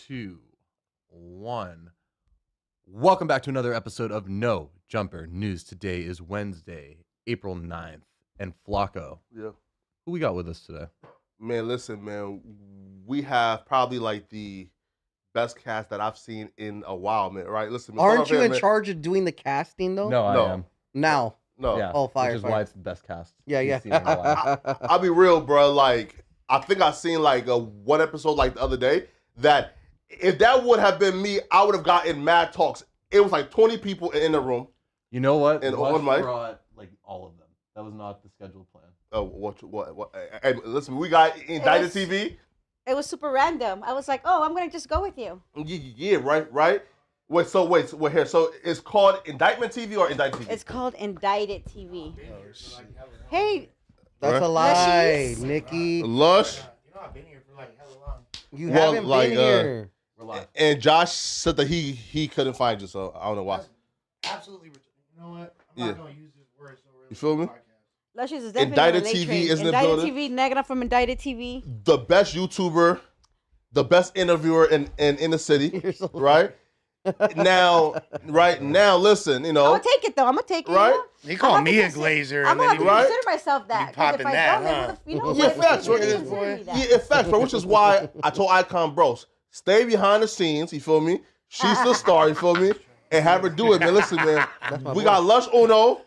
2, 1. Welcome back to another episode of No Jumper News. Today is Wednesday, April 9th. And Flacco, yeah, who we got with us today? Man, listen, man. We have probably like the best cast that I've seen in a while, man. Right? Listen, man, Aren't you in charge of doing the casting though? No, I am. Now. No. Yeah, Oh, fire, which is fire. why it's the best cast. Yeah, you've yeah. seen in a while. I'll be real, bro. Like, I think I seen like one episode like the other day that if that would have been me, I would have gotten mad talks. It was like 20 people in the room. You know what? And Lush on mic? brought like all of them. That was not the scheduled plan. Oh, what? Hey, listen, we got Indictment TV. It was super random. I was like, oh, I'm going to just go with you. Yeah, right. Wait, here. So it's called Indictment TV or Indicted TV? It's called Indicted TV. Hey. That's a lie, Nikki. Lush. You know I've been here for like hella long. You Well, haven't like, been here. Relax. And Josh said that he couldn't find you, so I don't know why. Absolutely. You know what? I'm Yeah. not going to use this word so really. You feel me? Luscious is definitely Indicted on the late TV train. is in the Indicted building. TV, Negana from Indicted TV. The best YouTuber, the best interviewer in the city, You're so right? Now, listen, you I'm know, going to take it, though. I'm going to take it. Right? He called me a I'm glazer. going to have to Right? consider myself that. 'cause popping if I that, don't, then huh? you know Yeah, what? facts, You right? can't consider me that. yeah, it facts, bro. Which is why I told Icon Bros, stay behind the scenes. You feel me? She's the star. You feel me? And have her do it, man. Listen, man, we got Lush Uno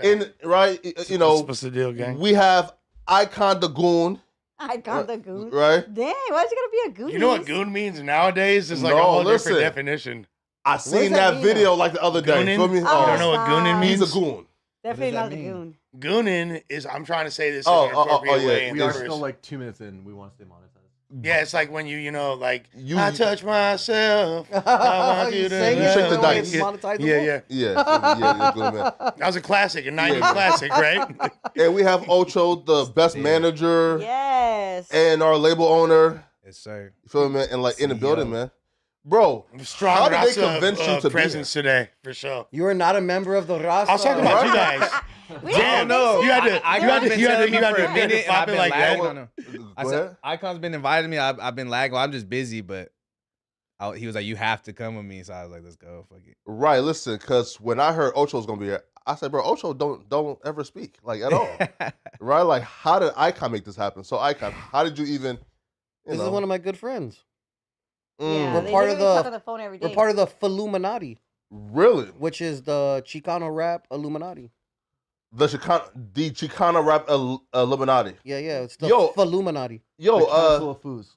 in right. You know, What's the deal, gang? we have Icon the Goon, Icon the goon. right? Dang, why is it going to be a goon? You know what goon means nowadays? It's like No, a whole listen. different definition. I seen that that mean, video like the other day. Goonin? Feel me? You don't know what stop. goonin He's means? a goon. Definitely does not that a mean? goon. Goonin is, I'm trying to say this Oh, in an appropriate yeah. way. We Yeah. are still like 2 minutes in. We want to stay monetized. Yeah, it's like when you know, like, You- I touch myself. I want you to saying You shake the know dice. it's monetizable? Yeah. Yeah, good man. That was a classic, a 90s Yeah. classic, right? And we have Ocho, the best manager Yes. and our label owner. Yes, sir. You feel me, man? And like in the CEO. building, man. Bro, Strong how did they Rasa, convince you to be here? presence today, for sure. You are not a member of the Rasa. I was talking about you Right? guys. We Damn, didn't no. think You so. had to, I you had to, been you had telling to, you me had for to a minute, and flop I've it been like that. lagging. I Go said, ahead. Icon's been inviting me. I've been lagging. Well, I'm just busy, but he was like, "You have to come with me." So I was like, "Let's go." Fuck it. Right, listen, because when I heard Ocho was gonna be here, I said, bro, Ocho don't ever speak, like at all. Right? Like, how did Icon make this happen? So Icon, how did you even This is one of my good friends. Yeah, We're they part of literally the- talk on the phone every day. We're part of the Illuminati, really which is the Chicano rap Illuminati. the Chicano rap Illuminati. Yeah, it's the Yo. Illuminati. The Yo, Council of Foos.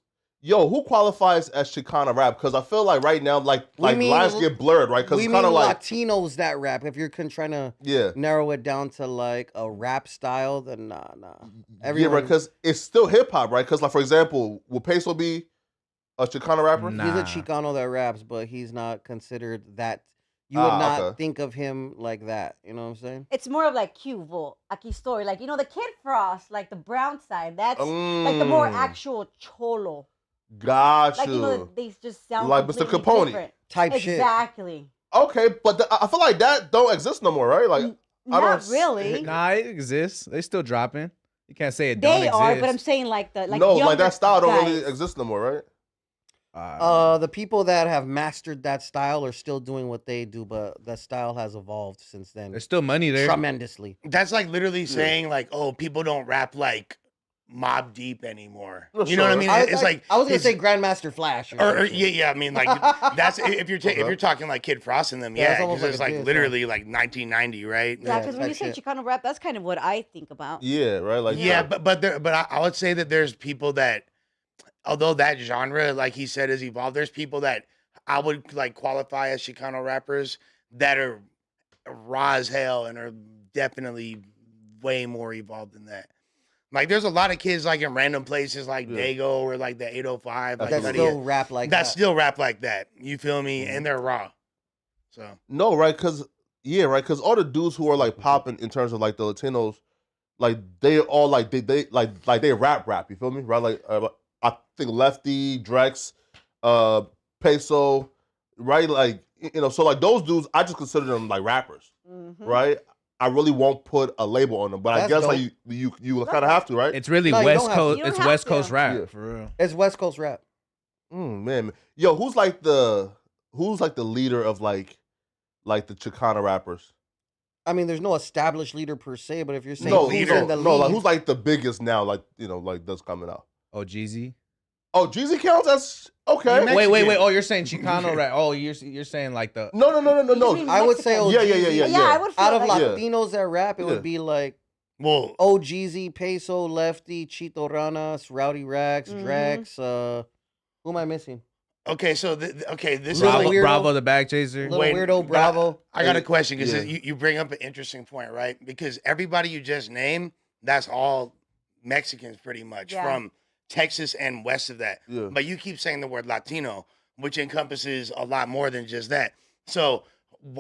who qualifies as Chicano rap? Because I feel like right now, like mean- lines get blurred, right? Because We it's mean kind of like, Latinos that rap. If you're trying to yeah, narrow it down to like a rap style, then nah. yeah, Everyone, right. Because it's still hip hop, right? Because like for example, will Peso be a Chicano rapper? Nah. he's a Chicano that raps, but he's not considered that. You would not okay. think of him like that. You know what I'm saying? It's more of like Cuvo, Aquí Story. Like, you know, the Kid Frost, like the brown side. That's like the more actual cholo. Got Like, you. you know, they just sound Like Mr. completely Capone. different. Type shit. Exactly. Okay, but I feel like that don't exist no more, right? Like, I Not don't really. Nah, it exists. They still dropping. You can't say it don't They exist. are, but I'm saying like the like no, like younger that style don't really guys. exist no more, right? The people that have mastered that style are still doing what they do, but the style has evolved since then There's still money there. tremendously. That's like literally saying like, oh, people don't rap like Mob Deep anymore. For You know what I sure. mean? I It's like I was gonna it's- say Grandmaster Flash. or yeah. I mean, like that's if you're if you're talking like Kid Frost and them, Yeah, it's yeah, almost because it's like a like diss, literally like 1990, right? Yeah, because when type you say shit. Chicano rap, that's kind of what I think about. Yeah, right. Like, Yeah, but I would say that there's people that, although that genre, like he said, has evolved. There's people that I would like qualify as Chicano rappers that are raw as hell and are definitely way more evolved than that. Like, there's a lot of kids like in random places like Yeah. Dago or like the 805, like that none of still you- rap like that that. still rap like that. You feel me? And they're raw. So no, right? Because because all the dudes who are like popping in terms of like the Latinos, like they all like they they rap. You feel me? Right? Like I think Lefty, Drex, Peso, right? Like so like those dudes, I just consider them like rappers, right? I really won't put a label on them, but I That's guess dope. like you kind of have to, right? It's really No, you West don't have Coast. to. You It's don't West have to. Coast rap Yeah. for real. It's West Coast rap. Man, yo, who's like the leader of like the Chicano rappers? I mean, there's no established leader per se, but if you're saying No, who's no, in the no. Like, lead, who's like the biggest now? Like like that's coming out. Oh, Jeezy. Oh, Jeezy counts. That's okay. Wait. Oh, you're saying Chicano rap? Oh, you're saying like the. No. Usually I would say Mexican. OGZ. Yeah. I would feel Out of like, Latinos that rap, it Yeah. would be like Well, OGZ, Peso, Lefty, Chito Ranas, Rowdy Racks, Mhm. Drex. Who am I missing? okay, so this Little is weirdo. Bravo the bag chaser. Little Wait, weirdo, but Bravo. I got a question because Yeah. you bring up an interesting point, right? Because everybody you just named, that's all Mexicans pretty much Yeah. from Texas and west of that. Yeah. But you keep saying the word Latino, which encompasses a lot more than just that. So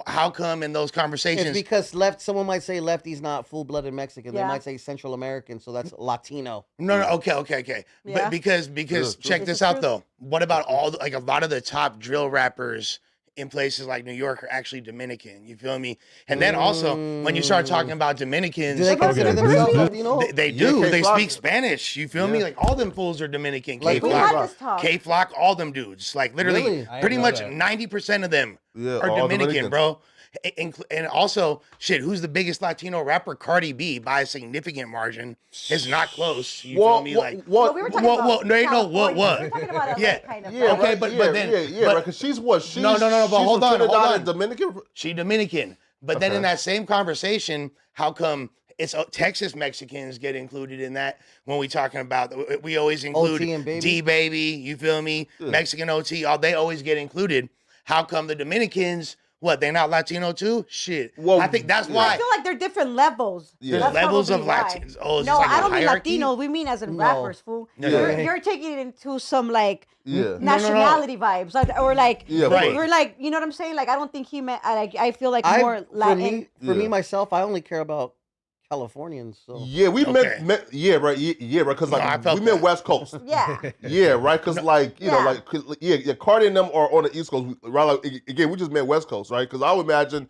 how come in those It's conversations? because someone might say lefty's not full-blooded Mexican. They Yeah. might say Central American, so that's Latino. No, okay. Yeah. But because true. check Is this it out true? though. What about like a lot of the top drill rappers in places like New York are actually Dominican? You feel me? And then also when you start talking about Dominicans, Do they But consider okay. themselves Really? Latino? they Yeah, do. They K-Flock. speak Spanish. You feel me? Yeah. Like all them fools are Dominican. Like, we K-Flock, had this talk. K-Flock, all them dudes. Like literally, Really? I didn't pretty know much that. 90% of them Yeah, are all Dominican, Dominicans. bro. And also, shit, who's the biggest Latino rapper? Cardi B by a significant margin. It's not close. You feel me? Like, No, we were talking about what? No, ain't no what? California. We were talking about LA Yeah. kind of. Yeah, Okay, right, but yeah, then- yeah, but- right, because she's what? She's, No, but she's hold from on, Trinidad hold on. and Dominican. she Dominican. But then Okay. in that same conversation, how come it's Texas Mexicans get included in that when we talking about? We always include OT and Baby? D Baby. You feel me? Yeah. Mexican OT. They always get included. How come the Dominicans? What, they not Latino too? Shit. Well, I think that's yeah. why. I feel like they're different levels. Yeah. There's That's levels of probably why. Latinos. Oh, it's No, like I a don't mean hierarchy? Latinos. We mean as in No. rappers, fool. No, Yeah. You're taking it into some like Yeah. nationality vibes, like, or like Yeah, Right. we're like, you know what I'm saying? Like I don't think he meant. I feel like I, more for Latin. me Yeah. myself, I only care about Californians. So Yeah, we Okay. met yeah, right, because No, I like felt we met that. West Coast. Yeah. Yeah, right, because like you know, Yeah. like 'cause, yeah, Cardi and them are on the East Coast, right? Like again, we just met West Coast, right? Because I would imagine,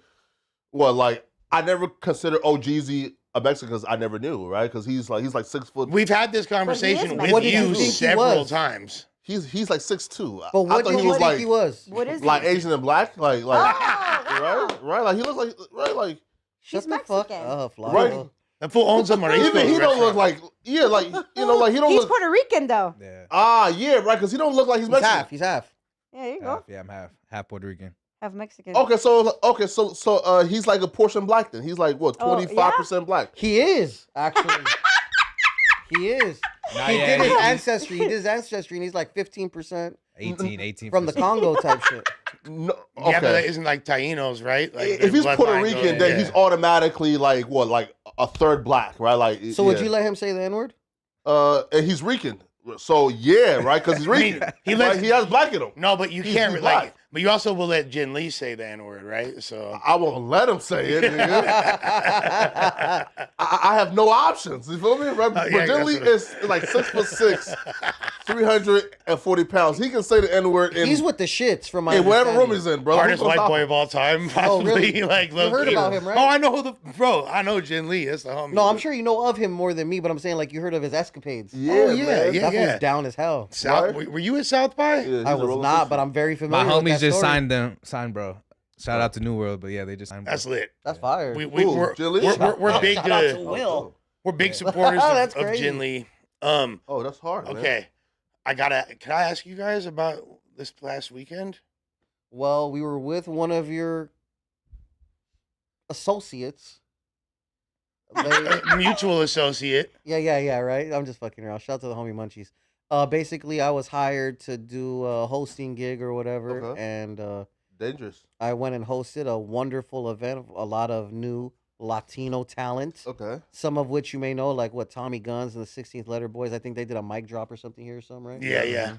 well, like I never considered OGZ a Mexican because I never knew, right? Because he's like 6 foot. We've had this conversation Mexican. with What did you you think he several was? times. He's like 6'2". but I what thought did he you was think like he was? What is like he? Asian and black, like Oh, wow. right, like he looks like right, like Shut He's the fuck Mexican. up, Flavio. Right. The fool owns a Mariscos even he don't look restaurant. like like you know, like he don't He's look. Puerto Rican though. Yeah. Yeah, right, because he don't look like he's He's Mexican. half. He's half. Yeah, there you go. Half, yeah, I'm half Puerto Rican. Have Mexican. Okay, so he's like a portion black then. He's like what, Oh, 25% black. He is actually. He is. Nah, He yeah, did his he- ancestry. He did his ancestry, and he's like 15% 18. from the Congo type shit. No, Yeah, but okay. it isn't like Taínos, right? Like If their he's Puerto bloodline Rican, goes- then yeah. he's automatically like what, like a third black, right? Like So would yeah. you let him say the N word? And he's Rican, so yeah, right? Because he's I mean, Rican. he Right? lets- He has black in him. No, but you He's can't black. like. But you also will let Jin Lee say the N word, right? So I won't let him say it. Nigga. I have no options. You feel me? Right? yeah, But Lee that's is like 6'6", 340 pounds. He can say the N word in He's with the shits from my whatever room understanding. he's in, bro. hardest Who's white gonna boy stop of all time, possibly. really? Like, You heard low-key. about him, right? Oh, I know I know Jin Lee. That's the homie. No, I'm sure you know of him more than me, but I'm saying like you heard of his escapades. him? Oh, yeah, man. yeah. That fool's down as hell. South. Right? Were you at South by? Yeah, he's I a was roller not, coaster. but I'm very My familiar with homies that just story. signed, bro. Shout out to New World, but yeah, they just signed. Bro. That's lit. That's fire. Who, Jin Lee? We're big. Shout out to Will. We're big supporters That's of crazy. Jin Lee. Oh, that's hard. Man. Okay, can I ask you guys about this last weekend? Well, we were with one of your associates. They, Mutual associate. yeah, right. I'm just fucking around. Shout out to the homie Munchies. Basically, I was hired to do a hosting gig or whatever, Okay. and Dangerous. I went and hosted a wonderful event. A lot of new Latino talent, Okay. some of which you may know, like what Tommy Guns and the 16th Letter Boys. I think they did a mic drop or something here or something, right? Yeah.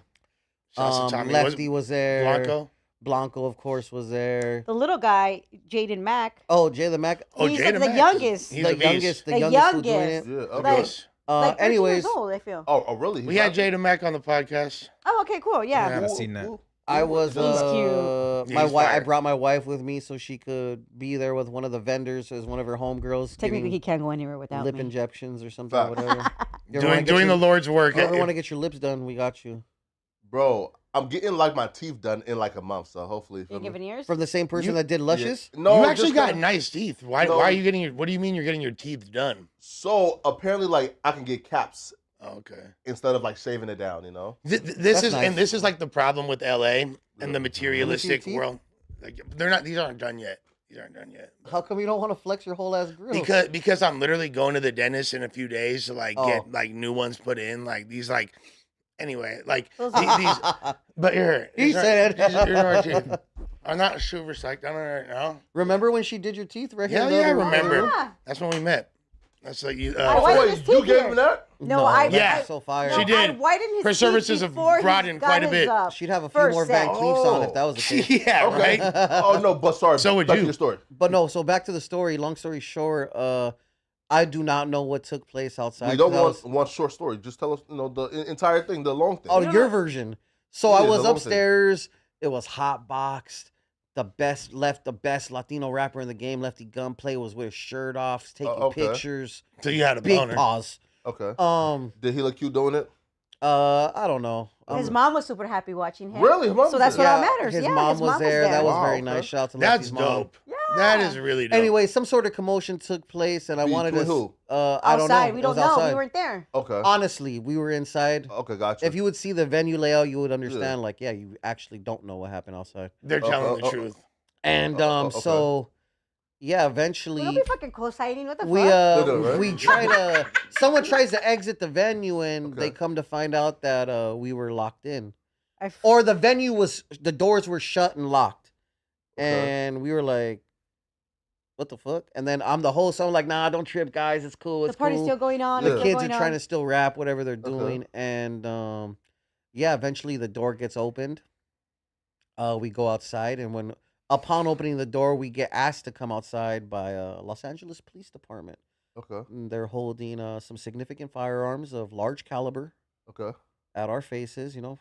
Shouts to Tommy. Lefty was there. Blanco. Blanco, of course, was there. The little guy, Jaden Mack. Oh, Jay the Mac. Oh, He's Jada like the Max. youngest. He's the a beast. youngest, the The youngest who doing youngest. it. Yeah. Okay. Like- Yes. Like 13 Anyways, years old, I feel. Oh, really? We had Jada Mack on the podcast. Oh, okay, cool. Yeah. Yeah. I've seen that. I was He's cute. my He's wife. I fire. brought my wife with me so she could be there with one of the vendors as one of her homegirls. Technically, giving he can't go anywhere without lip me. injections or something, Fact. whatever. You ever wanna Doing get the your- Lord's work. If you ever want to get your lips done, we got you. Bro, I'm getting like my teeth done in like a month, so hopefully. You're giving ears? From the same person You- that did Luscious? Yeah. No, You actually just got kinda- nice teeth. Why No. why are you getting your? What do you mean you're getting your teeth done? So apparently, like I can get caps Oh, okay. instead of like shaving it down. You know. This That's is nice. and this is like the problem with LA and the materialistic teeth? world. Like they're not. These aren't done yet. These aren't done yet. How come you don't want to flex your whole ass grill? Because I'm literally going to the dentist in a few days to like Oh. get like new ones put in. Like these like anyway like Those these. But here He these are- said. these are our teeth. I'm not super psyched on it right now. Remember when she did your teeth right Yeah, here? in the yeah, I other room? remember. Yeah. That's when we met. That's like you. I Oh, why wait, did his you teeth gave here? him that? No, I Yeah. that's so fire. She did. I widened his Her teeth services have before he broadened got quite a his, bit. She'd have a few first more Van set. Cleefs on if that was the case. yeah, Okay. right. Oh no, but sorry. So would back you. to your story. But no, so back to the story. Long story short, I do not know what took place outside. We don't 'cause I want was- one short story. Just tell us, the entire thing, the long thing. Oh, don't your know. version. So Yeah, I was the long thing. upstairs. It was hot boxed. The best Latino rapper in the game, Lefty Gunplay, was with his shirt off, taking okay. pictures. So you had a Big boner. pause. Okay. Did he look cute doing it? I don't know. His mom was super happy watching him. Really? His mom So that's was what there? all matters. His Yeah, mom his was mom there. was That was Wow, very okay. nice. Shout out to That's Lefty's mom. dope. That is really dope. Anyway, some sort of commotion took place, and I wanted to. Between who? I don't know. Outside, we It don't was know. outside. We weren't there. Okay. Honestly, we were inside. Okay, gotcha. If you would see the venue layout, you would understand. Like, yeah, you actually don't know what happened outside. They're telling the truth. And okay. so, yeah, We eventually don't be fucking co-signing. What the we fuck? They do, right? we try to. Someone tries to exit the venue, and Okay. they come to find out that we were locked in, I or the the doors were shut and locked, Okay. and we were like, "What the fuck?" And then I'm the host, so I'm like, "Nah, don't trip, guys. It's cool. the It's party's cool." still going on. Yeah. It's The still kids are going trying on. to still rap whatever they're Okay. doing, and yeah, eventually the door gets opened. We go outside, and upon opening the door, we get asked to come outside by Los Angeles Police Department. Okay. And they're holding some significant firearms of large caliber Okay. at our faces. You know,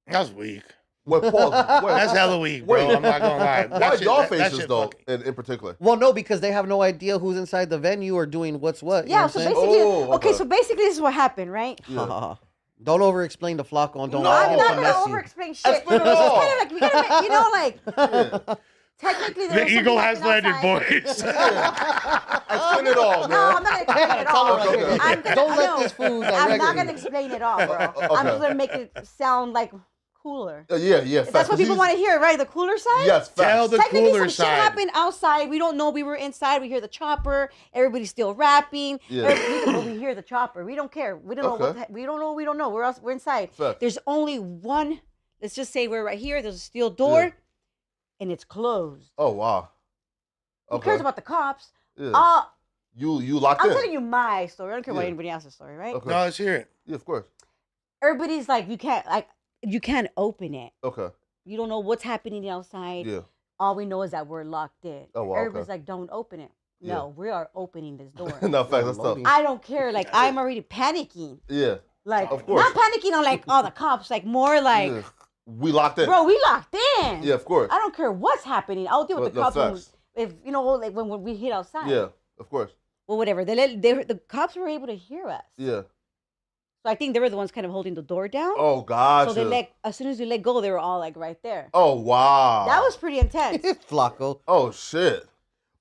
That's weak. Wait, pause. Wait. That's hella weak, bro. Wait. I'm not gonna lie. Why That shit- y'all that faces shit though, fucking- in particular? well, no, because they have no idea who's inside the venue or doing what's what. You know Yeah, what so I'm saying? basically, Oh, okay, okay. so basically this is what happened, right? Yeah. Don't over-explain the Flacco and don't. No, let I'm him not gonna finesse you. over-explain shit. Explain It's it just all. kind of like we gotta, make, you know, like technically there The was eagle something has happening landed, outside. boys. Explain it all, man. No, I'm not gonna explain it Tell all. him right here. I'm gonna- Don't let no, this fool I'm not directly. gonna explain it all, bro. I'm Okay. just gonna make it sound like cooler. Yeah. Facts. That's what people want to hear, right? The cooler side. Yes, facts. Tell the Technically, cooler some side. shit happened outside. We don't know. We were inside. We hear the chopper. Everybody's still rapping. Yeah. We hear the chopper. We don't care. We don't know. Okay. We don't know. We don't know. We're inside. Facts. There's only one. Let's just say we're right here. There's a steel door, Yeah. and it's closed. Oh wow. Who cares about the cops? Yeah. You locked I'm in. telling you my story. I don't care about Yeah. anybody else's story, right? Okay. No, let's hear it. Yeah, of course. Everybody's like, you can't open it. Okay. You don't know what's happening outside. Yeah. All we know is that we're locked in. Oh, wow, Everybody's okay. like, don't open it. Yeah. No, we are opening this door. No, facts. That's tough. Loading. I don't care. Like, I'm already panicking. Yeah. Like, Of course. not panicking on like all the cops. Like more like, Yeah. We locked in. bro, we locked in. Yeah, of course. I don't care what's happening. I'll deal with No, the cops when, facts. if you know, like when we hit outside. Yeah, of course. Well, whatever. The cops were able to hear us. Yeah. So I think they were the ones kind of holding the door down. Oh, gotcha. So as soon as we let go, they were all like right there. Oh, wow. That was pretty intense. Flacco. Oh, shit.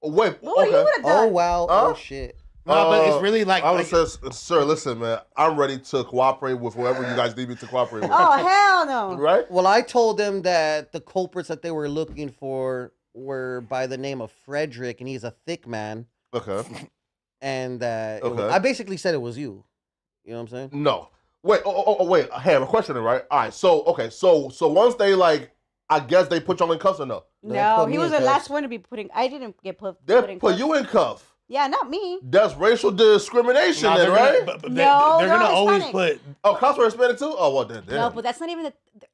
Oh, wait. What would you Okay. would have done? Oh wow. Huh? Oh shit. No, but it's really like, I like was just, sir, listen, man. I'm ready to cooperate with whoever you guys need me to cooperate with. Oh hell no! Right? Well, I told them that the culprits that they were looking for were by the name of Frederick, and he's a thick man, Okay. and that Okay. I basically said it was you. You know what I'm saying? No. Wait. Wait. Hey, I have a question, right? All right. So, okay. So once they I guess they put y'all in cuffs or no? They No, put he me was in the cuffs. last one to be putting. I didn't get put They in put cuffs. you in cuff. Yeah, not me. That's racial discrimination, Nah, then, they're right? Gonna, but No, they're they're gonna all always Hispanic. put. Oh, cops were Hispanic too? Oh, well, then. No, damn. but that's not even the.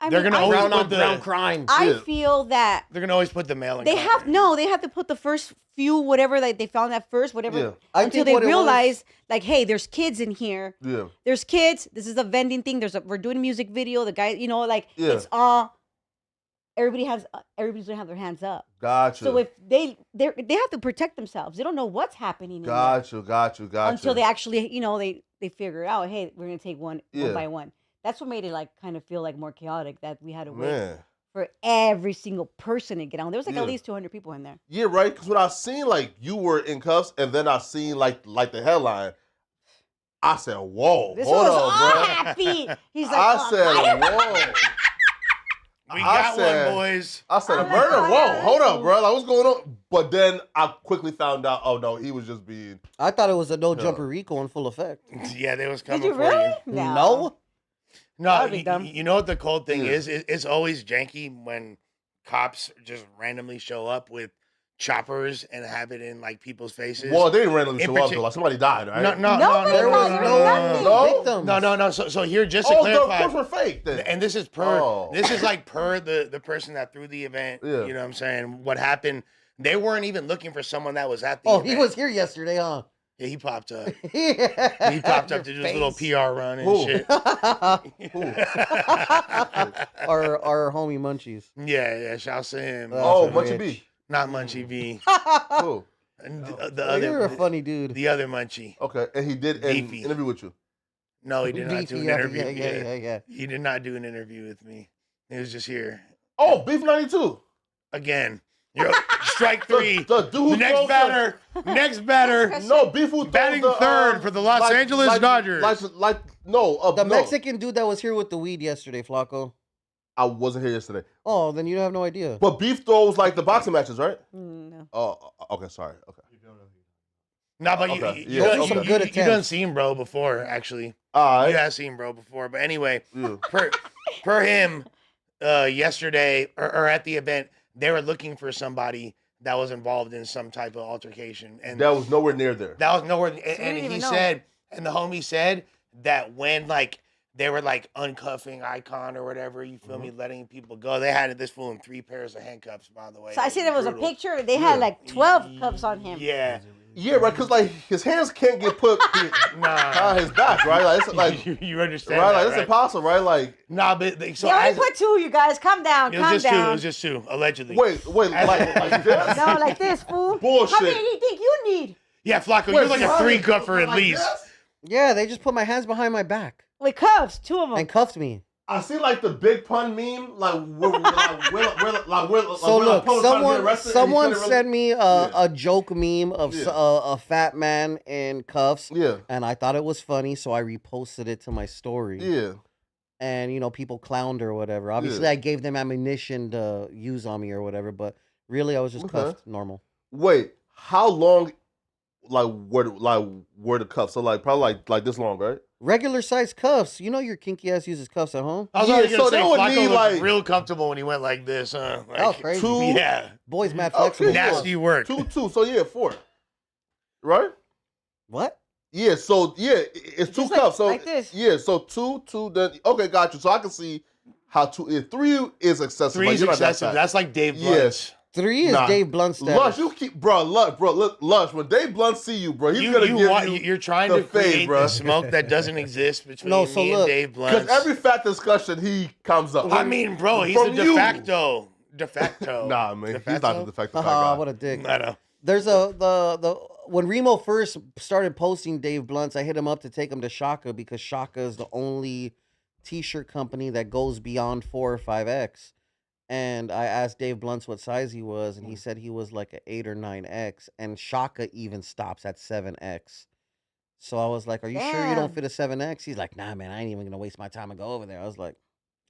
They're gonna I always feel- put the. crime. I Yeah. feel that They're gonna always put the male in. they cuffs. have to put the first few whatever like they found at first whatever Yeah. I until think they what it was- realize like hey there's kids in here. Yeah. There's kids. This is a vending thing. We're doing a music video. The guy, like Yeah. it's all. Everybody's gonna have their hands up. Gotcha. So if they have to protect themselves. They don't know what's happening in there Got you. until they actually they figure out. Hey, we're gonna take one Yeah. by one. That's what made it like kind of feel like more chaotic that we had to wait Man. for every single person to get on. There was like Yeah. at least 200 people in there. Yeah, right. Because when I seen like you were in cuffs, and then I seen like the headline, I said, "Whoa, This hold was up, all bro." happy. He's like, I "Oh, said, my-" "Whoa." We I got said- one, boys. I said, "A I'm like, murder? "Oh, Whoa, yeah, hold that's up, bro. Like, what's going on?" But then I quickly found out, oh no, he was just being. I thought it was a no Yeah. jumper Rico in full effect. Yeah, they was coming Did you for really? you. No. No, That'd be dumb. you know what the cold thing Yeah. is? It's always janky when cops just randomly show up with choppers and have it in like people's faces. Well, they didn't randomly In show up partic- though. Like somebody died, right? No, There was nothing. no victims. No. So here, just to Oh, the clarify, courts were fake then. and this is this is like per the person that threw the event. Yeah. You know what I'm saying? What happened? They weren't even looking for someone that was at the Oh, event. he was here yesterday, huh? Yeah, he popped up. Yeah. He popped up to do his little PR run and Who? shit. our homie Munchies. Yeah, shouts to him. That's Oh, a Munchie bitch. B. Not Munchie B. Who? And Oh. the You're other, a funny dude. the other Munchie. Okay, and he did an Beefy. interview with you. No, he did not do an Yeah, interview. yeah. He did not do an interview with me. He was just here Oh, Beef 92. again. You're strike three. The dude who The next throws batter. Next batter. No, Beef who throws Batting the, third for the Los Angeles Dodgers. The no, Mexican dude that was here with the weed yesterday, Flaco. I wasn't here yesterday. Oh, then you have no idea. But Beef throws like the boxing matches, right? No. Oh, okay, sorry. Okay. No, but Okay. you, Yeah, you, okay. you, Good you attempts. done seen bro before, actually. All right. You have seen bro before. But anyway, Yeah. per him, yesterday or at the event, they were looking for somebody that was involved in some type of altercation. And That was nowhere near there. that was nowhere. we And didn't he even know. said, and the homie said that when like they were like uncuffing Icon or whatever, you feel me, letting people go, they had this fool in 3 pairs of handcuffs, by the way. So I see there was a Brutal. picture. They had like 12 cups on him. Yeah. Yeah, right. Because like his hands can't get put Nah. behind his back, right? Like it's like you understand right, that, like it's right? impossible, right? Like Nah, but so They only as, put 2, you guys. Calm down. it was Calm just 2. It down. was just 2, allegedly. wait, like this? No, like this, fool. Bullshit. How many do you think you need? Yeah, Flacco, Wait, you're like a behind 3 his- guffer at like least. this? Yeah, they just put my hands behind my back With cuffs, 2 of them. and cuffed me. I see like the big pun meme, like So look, someone really... sent me Yeah. a joke meme of Yeah. a fat man in cuffs, Yeah, and I thought it was funny, so I reposted it to my story. yeah. And people clowned or whatever. Obviously, Yeah. I gave them ammunition to use on me or whatever, but really, I was just Okay. cuffed normal. Wait, how long? Were the cuffs? So probably like this long, right? Regular size cuffs. You know your kinky ass uses cuffs at home. I was Yeah, already gonna so say, they would Flacco need, looked like- real comfortable when he went like this, huh? Like, That was crazy. 2, Yeah. Boys mad Okay, flexible. yeah. Nasty work. 2. So yeah, 4, right? What? Yeah. So yeah, it's 2 Just like- cups. So like this. yeah. So 2. Then okay, got you. So I can see how 2. 3 is excessive. 3 Like, is you're not that excessive. fat. That's like Dave Yes. Blunt's. 3 is Nah. Dave Blunt status. Lush, you keep, bro. Look, Lush. When Dave Blunt see you, bro, he's gonna give you. You're trying the to create fade, bro. the smoke that doesn't exist between No, so me and look, Dave Because Blunt. every fat discussion he comes up. I mean, bro, he's From a de you. facto. De facto. Nah, man, De he's not facto? the defective fat Haha, guy. what a dick. I know. There's the when Remo first started posting Dave Blunts, I hit him up to take him to Shaka because Shaka is the only t-shirt company that goes beyond 4 or 5X. And I asked Dave Blunts what size he was, and he said he was like an 8 or 9X, and Shaka even stops at 7X. So I was like, "Are you sure you don't Damn. fit a 7X?" He's like, "Nah, man, I ain't even gonna waste my time and go over there." I was like,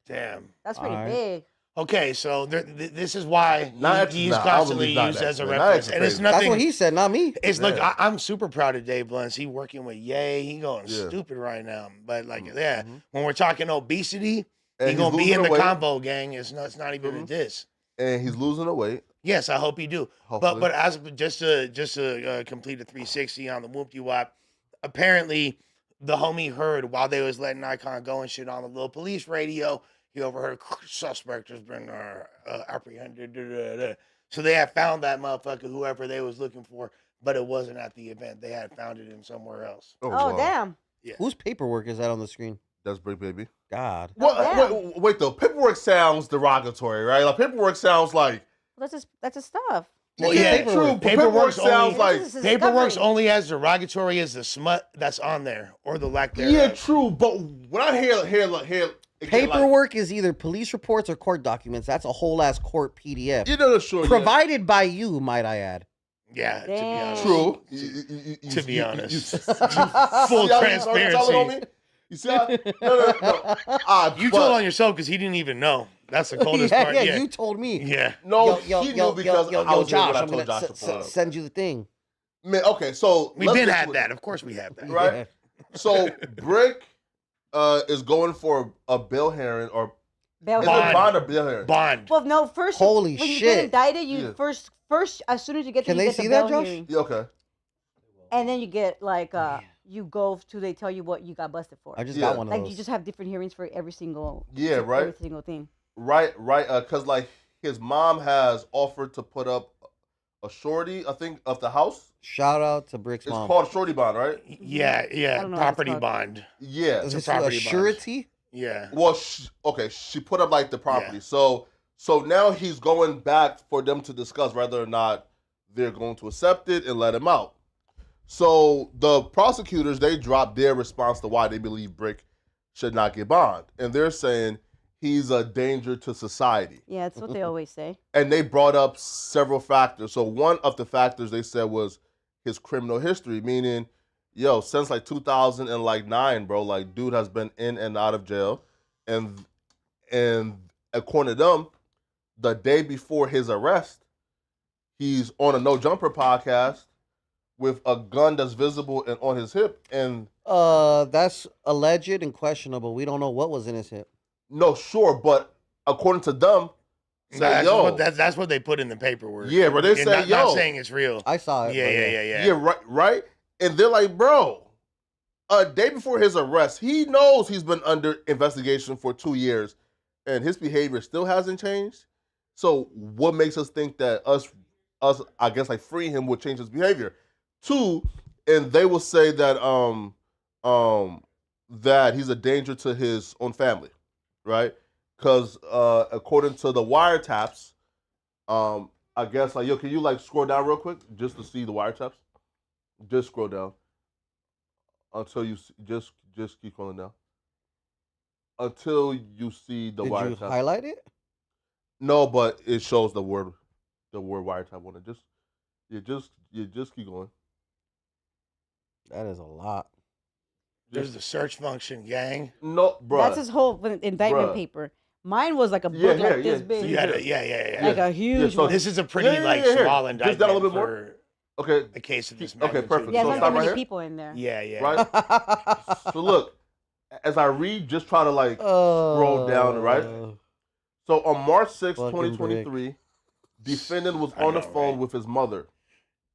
Damn. That's pretty Alright. big. Okay, so this is why Not he's X, nah, I don't constantly believe not used X, as a man. Not reference. X And it's crazy. "That's nothing. what he said, not me." It's look, Yeah. I'm super proud of Dave Blunt. He working with Ye. He going Yeah. stupid right now. But like, Mhm. yeah, when we're talking obesity, And he he's gonna be losing in the weight, combo gang. It's not even a Mhm. diss. and he's losing the weight. Yes, I hope you do. Hopefully. But as just to complete a 360 on the Whoopty Wop, apparently the homie heard while they was letting Icon go and shit on the little police radio. He overheard suspect has been apprehended. Da, da, da. So they had found that motherfucker, whoever they was looking for, but it wasn't at the event. They had found it in somewhere else. Oh, wow. damn. Whose paperwork is that on the screen? That's Bricc, baby. God. What? damn. Wait, though. Paperwork sounds derogatory, right? Like paperwork sounds like That's his stuff. Well, It's yeah, paperwork. true. But Paperwork's sounds only- like This is Paperwork's discovery. only as derogatory as the smut that's on there or the lack thereof. yeah, true. But when I hear again, like, Paperwork is either police reports or court documents. That's a whole ass court PDF. you know, sure, Provided by you, might I add. Yeah, to be Damn. honest. true. To be honest. Full Full transparency. You see how? No. You told on yourself because he didn't even know. That's the coldest part. Yeah, you told me. yeah. No, he knew because I was Josh, I I'm told gonna Josh to pull it up. send you the thing. Man, okay, so We've let's been get had to it. that. Of course we have that. Right? Yeah. So Bricc is going for a bail hearing or Bail is hearing. it bond or bail hearing? Bond. Well, no. First, Holy when you shit. get indicted, you Yeah. first as soon as you get Can there, you they get see the that, bail Josh? hearing. Yeah, okay. And then you get like you go to they tell you what you got busted for. I just Yeah. got one of Like those. you just have different hearings for every single Yeah, right. every single thing. Right, because like his mom has offered to put up a shorty, I think, of the house. Shout out to Brick's It's mom. called shorty bond, right? Yeah, I yeah. don't know what it's Property called. bond. Yeah. Is a this property a bond. surety? Yeah. Well, she put up like the property. Yeah. So now he's going back for them to discuss whether or not they're going to accept it and let him out. So the prosecutors, they dropped their response to why they believe Bricc should not get bond, and they're saying he's a danger to society. Yeah, that's what they always say. And they brought up several factors. So one of the factors they said was his criminal history, meaning, yo, since like 2009, bro, like dude has been in and out of jail, and according to them, the day before his arrest, he's on a No Jumper podcast with a gun that's visible and on his hip, and That's alleged and questionable. We don't know what was in his hip. no, sure, but according to them, say, That's yo, that's what they put in the paperwork. Yeah, but they Yeah, say, not yo. saying it's real. I saw it. Yeah, but yeah. yeah, right, and they're like, bro, a day before his arrest, he knows he's been under investigation for 2 years, and his behavior still hasn't changed. So what makes us think that us, I guess, like freeing him would change his behavior? Two, and they will say that that he's a danger to his own family, right? Because according to the wiretaps, I guess like, yo, can you like scroll down real quick just to see the wiretaps? Just scroll down until you just keep scrolling down until you see the Did you wiretap. highlight it? No, but it shows the word wiretap on it. Just keep going. That is a lot. There's the search function, gang. No, bro. That's his whole indictment Bruh. paper. Mine was like a book Yeah, like this yeah. big. See, Yeah. Like a huge so one. This is a pretty Yeah, like yeah. small Just indictment down a little bit more. for Okay, a case of this Okay, magnitude. perfect. Yeah, So there's stop not right many here? people in there. Yeah. right. So look, as I read, just try to like scroll down, right? So on March 6, Fucking 2023, defendant was I on the know, phone right? with his mother.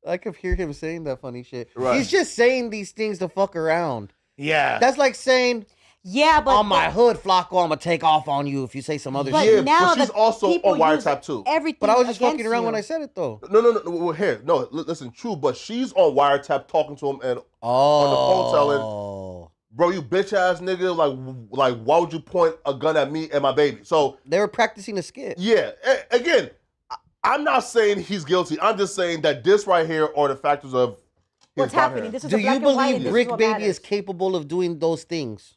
I could hear him saying that funny shit. Right. He's just saying these things to fuck around. Yeah. That's like saying, Yeah, but on my hood, Flacco, I'm gonna take off on you if you say some other But shit. Yeah, now but she's the also people on use wiretap too. everything. But I was just fucking against around you. when I said it though. No. Well, here, no. Listen, true, but she's on wiretap talking to him, and Oh, the phone telling- bro, you bitch ass nigga, like, why would you point a gun at me and my baby? So they were practicing a skit. yeah, again, I'm not saying he's guilty. I'm just saying that this right here are the factors of his What's bond happening? hearing. This is Do a black you and white, believe and this Brick what Baby matters. is capable of doing those things?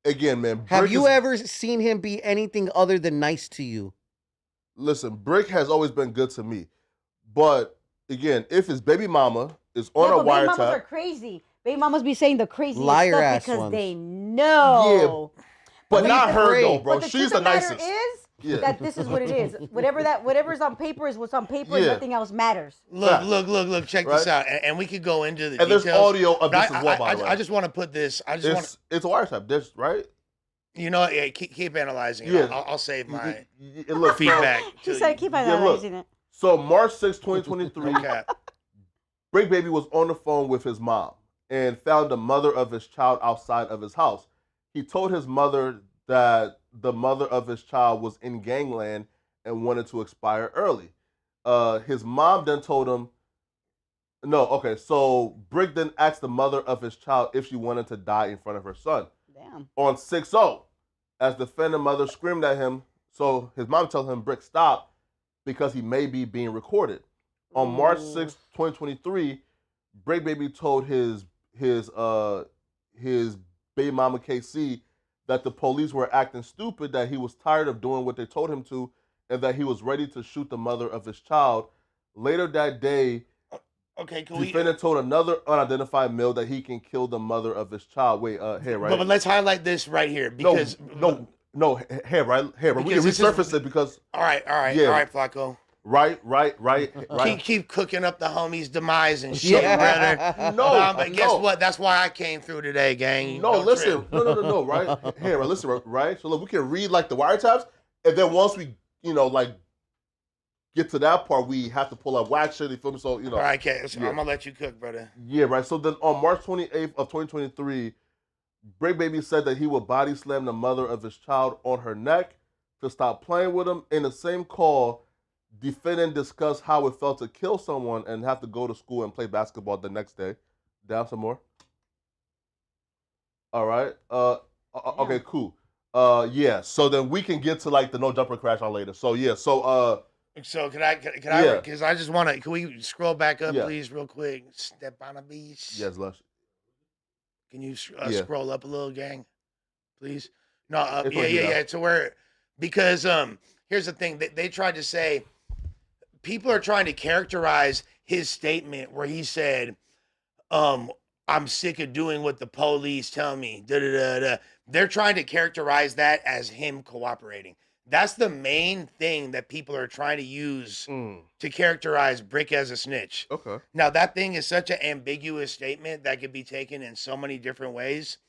Again, man, Have Bricc you is- ever seen him be anything other than nice to you? Listen, Bricc has always been good to me, but again, if his baby mama is on Yeah, a but baby mamas are wiretap, crazy. Baby mamas be saying the craziest Liar stuff ass because ones. they know. but We not her pray. though, bro. But the She's truth the of the matter nicest. is Yeah. that this is what it is. Whatever's on paper is what's on paper, and Yeah. nothing else matters. Look. Check this Right? out, and we could go into the And there's details. audio of But this as well, by the way. I just want to put this. I just want. It's a wiretap, this right? You know, yeah, keep analyzing it. Yeah. I'll save my Look, feedback. She till said, you- "Keep look. analyzing it." So March 6, 2023, Okay. Bricc Baby was on the phone with his mom and found the mother of his child outside of his house. He told his mother that the mother of his child was in gangland and wanted to expire early. His mom then told him, no, okay, so Bricc then asked the mother of his child if she wanted to die in front of her son. Damn. On 6-0, as the defendant mother screamed at him, so his mom told him, Bricc, stop. because he may be being recorded. On March 6, 2023, Bricc Baby told his baby mama KC that the police were acting stupid, that he was tired of doing what they told him to, and that he was ready to shoot the mother of his child. Later that day, Okay, can defendant told another unidentified male that he can kill the mother of his child. Wait, here, right? But let's highlight this right here because no, here, right? Here, we can resurface it because. All right, Yeah. all right, Flacco. Right. Keep cooking up the homie's demise and shit, brother. But guess what? That's why I came through today, gang. No, listen. No, right? Here, right, listen, right? So look, we can read like the wiretaps, and then once we, like get to that part, we have to pull up Wack shit, you feel me? So, All right, okay. So I'm gonna let you cook, brother. Yeah, right. So then on March 28th of 2023, Bricc Baby said that he would body slam the mother of his child on her neck to stop playing with him. In the same call, defendant discussed how it felt to kill someone and have to go to school and play basketball the next day. Down some more. All right. Okay, cool. Yeah. So then we can get to like the no jumper crash on later. So yeah. So can I? Because I just want to. Can we scroll back up, please, real quick? Step on a beach. Yes, Lush. Can you scroll up a little, gang, please? No. Yeah. To where, because here's the thing. They tried to say. People are trying to characterize his statement where he said, I'm sick of doing what the police tell me. They're trying to characterize that as him cooperating. That's the main thing that people are trying to use to characterize Bricc as a snitch. Okay. Now, that thing is such an ambiguous statement that could be taken in so many different ways.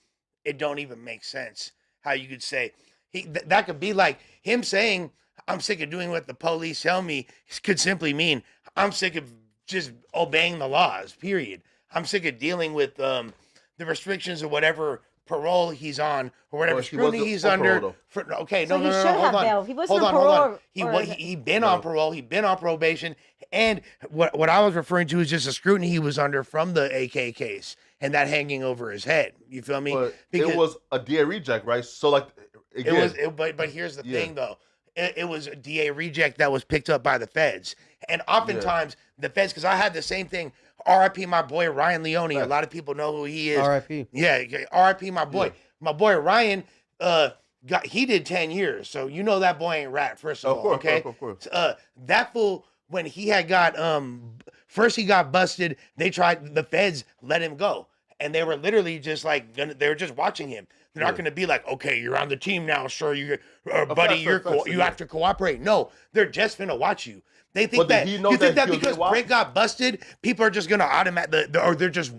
It don't even make sense how you could say. That could be like him saying, I'm sick of doing what the police tell me, could simply mean I'm sick of just obeying the laws, period. I'm sick of dealing with the restrictions or whatever parole he's on or whatever scrutiny he's under. So he should have bail. He wasn't on parole. Hold on. He been on parole. He'd been on probation. And what I was referring to is just a scrutiny he was under from the AK case and that hanging over his head. You feel me? But it was a DA reject, right? So like, again, but here's the thing though. It was a DA reject that was picked up by the feds. And oftentimes the feds, because I had the same thing, RIP my boy Ryan Leone. A lot of people know who he is. RIP. Yeah, RIP my boy. Yeah. My boy Ryan, he did 10 years. So you know that boy ain't rat, first of all, okay? Of course. That fool, when he had got, first he got busted, the feds let him go. And they were literally just like, they were just watching him. They're not going to be like, okay, you're on the team now, sir. Buddy, you have to cooperate. No, they're just going to watch you. They think that because Bricc got busted, people are just going to or they're just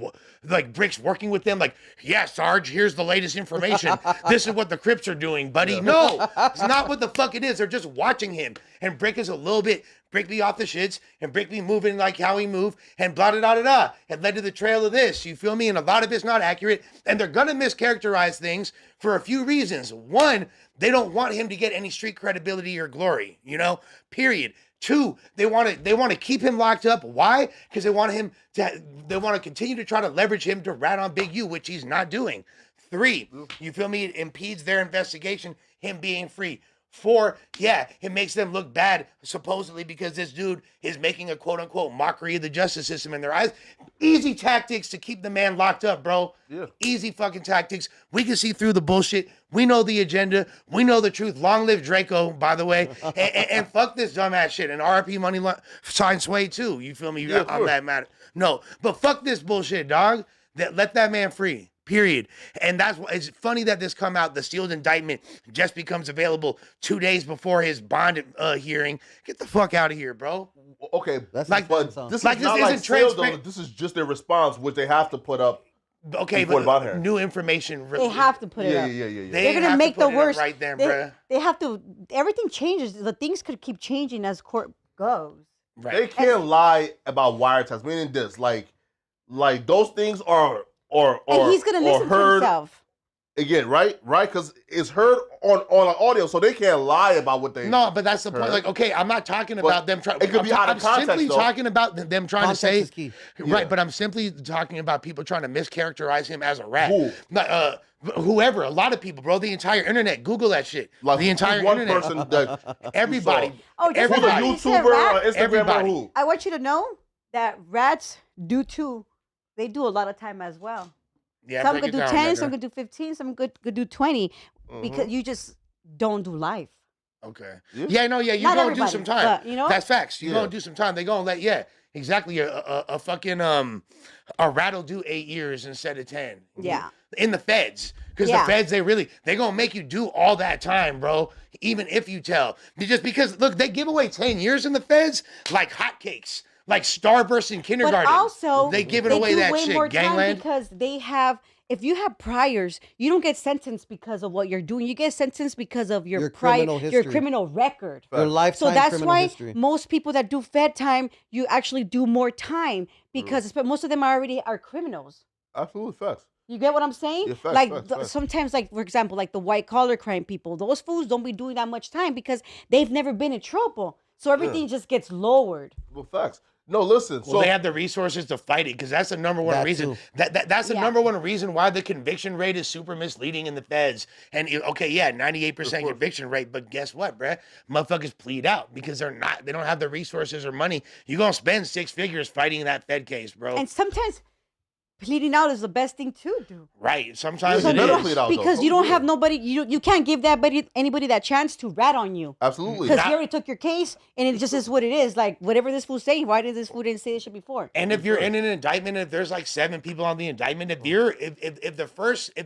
like Brick's working with them. Like, yeah, Sarge, here's the latest information. This is what the Crips are doing, buddy. Yeah. No, it's not what the fuck it is. They're just watching him. And Bricc is a little bit, Bricc be off the shits and Bricc be moving like how he moved and blah, blah, blah, blah. It led to the trail of this. You feel me? And a lot of it's not accurate. And they're going to mischaracterize things for a few reasons. One, they don't want him to get any street credibility or glory, period. Two, they want to keep him locked up. Why? Because they want to continue to try to leverage him to rat on Big U, which he's not doing. Three, you feel me? It impedes their investigation, him being free. Four, it makes them look bad, supposedly, because this dude is making a quote-unquote mockery of the justice system in their eyes. Easy tactics to keep the man locked up, bro. Yeah. Easy fucking tactics. We can see through the bullshit. We know the agenda. We know the truth. Long live Draco, by the way. and fuck this dumbass shit. And RP money sign Sway, too. You feel me? I'm that mad. No, but fuck this bullshit, dog. Let that man free. Period. And that's why it's funny that this come out. The sealed indictment just becomes available 2 days before his bond hearing. Get the fuck out of here, bro. Okay, that's like, but this like, is not like transparent. This is just their response, which they have to put up. Okay, but new information. They have to put it up. Yeah. They're gonna make the worst right there, bro. They have to. Everything changes. The things could keep changing as court goes. Right. They can't lie about wiretaps. Meaning this, like those things are. And he's gonna listen to himself again, right? Because it's heard on audio, so they can't lie about what they. No, but that's the point. Like, okay, I'm not talking about them trying. It could be out of context. I'm simply talking about them trying context to say, is key. Right? But I'm simply talking about people trying to mischaracterize him as a rat. Whoever, a lot of people, bro. The entire internet. Google that shit. Like The entire one internet. person that Everybody. Oh, just who's a like Everybody. you said, YouTuber, rat, or Instagram, everybody. or who? I want you to know that rats do too. They do a lot of time as well. Yeah, Some break could it do down, 10, nigga. some could do 15, some could do 20 Mm-hmm. because you just don't do life. Okay. Yeah. Yeah, no, yeah, you Not gonna do everybody, some time. but, you know? That's facts. You Yeah. gonna do some time. They gonna let exactly. A fucking a rat will do 8 years instead of 10. Yeah. In the feds, because Yeah. the feds they gonna make you do all that time, bro. Even if you tell, just because look, they give away 10 years in the feds like hotcakes, like Starburst in kindergarten. But also, they giving away do that way shit, more time gangland. because they have. If you have priors, you don't get sentenced because of what you're doing. You get sentenced because of your criminal your history. criminal record. Your lifetime So that's criminal why history. most people that do Fed time, you actually do more time because most of them are criminals. Absolutely facts. You get what I'm saying? Yeah, facts, like facts. sometimes, like for example, like the white collar crime people, those fools don't be doing that much time because they've never been in trouble. So everything just gets lowered. Well, facts. No, listen. Well, So they have the resources to fight it because that's the number one That reason. too. That's the Yeah. number one reason why the conviction rate is super misleading in the feds. And okay, yeah, 98% conviction rate, but guess what, bruh? Motherfuckers plead out because they don't have the resources or money. You're gonna spend 6 figures fighting that Fed case, bro. And sometimes pleading out is the best thing to do. Right? Sometimes Yeah, it you better is. plead out, though. Because you don't Yeah. have nobody, you can't give anybody that chance to rat on you. absolutely. Because you already took your case, and it just is what it is. Like whatever this fool's saying, why did this fool didn't say this shit before? And if you're in an indictment, if there's like 7 people on the indictment, if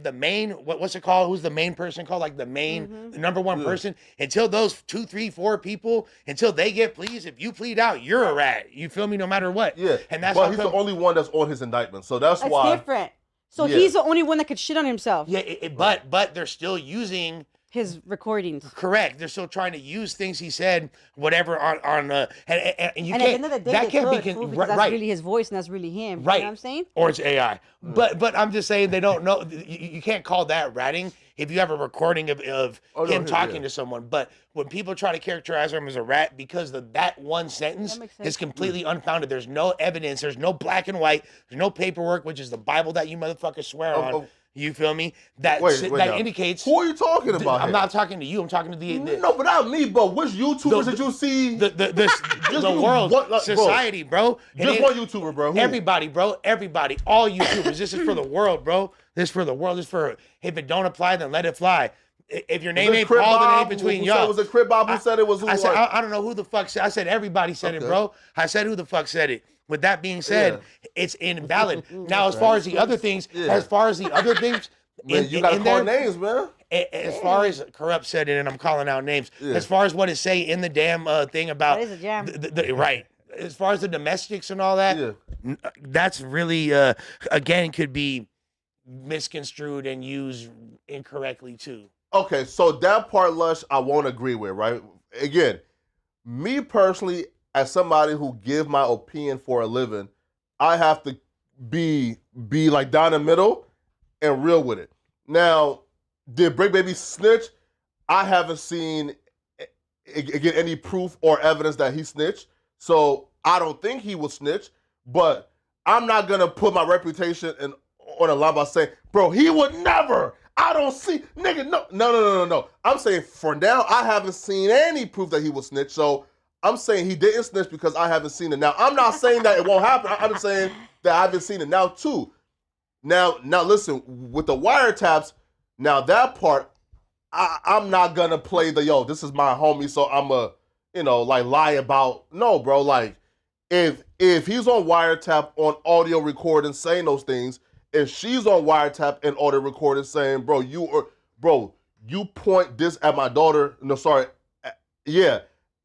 the main what's it called? Who's the main person called? Like the main the number one person. Until those 2, 3, 4 people, until they get pleas, if you plead out, you're a rat. You feel me? No matter what. Yeah, And that's but how he's come, the only one that's on his indictment, so that's That's why. different. So Yeah. he's the only one that could shit on himself. Yeah, but they're still using. His recordings. Correct. They're still trying to use things he said, whatever on and you And at the can't. end of the day, that they can't could, be fool, because that's right. really his voice and that's really him. Right. You know what I'm saying? Or it's AI. But I'm just saying they don't know. You can't call that ratting if you have a recording of Oh, no, him yeah, talking yeah. to someone. But when people try to characterize him as a rat because of that one sentence That makes sense. is completely unfounded. There's no evidence. There's no black and white. There's no paperwork, which is the Bible that you motherfuckers swear on. oh. You feel me? That Wait that now. indicates. Who are you talking about? I'm here? not talking to you. I'm talking to the No, but not me. But which YouTubers The- did you see? the you world, what, like, bro, society, bro. And Just it- one YouTuber, bro. Who? Everybody, bro. Everybody. All YouTubers. This is for the world, bro. This is for the world. This is for, if it don't apply, then let it fly. If your name Was it ain't Crib Paul, then it ain't Bob? between Who y'all. said- Was it Crib Bob who said it? Was who? I said, like- I don't know who the fuck said. I said everybody said it, Okay. bro. I said who the fuck said it. With that being said, it's invalid. Now, as Right. far as the other things, Yeah. Man, you gotta in call there, names, man. as far as Corrupt said it, and I'm calling out names, Yeah. as far as what it say in the damn thing about That is a jam. right, as far as the domestics and all that, Yeah. that's really again could be misconstrued and used incorrectly too. Okay, so that part, Lush, I won't agree with, right? Again, me personally, as somebody who give my opinion for a living, I have to be like down the middle and real with it. Now, did Bricc Baby snitch? I haven't seen again any proof or evidence that he snitched, so I don't think he will snitch. But I'm not gonna put my reputation on a line by saying, bro, he would never. I don't see, nigga, no. I'm saying for now, I haven't seen any proof that he will snitch. So I'm saying he didn't snitch because I haven't seen it. Now, I'm not saying that it won't happen. I'm saying that I haven't seen it now too. Now listen, with the wiretaps, now that part, I'm not gonna play the, yo, this is my homie, so I'm a, like lie about, no, bro, like, if he's on wiretap on audio recording saying those things, if she's on wiretap and audio recording saying, bro, you point this at my daughter,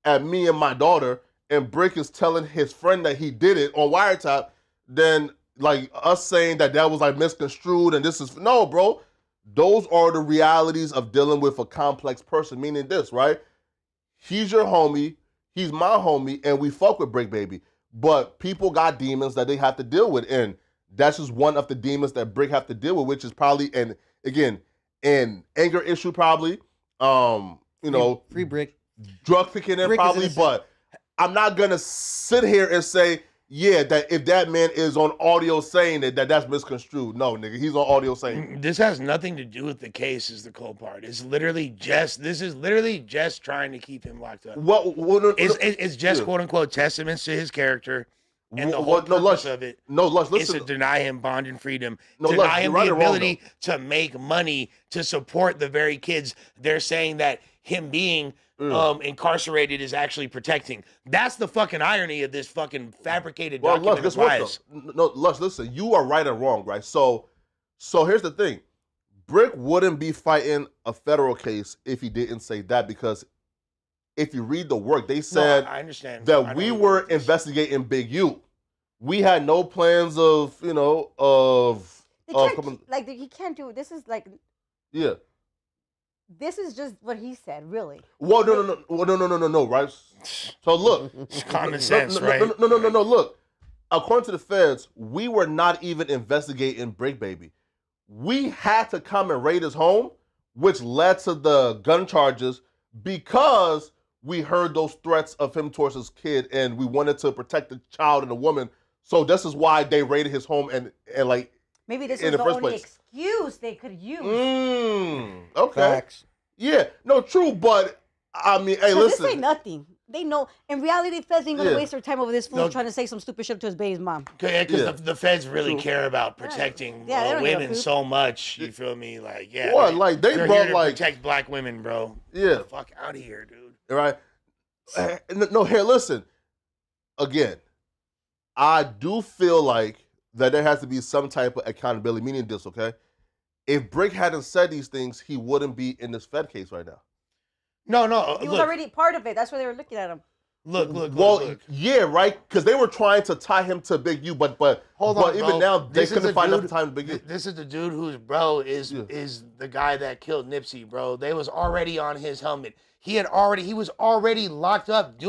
at me and my daughter, and Bricc is telling his friend that he did it on wiretap, then like us saying that was like misconstrued and this is, no, bro, those are the realities of dealing with a complex person, meaning this, right? He's your homie, he's my homie, and we fuck with Bricc Baby. But people got demons that they have to deal with, and that's just one of the demons that Bricc have to deal with, which is probably, and again, an anger issue probably, Free Bricc. drug picking in Bricc is probably, innocent. but I'm not gonna sit here and say, Yeah, that if that man is on audio saying it, that's misconstrued. No, nigga, he's on audio saying it. This has nothing to do with the case. Is the cold part? This is literally just trying to keep him locked up. It's just quote unquote testaments to his character, and the whole purpose of it is to deny him bond and freedom, deny him the ability to make money to support the very kids they're saying that him being incarcerated is actually protecting. That's the fucking irony of this fucking fabricated document of lies. No, Lush, listen, you are right and wrong, right? So here's the thing. Bricc wouldn't be fighting a federal case if he didn't say that, because if you read the work, they said I understand that we were investigating Big U. We had no plans of, he can't do it. This is like, yeah. This is just what he said, really. Well, no, right? So look, it's common sense, right? No. Look, according to the feds, we were not even investigating Bricc Baby. We had to come and raid his home, which led to the gun charges because we heard those threats of him towards his kid, and we wanted to protect the child and the woman. So this is why they raided his home and like. Maybe this is the only excuse they could use. Okay. Facts. Yeah. No, true, but I mean, hey, listen. This ain't nothing. They know. In reality, the feds ain't gonna waste their time over this fool trying to say some stupid shit to his baby's mom. Because the feds really care about protecting women so much. You feel me? Like, what? Like they brought like protect black women, bro. Yeah. Get the fuck out of here, dude. Right. No, here, listen. Again, I do feel like that there has to be some type of accountability, meaning this, okay? If Bricc hadn't said these things, he wouldn't be in this Fed case right now. No. He was already part of it. That's why they were looking at him. Look. Yeah, right? Because they were trying to tie him to Big U, but hold on, even now, they couldn't find enough time to Big U. This is the dude whose bro is the guy that killed Nipsey, bro. They was already on his helmet. He was already locked up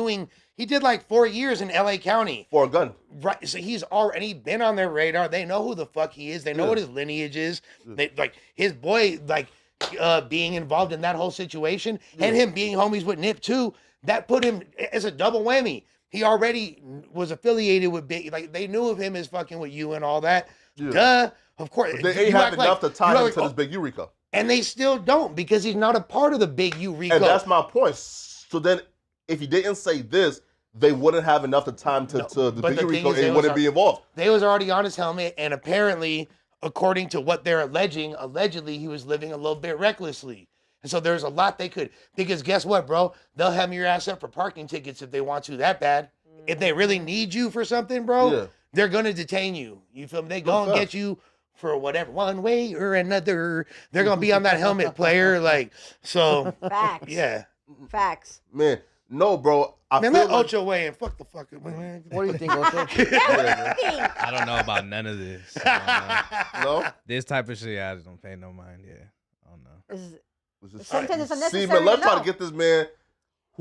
he did like 4 years in LA County. For a gun. Right. So he's already been on their radar. They know who the fuck he is. They know what his lineage is. They like his boy, like being involved in that whole situation and him being homies with Nip too. That put him as a double whammy. He already was affiliated with Big, like they knew of him as fucking with you and all that. Yeah. Duh. Of course. But they ain't have enough to tie him to this Big U Rico. And they still don't, because he's not a part of the Big U Rico. And that's my point. So then, if he didn't say this, they wouldn't have enough time to the Big U Rico, and he wouldn't be involved. They was already on his helmet, and apparently, according to what they're allegedly he was living a little bit recklessly. And so there's a lot they could, because guess what, bro? They'll have your ass up for parking tickets if they want to that bad. If they really need you for something, bro, they're going to detain you. You feel me? They going to get you for whatever, one way or another. They're going to be on that helmet, player. Like, so. Facts. Yeah. Facts. Man, no, bro. Let Ocho weigh in. Fuck the fucking. What do you think, Ocho? I don't know about none of this. No? This type of shit, I just don't pay no mind. Yeah. I don't know. Sometimes it's unnecessary. See, man, let's to know. try to get this man.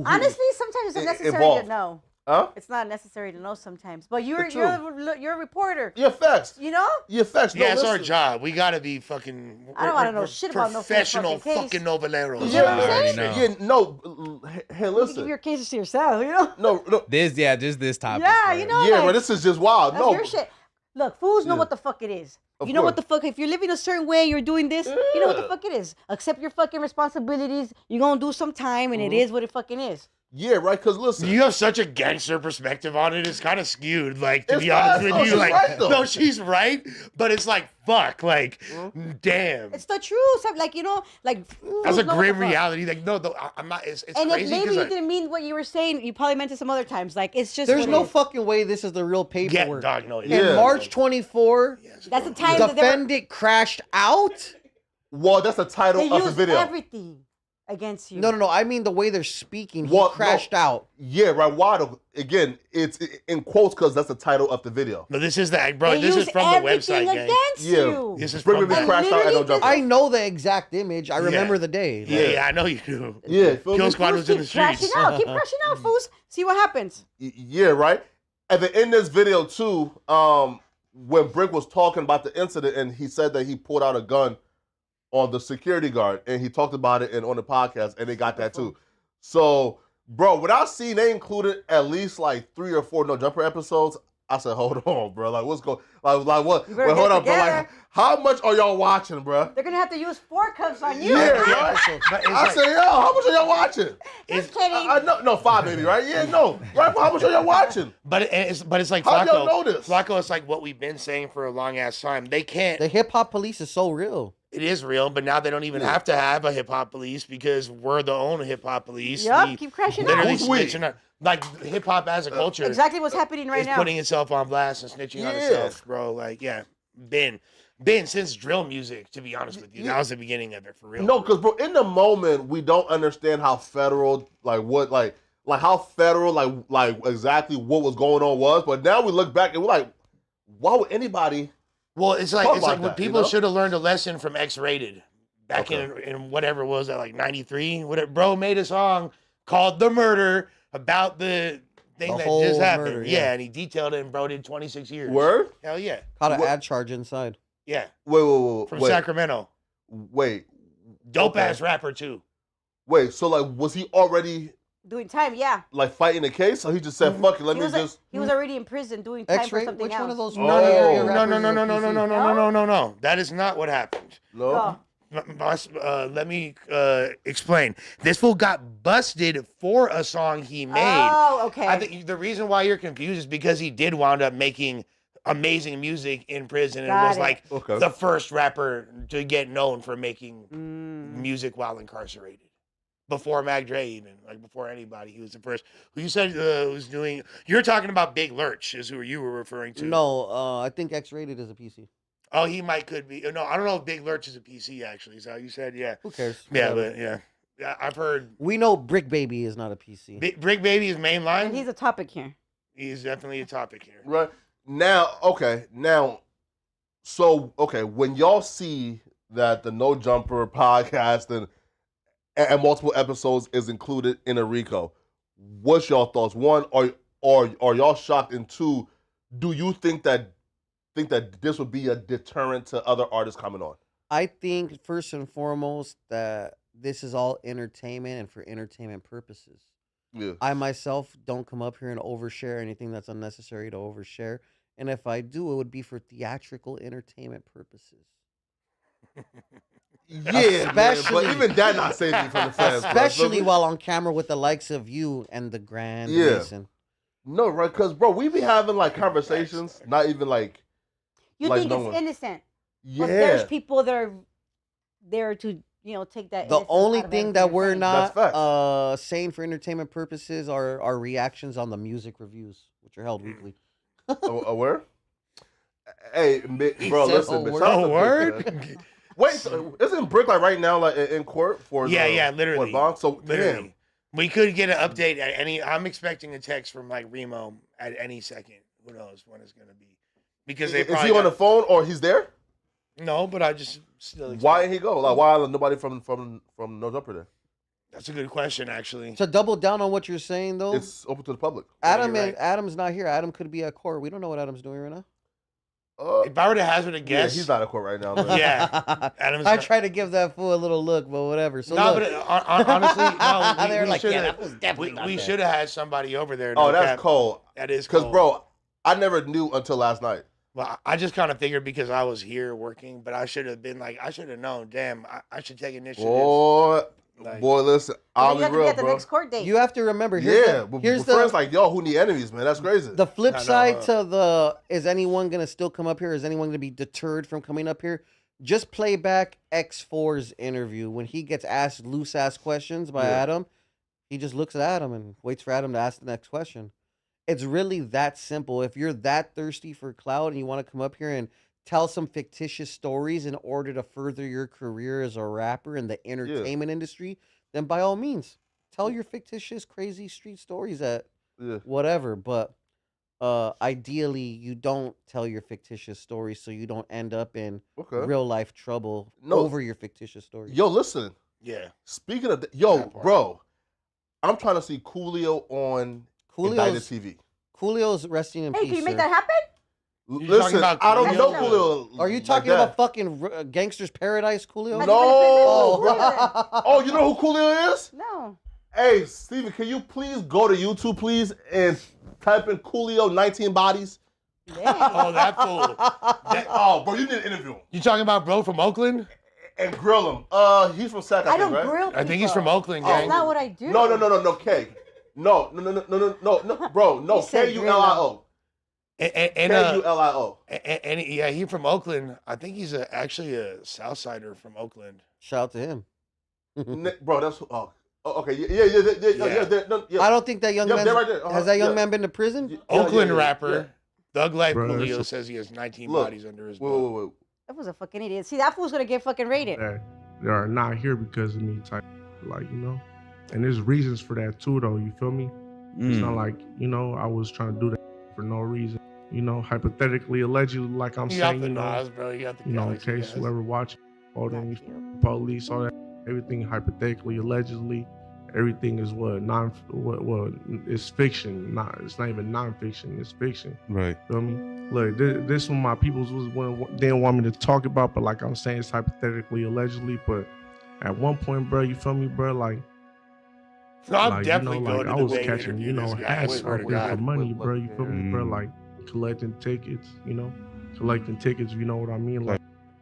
Honestly, sometimes it's unnecessary involved. to know. Huh? It's not necessary to know sometimes. But you're a reporter. Yeah, facts. You know? Yeah, facts. Yeah, it's our job. We gotta be fucking. I don't want to know shit about no professional fucking noveleros. You know what I'm saying? Yeah, no. Hey, listen. You give your cases to yourself, you know? No. Just this topic. Yeah, you know. Yeah, like, but this is just wild. That's No. your shit. Look, fools know what the fuck it is. You know what the fuck, if you're living a certain way, you're doing this, you know what the fuck it is. Accept your fucking responsibilities. You're going to do some time, and it is what it fucking is. Yeah, right, because listen. You have such a gangster perspective on it. It's kind of skewed, like, to be honest with you. Like, right, no, she's right, but it's like, fuck, like, damn. It's the truth. Like, you know, like. That's a grim reality. Like, no, I'm not, it's and crazy. And if maybe you didn't mean what you were saying, you probably meant it some other times. Like, it's just. There's no fucking way this is the real paperwork. Yeah, dog, no. In March 24, that's the time defendant crashed out? Well, that's the title of the video. Everything against you. No. I mean the way they're speaking. He crashed out. Yeah, right. Why? Again, it's in quotes because that's the title of the video. No, this is the bro. This is from the website, gang. You. This is from the crashed out at no jump. I know the exact image. I remember the day. Yeah, I know you do. Yeah, Kill Squad was in the streets. Keep crashing out, fools. See what happens. Yeah, right. And then in this video too, when Bricc was talking about the incident, and he said that he pulled out a gun on the security guard, and he talked about it on the podcast, and they got that too. So, bro, without seeing, they included at least like 3 or 4 No Jumper episodes. I said, hold on, bro. Like, what's going? Like what? You Wait, better hold get up, bro. Like, together. how much are y'all watching, bro? They're gonna have to use 4 cups on you. Yeah, huh? right. I said, yo, how much are y'all watching? Just kidding. No, 5 maybe, right? Yeah, no, right. How much are y'all watching? But it's like How Flacco. y'all know this? Flacco is like what we've been saying for a long ass time. They can't. The hip hop police is so real. It is real, but now they don't even have to have a hip hop police because we're the own hip hop police. Yup, We keep crashing literally out. Who's we? snitching on, like hip hop as a culture. Exactly what's happening right is now. putting itself on blast and snitching on Yeah. itself, bro. Like, yeah, been since drill music. To be honest with you, that was the beginning of it for real. No, because bro, in the moment we don't understand how federal, like how federal, like exactly what was going on was. But now we look back and we're like, why would anybody? Well, it's like Talk when about that, people you know? should have learned a lesson from X-Rated back in whatever it was that like '93. Whatever, bro made a song called "The Murder" about the thing The that whole just happened. murder, yeah. yeah. And he detailed it, and bro did 26 years. Word? Hell yeah, Caught an What- ad charge inside. yeah. Wait, From wait, Sacramento, wait, dope Okay. ass rapper too. wait. So like, was he already Doing time, yeah. like fighting the case? So he just said, "Fuck it, let He me was, just." he was already in prison doing time for X-ray. something Which else. one of those? No, Bay Area No, rappers no, is no, a no, no, no, PC? no, no, no, no, no. That is not what happened. No. Oh. Let me explain. This fool got busted for a song he made. Oh, okay. I think the reason why you're confused is because he did wound up making amazing music in prison and Got was it. like Okay. the first rapper to get known for making Mm. music while incarcerated. Before Mac Dre, even like before anybody, he was the first. Who you said was doing? You're talking about Big Lurch, is who you were referring to. No, I think X-rated is a PC. Oh, he could be. No, I don't know if Big Lurch is a PC actually. Is that how you said? Yeah. Who cares? Yeah, Whatever. but yeah, I've heard We know Brick Baby is not a PC. Brick Baby is mainline. And he's a topic here. He's definitely a topic here. Right now, so when y'all see that the No Jumper podcast and multiple episodes is included in a Rico, what's y'all thoughts? One, are y'all shocked? And two, do you think that this would be a deterrent to other artists coming on? I think first and foremost that this is all entertainment and for entertainment purposes. Yeah. I myself don't come up here and overshare anything that's unnecessary to overshare. And if I do, it would be for theatrical entertainment purposes. Yeah, man, Especially- but even that not saving from the fans, bro. Especially while on camera with the likes of you and the Grand Yeah. Mason. No, right? Because bro, we be having like conversations, not even like You Like think no it's one- innocent. yeah. But there's people that are there to, take that. The innocence only out of thing everything that you're we're saying. not That's saying for entertainment purposes are our reactions on the music reviews, which are held weekly. A word? Hey, bro, said listen. a man, word. shout out A to word? Brick, man. Wait, so isn't Brick like right now like in court for Yeah, literally. for bond? So Literally. damn. We could get an update at any. I'm expecting a text from like Remo at any second. Who knows when it's gonna be? Because they Is probably he on the phone or he's there? No, but I just still. Why didn't he go? Like why nobody from No Jumper there? That's a good question, actually. To double down on what you're saying, though, It's open to the public. Adam you're and right. Adam's not here. Adam could be at court. We don't know what Adam's doing right now. If I were to hazard a Yeah, guess, he's not at court right now. Man. Yeah. Adam's I not- try to give that fool a little look, but whatever. So no, look, but honestly, no. They were like, shoulda- yeah, that was definitely not we there. should have had somebody over there. Oh, no that's cap. cold. That is Because cold. bro, I never knew until last night. Well, I just kind of figured because I was here working, but I should have been like, I should have known. Damn, I should take initiative. Like- Boy, listen, But I'll you be have to be real, at the bro. next court date. you have to remember. Here's Yeah, the, but here's friends the like y'all who need enemies, man. That's crazy. the flip No, no, side to the is anyone gonna still come up here? Is anyone gonna be deterred from coming up here? Just play back X4's interview when he gets asked loose ass questions by Yeah. Adam. He just looks at Adam and waits for Adam to ask the next question. It's really that simple. If you're that thirsty for clout and you want to come up here and tell some fictitious stories in order to further your career as a rapper in the entertainment industry, then by all means, tell your fictitious, crazy street stories at yeah. whatever. But ideally, you don't tell your fictitious stories so you don't end up in Okay. real life trouble No. over your fictitious stories. Yo, listen. Yeah. Speaking of, yo, That part. bro, I'm trying to see Coolio on Indicted Coolio's, TV. Coolio's resting in Hey, peace. can you make sir. that happen? talking Listen, about I don't Coolio? know Coolio. Are you like talking that. about fucking Gangster's Paradise, Coolio? Has he been in prison? No, Who is it? Oh, you know who Coolio is? No. Hey, Steven, can you please go to YouTube, please, and type in Coolio 19 bodies? Oh, that fool. Oh, bro, you didn't interview him You talking about bro from Oakland? and grill him. He's from Sac, I I think, don't right? grill people. I think he's from Oakland, That's gang. not what I do. No, K. No, bro, no, You said K-U-L-I-O. And K-U-L-I-O. yeah, he's from Oakland. I think he's actually a Southsider from Oakland. Shout out to him. Bro, that's okay. Yeah. I don't think that young man they're right there. has that young man been to prison. Yeah, Oakland yeah. rapper Thug Life Bro, Coolio that's says he has 19 Look, bodies under his belt. Wait. That was a fucking idiot. See, that fool's gonna get fucking raided. that they are not here because of me type, like, you know. And there's reasons for that too, though. You feel me? It's not like, you know, I was trying to do that for no reason. You know, hypothetically, allegedly, like I'm You got saying, the you know, Nas, bro. You got the in Galaxy case guys. whoever watching, all them Not you. police, all that, everything hypothetically, allegedly, everything is it's fiction. It's not even non-fiction. It's fiction. Right. Feel me? Look, this one my peoples was one they didn't want me to talk about, but like I'm saying, it's hypothetically, allegedly. But at one point, bro, you feel me, bro? Like, No, I'm like, definitely you know, going like, to I was debate catching, interview you know, this guy. I hats swear to for God. money, bro. You feel me, bro? Mm. Like collecting tickets, you know, collecting tickets. You know what I mean? Like,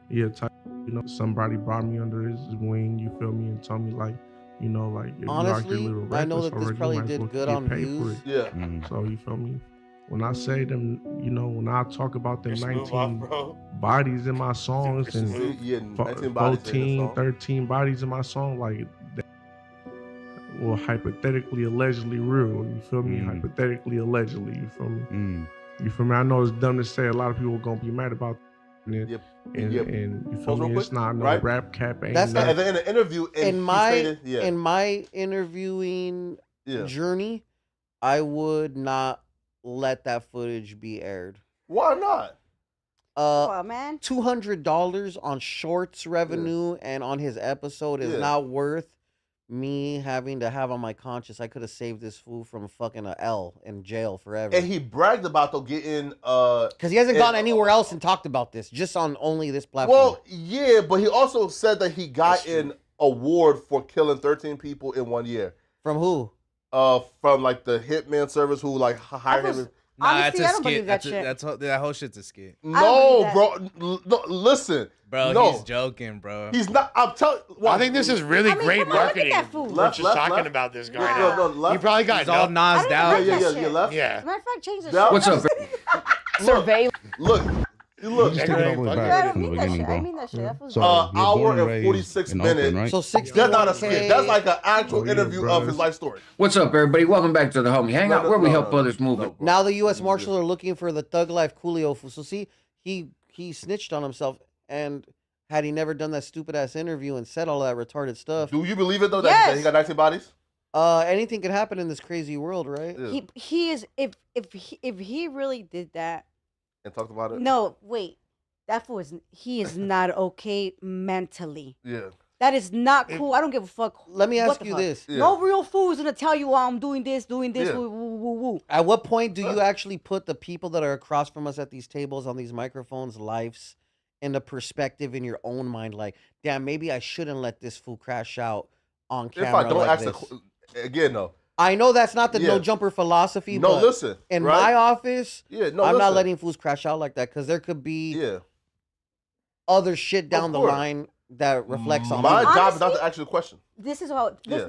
yeah, type, you know, somebody brought me under his wing. You feel me? And told me like, you know, like if Honestly, you out here little I know reckless that this already, probably you might as did well good get on paid for views. it. Yeah. Mm. So you feel me? When I say them, you know, when I talk about them You're smooth 19 off, bro. bodies in my songs You're and smooth. Yeah, 19 bodies in the 14, song. 13 bodies in my song, like that, well, hypothetically, allegedly real. You feel me? Mm. Hypothetically, allegedly. You feel me? Mm. You feel me? I know it's dumb to say. A lot of people are gonna be mad about it. Yep. And Yep. and you feel Pause real me? quick, It's not no right? rap cap. Ain't That's not- At the end of the interview, and In he my stated, in my interviewing yeah. journey, I would not let that footage be aired. Why not? Come on, man. $200 on shorts revenue and on his episode is Yeah. not worth me having to have on my conscience. I could have saved this fool from fucking a L in jail forever. And he bragged about though getting Because he hasn't and- gone anywhere else and talked about this, just on only this platform. well, yeah, but he also said that he got That's true. an award for killing 13 people in 1 year. From who? From like the hitman service who like hired was- him. Nah, Honestly, I that's a don't believe skit. that That's shit. that whole shit's a skit, No, believe bro. No, listen, bro. No. He's joking, bro. he's not. I'm telling. I think this is really I mean, great come on, look at marketing. that fool. We're Left, just left, talking left. about this guy. Nah. now. left. He probably got He's all no. nosed didn't out. like Yeah, that shit. left. Yeah. As a matter of fact, change the That- shit. What's up? Surveillance. Look. Just That take guy it all the way fucking- back I don't from the mean that beginning, shit. bro. I mean that shit. That fool's So- wrong. You're born hour and and raised 46 in Oakland, minutes. right? So 60. That's not a skit. That's like an actual Oh, yeah, interview bro. of his life story. What's up, everybody? Welcome back to the Homie Hangout, where we help others move it. bro. Now the U.S. Marshals are looking for the Thug Life Coolio fool. So see, he snitched on himself, and had he never done that stupid ass interview and said all that retarded stuff, Do you believe it though that Yes. he got 19 bodies? anything could happen in this crazy world, right? Yeah. He is if he really did that. And talked about it. No, wait. That fool he is not okay mentally. Yeah. That is not cool. I don't give a fuck. Let me what ask the you fuck. this: Yeah. No real fool is gonna tell you, I'm doing this, Yeah. woo, woo, woo, woo. At what point do you actually put the people that are across from us at these tables on these microphones' lives into perspective in your own mind? Like, damn, maybe I shouldn't let this fool crash out on camera. If I don't like ask this. again, though. I know that's not the Yeah. no jumper philosophy, No, but listen. in right? my office, Yeah, no, I'm not listen. letting fools crash out like that because there could be Yeah. other shit down the course. line that reflects on My me. job is not Honestly- to ask you a question. This is how Yeah.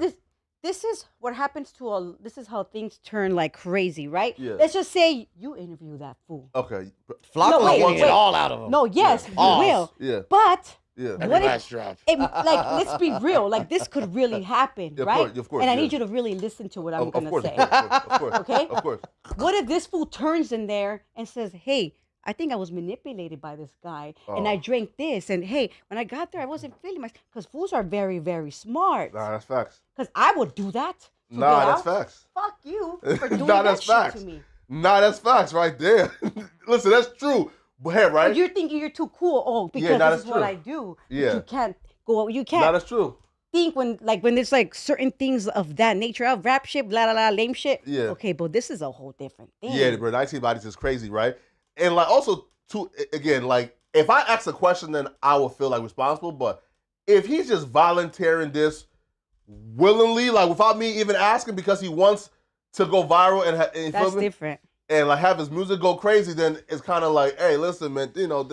this is what happens to all. This is how things turn like crazy, right? Yeah. Let's just say you interview that fool. Okay. Flacco's No, wait, getting it wait. all out of him. No, yes, you Pause. will. Yeah. But Yeah. Every What if- last drop. let's be real. Like this could really happen, Of right? course, of course, and I yeah. need you to really listen to what I'm Of gonna course, say. of course. Okay? Of course. What if this fool turns in there and says, "Hey, I think I was manipulated by this guy, and I Oh. drank this, and hey, when I got there, I wasn't feeling myself." Because fools are very, very smart. Nah, that's facts. Because I would do that. to Nah, get that's out. facts. Fuck you for doing Nah, that that's shit facts. to me. Nah, that's facts right there. Listen, that's true. But hey, But right? you're thinking you're too cool. Oh, because nah, this that's is what true. I do. But Yeah. you can't go. You Nah, can't that's true. think when there's like certain things of that nature of rap shit, blah blah blah, lame shit. Yeah. Okay, but this is a whole different thing. Yeah, bro, 19 bodies is crazy, right? And like also too again, like if I ask a question, then I will feel like responsible. But if he's just volunteering this willingly, like without me even asking, because he wants to go viral and you feel That's me? different. and like have his music go crazy, then it's kind of like, hey, listen, man, you know.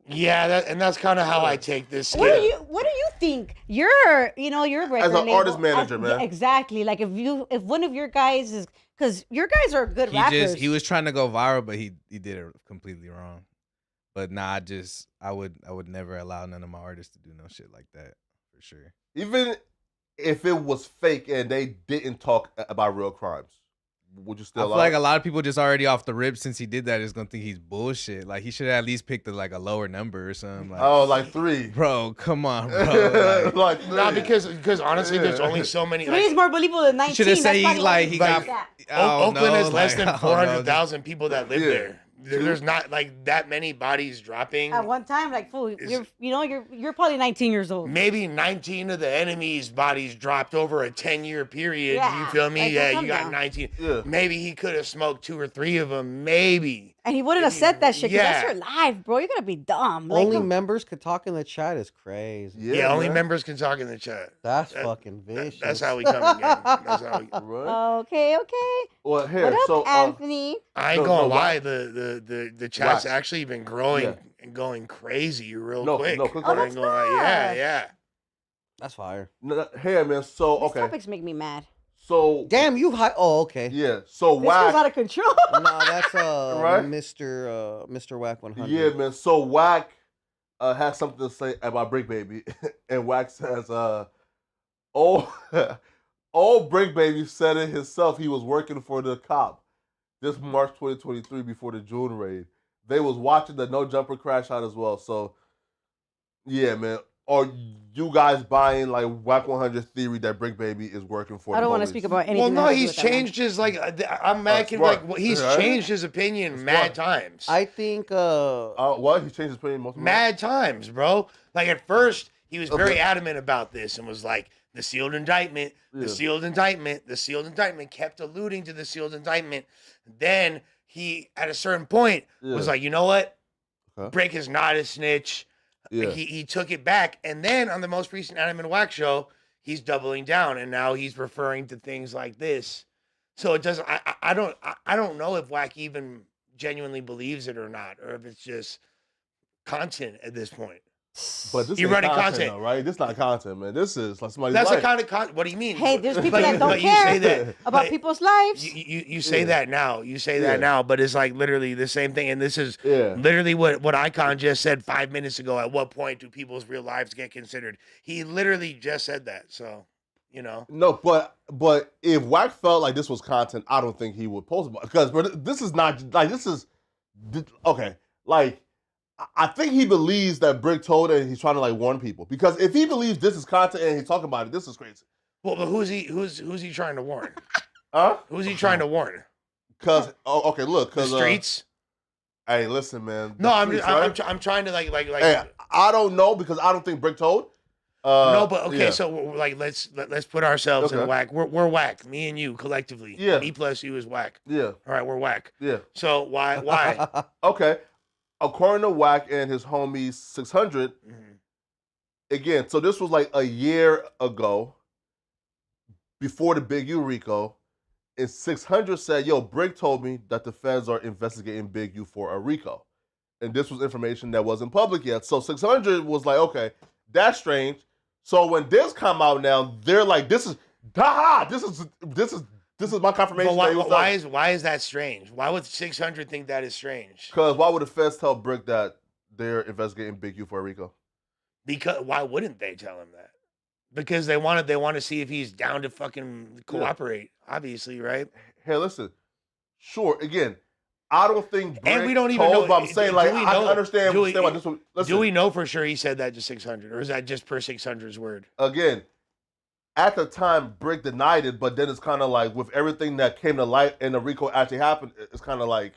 Yeah, that's kind of how I take this. What do you think? You're a record As an label. artist manager, man. Yeah, exactly. Like if one of your guys is, because your guys are good rappers. He was trying to go viral, but he did it completely wrong. But nah, I would never allow none of my artists to do no shit like that for sure. Even if it was fake and they didn't talk about real crimes, would you still? I feel like a lot of people just already off the rip since he did that is gonna think he's bullshit. Like he should have at least picked a lower number or something. Like, like 3, bro. Come on, bro. Like nah, because honestly, there's only so many. 3 is more believable than 19. Should have said he got. Oakland has less than I don't 400,000 people that live there. There's not like that many bodies dropping at one time. Like, fool, you're probably 19 years old. Maybe 19 of the enemy's bodies dropped over a 10-year period. Yeah, You feel me? like, Yeah, you got down. 19. Yeah. Maybe he could have smoked 2 or 3 of them. Maybe. And he wouldn't have said that shit. 'Cause Yeah. that's your life, bro. You're gonna be dumb. Like, Only members could talk in the chat is crazy. Yeah, only man. members can talk in the chat. That's fucking vicious. That's how we come again. That's how we. Right? Okay. Well, here, What up, so Anthony? I ain't No, gonna no, lie, the chat's Wax. actually been growing Yeah. and going crazy real No, quick. no, quick I one. ain't gonna lie. Yeah. That's fire. here, man. So These okay, topics make me mad. so Damn, you high. Oh, okay. yeah, so This goes out Wack, of control. No, that's Right? Mr. Wack 100. yeah, man. So Wack has something to say about Bricc Baby, and Wack says, old Bricc Baby said it himself. He was working for the cop this March 2023 before the June raid. They was watching the no jumper crash out as well. So, yeah, man. Are you guys buying like Wack 100 theory that Bricc Baby is working for? I don't want to police? speak about anything. Well, no, that has to do he's with that, man. changed his I'm mad. smart. Like he's Right? changed his opinion That's mad smart. times. I think What? He changed his opinion most of the time? Mad times, bro. Like at first, he was very Okay. adamant about this and was like, the sealed indictment, Yeah. the sealed indictment, the sealed indictment, kept alluding to the sealed indictment. Then he, at a certain point, was Yeah. like, you know what? Okay. Bricc is not a snitch. Yeah. He took it back. And then on the most recent Adam and Wack show, he's doubling down. And now he's referring to things like this. So it doesn't, I don't know if Wack even genuinely believes it or not, or if it's just content at this point. But this You're ain't running content, content. though, right? This not content, man. This is like somebody's That's life. the kind of content. What do you mean? Hey, there's people But that you- don't but you care say that about but people's lives. You say Yeah. that now. You say Yeah. that now, but it's like literally the same thing. And this is Yeah. literally what Icon just said 5 minutes ago. At what point do people's real lives get considered? He literally just said that. So, you know. No, but if Wack felt like this was content, I don't think he would post about it. Because this is not like okay. Like I think he believes that Bricc told it and he's trying to like warn people. Because if he believes this is content and he's talking about it, this is crazy. Well, but who's he trying to warn? Huh? Who's he trying to warn? Because okay, look, The because streets? hey, listen, man. No, the I'm streets, just, right? I'm trying to like Hey, I don't know because I don't think Bricc told. no, but okay, yeah. so like let's put ourselves in Okay. Wack. We're Wack, me and you collectively. Yeah. Me plus you is Wack. Yeah, All right, we're Wack. yeah. So why? Okay. According to Wack and his homie 600, Mhm. again, so this was like a year ago, before the Big U Rico, and 600 said, yo, Bricc told me that the feds are investigating Big U for a Rico. And this was information that wasn't public yet. So 600 was like, okay, that's strange. So when this come out now, they're like, this is my confirmation. But why is that strange? Why would 600 think that is strange? Because why would the feds tell Bricc that they're investigating Big U for a Rico? Because why wouldn't they tell him that? Because they want to see if he's down to fucking cooperate. Obviously, right? Hey, listen. Sure, again, I don't think Bricc And we don't even told, know- but I'm saying, do like, we I know- understand do why we- this would, listen, Do we know for sure he said that to 600, or is that just per 600's word? again, at the time, Bricc denied it, but then it's kind of like, with everything that came to light and the Rico actually happened, it's kind of like,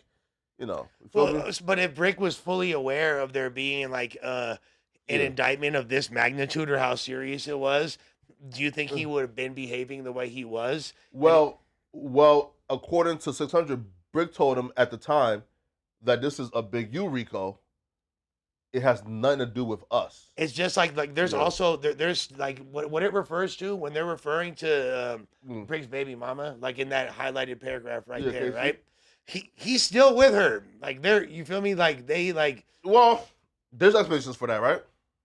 you know. You feel me? Well, but if Bricc was fully aware of there being like an Yeah. indictment of this magnitude or how serious it was, do you think he would have been behaving the way he was? Well, according to 600, Bricc told him at the time that this is a Big U Rico. It has nothing to do with us. It's just like there's Yeah. also there's like what it refers to when they're referring to Mm. Brick's baby mama, like in that highlighted paragraph right Yeah, there, Casey. right? he's still with her. Like they're, you feel me? Like they like, Well, there's explanations for that, right?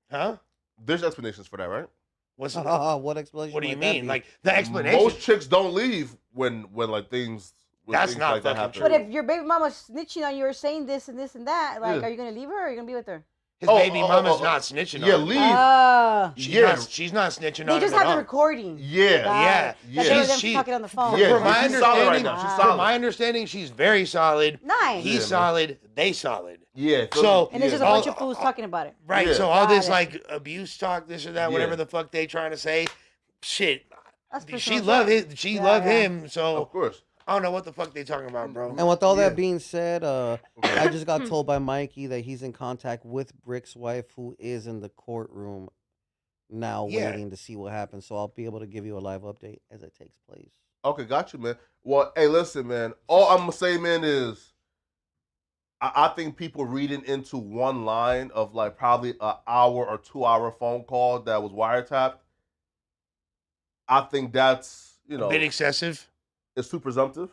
huh? There's explanations for that, right? What's What explanation? what do you might that mean? be? Like the explanation? Most chicks don't leave when like things. When That's things not like that fucking happen. But if your baby mama's snitching on you or saying this and this and that, like, Yeah. are you gonna leave her or are you gonna be with her? His baby mama's not snitching. Yeah, on him. leave. She's not snitching They on just him at have the all. recording. Yeah. Got Yeah. it. Yeah. That they were them She- talking on the phone. Yeah, From my she's solid right understanding, now. She's from solid. my understanding, she's very solid. Nice. He's Yeah, man. solid. They solid. Yeah. So- And there's just a Yeah. bunch of fools talking about it. Right. Yeah. So all Got this it. like abuse talk, this or that, whatever Yeah. the fuck they trying to say, shit. That's She personal love shit. his. She Yeah, love yeah. him. So Of course. I don't know what the fuck they talking about, bro. And with all that Yeah. being said, I just got told by Mikey that he's in contact with Brick's wife, who is in the courtroom now, Yeah. waiting to see what happens. So I'll be able to give you a live update as it takes place. Okay, got you, man. Well, hey, listen, man. All I'm gonna say, man, is I think people reading into one line of like probably an hour or 2 hour phone call that was wiretapped. I think that's A bit excessive. it's too presumptive,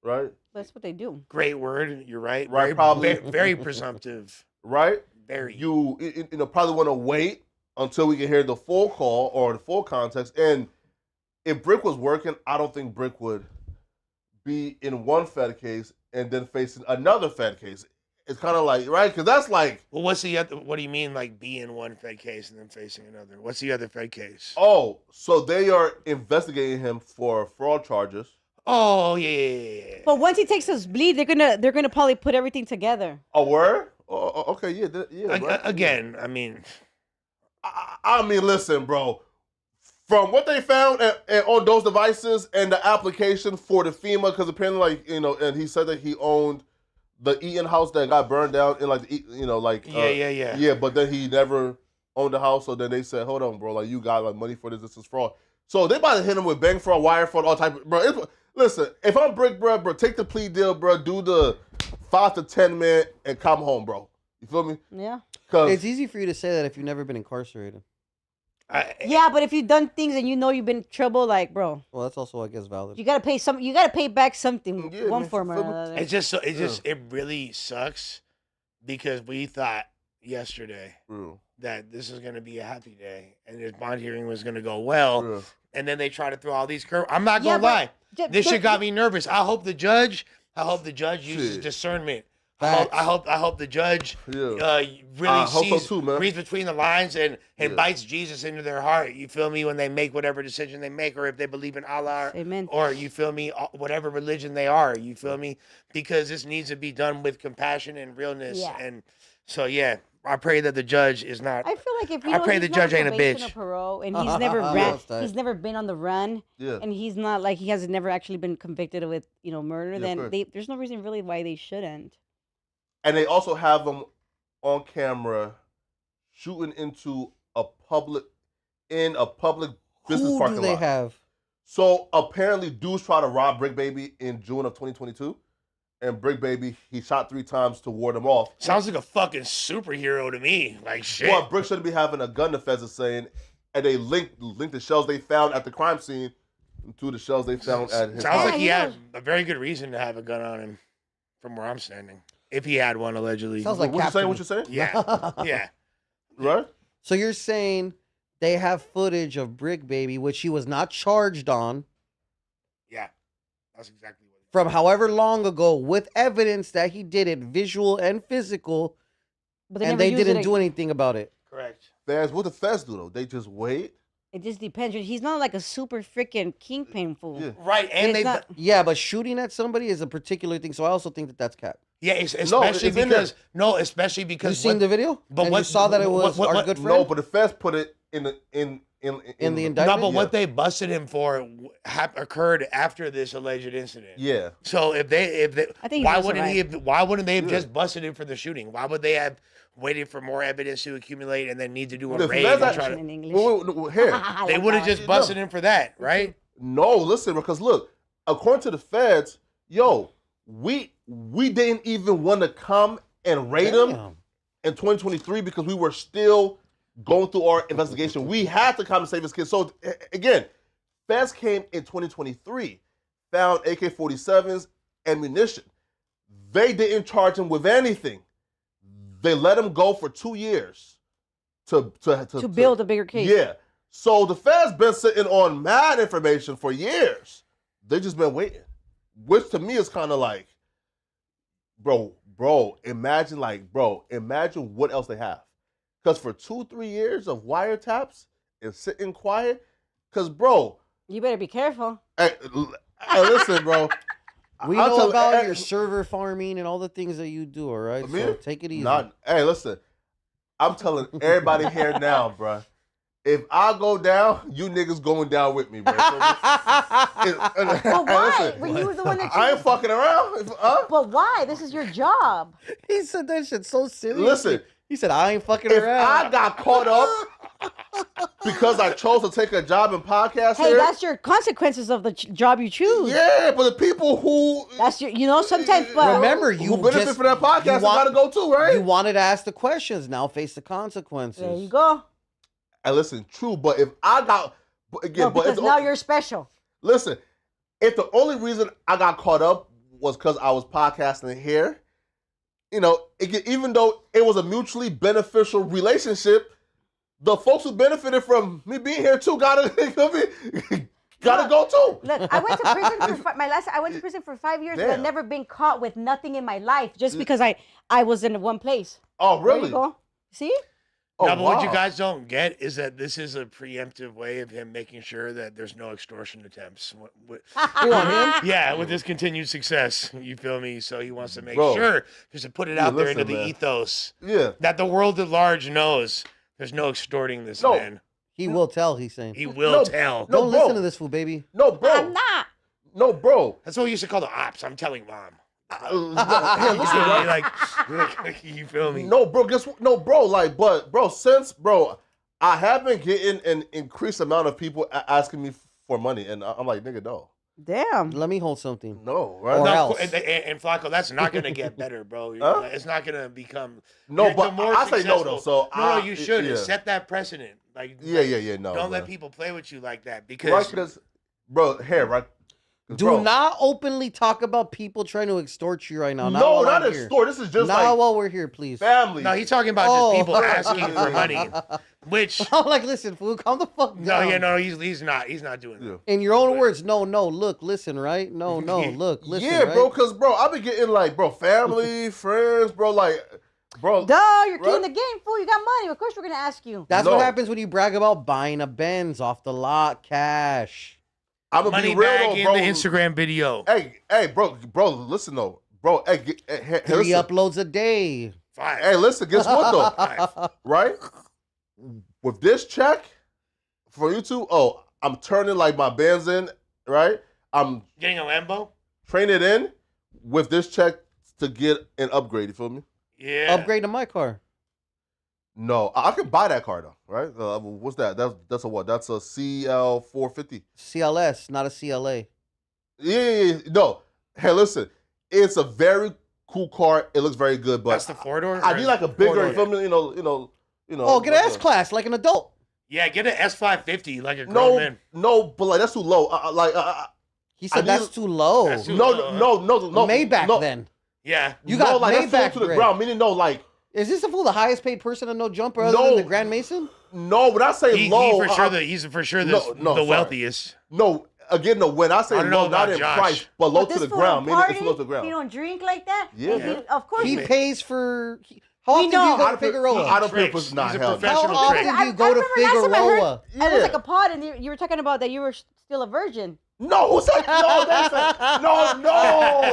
right? That's what they do. Great word. You're right. Right, Very, probably. very presumptive. Right? Very. You probably want to wait until we can hear the full call or the full context. And if Bricc was working, I don't think Bricc would be in one Fed case and then facing another Fed case. It's kind of like, right? Because that's like, Well, what's the other? What do you mean, like be in one Fed case and then facing another? What's the other Fed case? oh, so they are investigating him for fraud charges. Oh yeah. But once he takes his bleed, they're gonna probably put everything together. A word? Oh, okay, yeah, yeah. right. Again, I mean, I mean, listen, bro. From what they found on those devices and the application for the FEMA, because apparently, like, and he said that he owned the Eaton house that got burned down in like, yeah. yeah. But then he never owned the house, so then they said, hold on, bro, like you got like money for this is fraud. So they about to hit him with bank fraud, wire fraud, all type of, bro. Listen, if I'm Bricc, bro, take the plea deal, bro, do the 5 to 10 man and come home, bro. You feel me? Yeah. It's easy for you to say that if you've never been incarcerated. Yeah, but if you've done things and you know you've been in trouble, like, bro, Well, that's also, I guess, valid. you gotta pay some. You gotta pay back something, Yeah, one man, form or feel me? another. It really sucks because we thought yesterday Real, that this is gonna be a happy day and this bond hearing was gonna go well, real. and then they try to throw all these curves. I'm not Yeah, gonna but lie. This shit got me nervous. I hope the judge uses Shit. discernment. Facts. I hope the judge Yeah. really I hope so sees, too, man. reads between the lines and Yeah. bites Jesus into their heart. You feel me? When they make whatever decision they make, or if they believe in Allah, Amen. or you feel me, whatever religion they are. You feel me? Because this needs to be done with compassion and realness. Yeah. And so yeah, I pray that the judge is not. I feel like if you I know pray he's the not judge on ain't a probation bitch. or parole, and he's never That's tight. he's never been on the run, Yeah. and he's not like he has never actually been convicted with murder. Yeah, Then fair. there's no reason really why they shouldn't. And they also have him on camera shooting into a public business Who parking do they lot. have? So apparently, dudes tried to rob Bricc Baby in June of 2022, and Bricc Baby he shot 3 times to ward him off. Sounds like a fucking superhero to me. Like shit. Well, Bricc shouldn't be having a gun. The feds are saying, and they linked the shells they found at the crime scene to the shells they found at his Sounds house. like he Yeah, had a very good reason to have a gun on him, from where I'm standing. If he had one, allegedly. Sounds like what you saying? Captain. What you saying? Yeah, yeah. Right? So you're saying they have footage of Bricc Baby, which he was not charged on, Yeah, that's exactly what. from however long ago, with evidence that he did it, visual and physical, But and never they use didn't it do anything about it. Correct. Feds, what the feds do though? They just wait. It just depends. He's not like a super freaking kingpin fool. Yeah. Right, and It's they. not- Yeah, but shooting at somebody is a particular thing, so I also think that that's cap. Yeah, No, especially it's in because there. especially You because seen the video? but and what- you saw that it was what- our good friend? No, but the feds put it in the In the no, indictment? but what Yeah. they busted him for occurred after this alleged incident. Yeah. So if they I think he why was wouldn't alright. why wouldn't they have Yeah. just busted him for the shooting? Why would they have waited for more evidence to accumulate and then need to do a The raid feds and are- try to, In English. Here. I they like would that have one. just busted him for that, right? No, listen, because look, according to the feds, we didn't even want to come and raid him Damn. in 2023 because we were still going through our investigation. We had to come and save his kids. So again, feds came in 2023, found AK-47s, ammunition. They didn't charge him with anything. They let him go for 2 years to build a bigger case. Yeah. So the feds been sitting on mad information for years. They just been waiting, which to me is kind of like, bro, imagine what else they have. Because for 2-3 years of wiretaps and sitting quiet, because, bro. You better be careful. Hey, listen, bro. We know about your server farming and all the things that you do, all right? So take it easy. Hey, listen. I'm telling everybody here now, bro. If I go down, you niggas going down with me, bro. But why? Were you the one that I ain't fucking around. But why? This is your job. He said that shit so seriously. Listen. He said, I ain't fucking if around. I got caught up because I chose to take a job in podcast Hey, that's your consequences of the job you choose. Yeah, but the people who... That's your, sometimes... Remember, who benefit from that podcast got to go too, right? You wanted to ask the questions. Now face the consequences. There you go. And listen, true, but if I got... because now you're special. Listen, if the only reason I got caught up was because I was podcasting here, even though it was a mutually beneficial relationship, the folks who benefited from me being here too gotta go too. Look, I went to prison for I went to prison for 5 years, but I've never been caught with nothing in my life just because I was in one place. Oh, really? There you go. See? No, but what you guys don't get is that this is a preemptive way of him making sure that there's no extortion attempts. Yeah, with his continued success. You feel me? So he wants to make sure, just to put it out there into the ethos, that the world at large knows there's no extorting this man. He will tell, he's saying. He will tell. Don't listen to this fool, baby. No, bro. I'm not. No, bro. That's what we used to call the ops. I'm telling mom. Hey, listen, like, you feel me? No, bro. Guess what? No, bro. Like, but bro, I have been getting an increased amount of people asking me for money, and I'm like, nigga, no. Damn. Let me hold something. No, right? Or no, else. And Flacco, that's not going to get better, bro. It's not going to become. No, but I say no though. So no, you should set that precedent. Like, no. Don't let people play with you like that because, bro, right. Do not openly talk about people trying to extort you right now. No, not extort. This is just not while we're here, please. Family. No, he's talking about just people asking for money. Which I'm like, listen, fool, calm the fuck down. No, he's not doing that. In your own words, no, look, listen, right? No, look, listen. Yeah, right? bro, because bro, I've been getting like, bro, family, friends, bro, like, bro. Duh, you're killing the game, fool. You got money. Of course we're gonna ask you. That's what happens when you brag about buying a Benz off the lot, cash. I'm gonna money be real, bag though, bro. in the Instagram video. Hey, bro, listen though, bro. Hey, 3 listen. uploads a day. 5. Hey, listen, guess what though? 5. Right? With this check for YouTube, I'm turning like my bands in, right? I'm getting a Lambo. Train it in with this check to get an upgrade. You feel me? Yeah. Upgrade to my car. No, I could buy that car though, right? What's that? That's a what? That's a CL 450. CLS, not a CLA. Yeah. No. Hey, listen, it's a very cool car. It looks very good, but that's the 4-door. I need like a bigger. You feel me? You know. Oh, get an S class like an adult. Yeah, get an S550 like a grown man. No, but like that's too low. He said that's too low. That's too low. No. Maybach then. Yeah. You got like Maybach that's to the ground. Meaning like. Is this the fool the highest paid person in No Jumper other than the Grand Mason? No, when I say low, he's for sure the wealthiest. No, again, no. When I say low, not in Josh. Price, but low to the ground. Meaning it's low to the ground. You don't drink like that? Yeah. Of course. He pays for. How often do you go to Figueroa? I don't pay for not hell. How often do you go to Figueroa? I was like a pod, and you were talking about that you were still a virgin. No, who said no?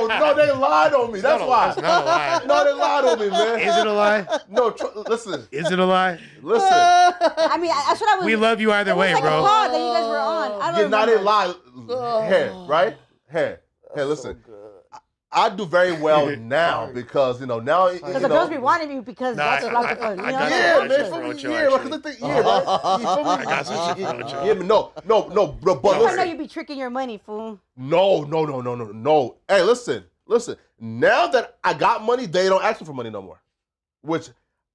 No, they lied on me. That's why. That's not a lie. No, they lied on me, man. Is it a lie? No, listen. Is it a lie? Listen. I mean, that's what I was. We love you either way, like bro. A pod that you guys were on. I don't not they remember. lie. Hey, right? Hey, listen. I do very well now because now because the girls be wanting you because that's what like I man. got Right? Yeah, no, bro. But I listen. know you be tricking your money, fool. No. Hey, listen. Now that I got money, they don't ask me for money no more, which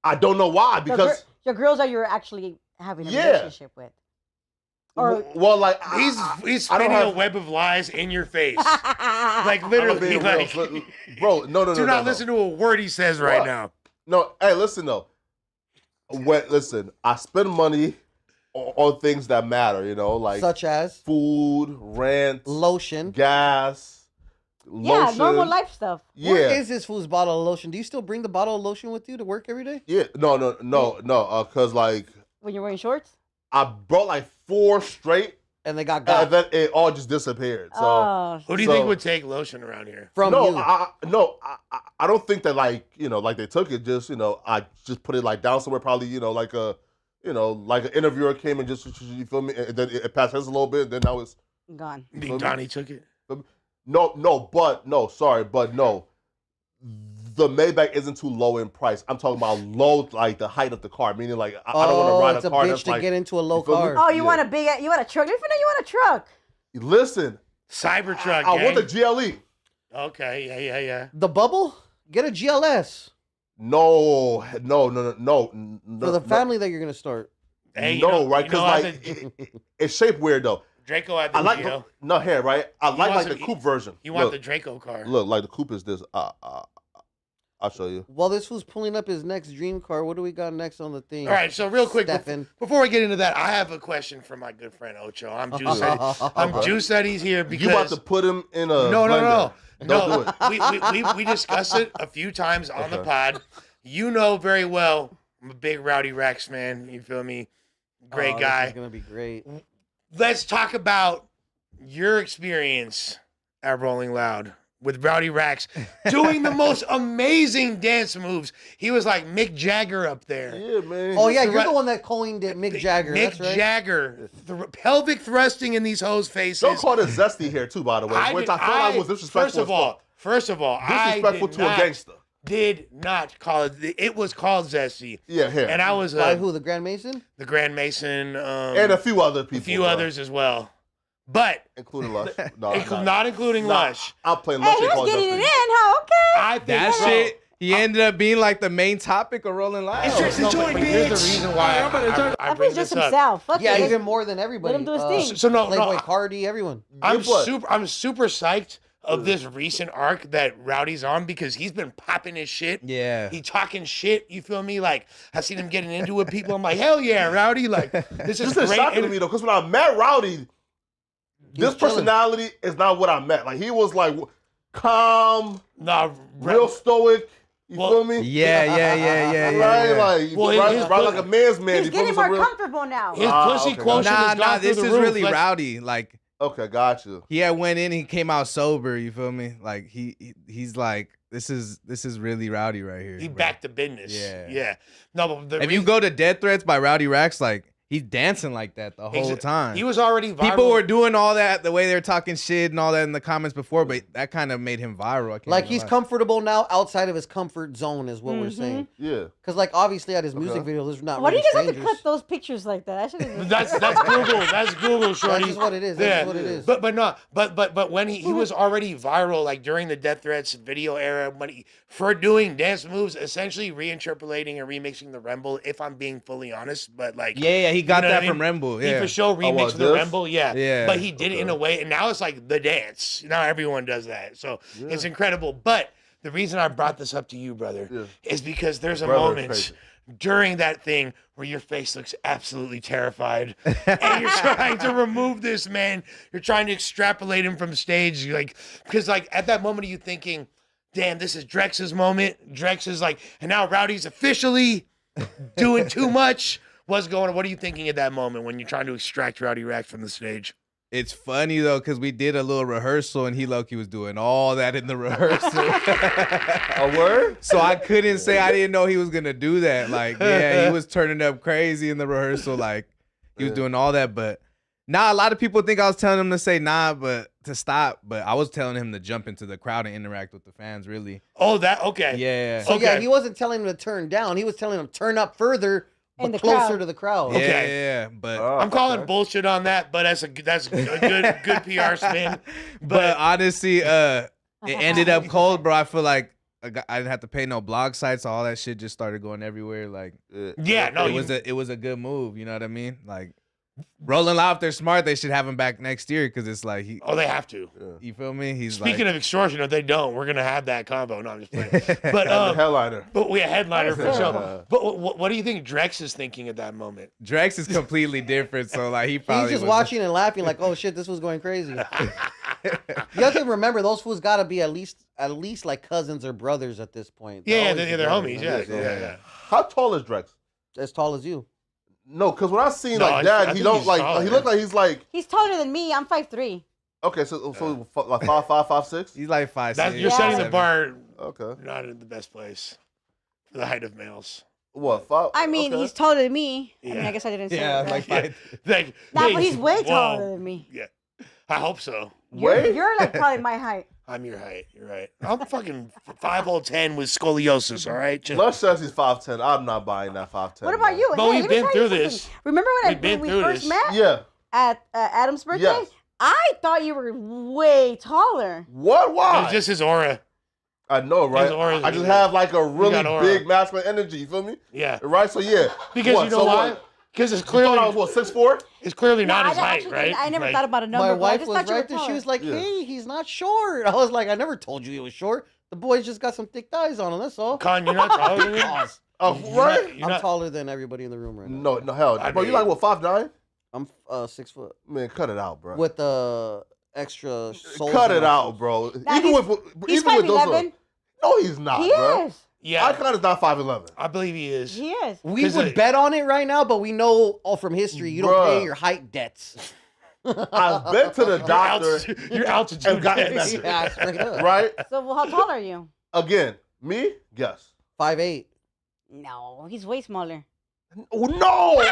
I don't know why because your girls are you're actually having a relationship with. Or well, like He's I don't spinning a have- web of lies in your face. Like I'm literally, being like, real. Bro, no. do not listen to a word he says right What? now. No, hey, listen though. Listen, I spend money on things that matter, you know, like Such as food, rent, lotion. gas, yeah, lotion. normal life stuff. Yeah, Where is this fool's bottle of lotion? Do you still bring the bottle of lotion with you to work every day? yeah. No. Cause like When you're wearing shorts. I brought like 4 straight, And they got and got then it all just disappeared. So Oh, Who do you think would take lotion around here? from no, you. I don't think that like like they took it. Just I just put it like down somewhere, probably like a like an interviewer came and just you feel me, and then it passed his a little bit. And then now it's gone. You think Donnie took it? no. The Maybach isn't too low in price. I'm talking about low, like the height of the car, meaning like I don't want to ride it's a car bitch that's to like. get into a low you feel me? car. Oh, you Yeah. want a big? You want a truck? If you know you want a truck. Listen, Cybertruck. I want the gang. GLE. Okay, yeah. The bubble? Get a GLS No. for the family that you're gonna start. Hey, Right? you Because know, like it's shaped weird though. Draco had the I like Geo. no hair, right? I like wants the a- coupe version. You want Look, the Draco car? look like the coupe is this. I'll show you. While this fool's pulling up his next dream car, what do we got next on the thing? All right, so real quick, Stefan. before we get into that, I have a question for my good friend Ocho. I'm juiced that he's here because You about to put him in a no. blender. Don't do it. We discussed it a few times on the Okay. pod. You know very well, I'm a big Rowdy Racks fan. You feel me? Great Oh, guy. This is gonna be great. Let's talk about your experience at Rolling Loud with Rowdy Racks doing the most amazing dance moves. He was like Mick Jagger up there. Yeah, man. Oh yeah, the you're re- the one that coined it, Mick Jagger. Mick That's right. Jagger. Pelvic thrusting in these hoes' faces. Don't call it zesty here too, by the way. Which I felt like was disrespectful. First of all, disrespectful to a gangster. Did not call it. It was called Zesty. Yeah, here. And I was By who? The Grand Mason? the Grand Mason, and a few other people. a few others as well, but including Lush. No, not including Lush. I'm playing Hey, Lush. he ain't was called getting it in, Zesty. huh? Okay. I think That bro, shit, he ended up being like the main topic of Rolling Loud. but here's the reason why I That bring was just this up. himself. Fuck Yeah, it. even more than everybody. Let him do his thing. So no, Playboy Cardi, everyone. I'm Yeah, but- super psyched of this recent arc that Rowdy's on because he's been popping his shit. Yeah. He talking shit, you feel me? Like, I've seen him getting into it with people. I'm like, hell yeah, Rowdy. Like, this is This is great. shocking to me though, because when I met Rowdy, He this was chilling. personality is not what I met. Like he was like calm, Nah, real stoic. You Well, feel me? Yeah. Right, like Well, right, his- right like a man's man. He's You feel me? getting Some more real- comfortable now. his pussy okay. quotient has Nah, gone through this the is roof. really Let's- Rowdy. Like, Okay, got you. he had went in, he came out sober. You feel me? Like he's like, this is really Rowdy right here. He bro. back to business. Yeah. No, but the If you go to Death Threats by Rowdy Racks, like he's dancing like that the whole time. he was already viral. People were doing all that, the way they were talking shit and all that in the comments before, but that kind of made him viral. I can't Like even he's lie. comfortable now outside of his comfort zone, is what we're saying. Yeah. Because like obviously at his music Okay. video, there's not. Why do you really guys have to strangers. cut those pictures like that? That should've- That's Google. That's Google, shorty. That's just what it is. That's just what it is. But no, but when he was already viral, like during the Death Threats video era, when for doing dance moves, essentially reinterpolating and remixing the Remble. If I'm being fully honest, but like Yeah, he got you know that what I from mean? Remble. He Yeah. for sure remixed what, the this? Remble, yeah. Yeah. But he did it in a way, and now it's like the dance. Now everyone does that, so it's incredible. But the reason I brought this up to you, brother, is because there's a Brother is moment crazy. during that thing where your face looks absolutely terrified, and you're trying to remove this man. You're trying to extrapolate him from stage, because at that moment, are you thinking, damn, this is Drex's moment. Drex is like, and now Rowdy's officially doing too much. What's going on? What are you thinking at that moment when you're trying to extract Rowdy Racks from the stage? It's funny though, because we did a little rehearsal and he low-key was doing all that in the rehearsal. A word? So I couldn't say I didn't know he was gonna do that. Like, yeah, he was turning up crazy in the rehearsal. Like, he was doing all that. But a lot of people think I was telling him to say but to stop. But I was telling him to jump into the crowd and interact with the fans, really. Oh, okay. Yeah. So Okay. yeah, he wasn't telling him to turn down. He was telling him to turn up further, In but the closer crowd. to the crowd. Okay. Yeah. But I'm calling bullshit on that, but that's a good PR spin. But honestly, it ended up cold, bro. I feel like I didn't have to pay no blog sites. All that shit just started going everywhere. Like, Yeah, no, it was a good move. You know what I mean? Like, Rolling Loud, if they're smart, they should have him back next year because it's like Oh, they have to. you feel me? He's Speaking of extortion, if they don't, we're gonna have that combo. No, I'm just playing. But the headliner. But we a headliner for Yeah. sure. But what do you think Drex is thinking at that moment? Drex is completely different, so like he probably He's just was watching and laughing like, oh shit, this was going crazy. You have to remember those fools gotta be at least like cousins or brothers at this point. Yeah, always they're together, homies. man. Yeah. How tall is Drex? As tall as you. No, because when I seen No, like I that, think he don't he's like. taller. He look like he's like. He's taller than me. I'm 5'3". Okay, so like 5'5", 5'6". He's like 5'6". You're Yeah. setting the bar Okay. not in the best place for the height of males. What 5? I mean, okay. he's taller than me. I mean, Yeah. I guess I didn't say Yeah, that. like Yeah. 5. Like, Nah, hey, but he's way whoa. taller than me. Yeah, I hope so. Wait. You're like probably my height. I'm your height. You're right. I'm fucking 5'10" with scoliosis. All right. Lush says he's 5'10". I'm not buying that 5'10". What about you? But Hey, we've let me been tell through you something. this. Remember We've been when we through first this. met Yeah. at Adam's birthday? Yes. I thought you were way taller. What? It Why? was just his aura. I know, right? His aura is I just really have like a really got aura. big masculine energy. You feel me? Yeah. Right. So yeah. Because What? you know So why? what? Because it's You thought I clearly was what 6'4"? it's clearly No, not I his height, actually right? didn't. I never Like, thought about a number. My but I wife just was thought you were right there. She taller. was like, Yeah. hey, he's not short. I was like, I never told you he was short. The boy's just got some thick thighs on him. That's all. Con, you're not taller than him. Oh, You're right? not- you're I'm not- taller than everybody in the room right now. No, hell. I Bro, you mean- like what 5'9"? I'm 6 foot Man, cut it out, bro. with the extra. soles Cut in it my out, shoes. bro. Now even he's- with He's even with those. 5'11". No, he's not, He bro. is. Yeah, Icon is not 5'11". I believe he is. He is. We 'Cause would it- bet on it right now, but we know all from history you don't Bruh. pay your height debts. I've been to the doctor, Your altitude. and got is- measured. Yeah, straight up. right? So well, how tall are you? Again, me? Guess. 5'8". No, he's way smaller. Oh, no!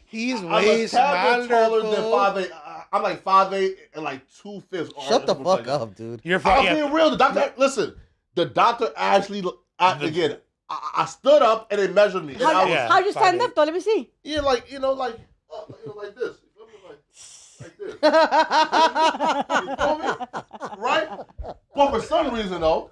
He's I'm way a tad bit taller than fool. 5'8". I'm like 5'8" and like 2/5. Shut the fuck up, dude. You're I'm fucking. being real. The doctor, listen. The doctor actually, again, I stood up and they measured me. And I was, Yeah. How'd you stand 5'8". up though? Let me see. yeah, like like this. You feel me? Like this. You feel me? Right? But for some reason, though,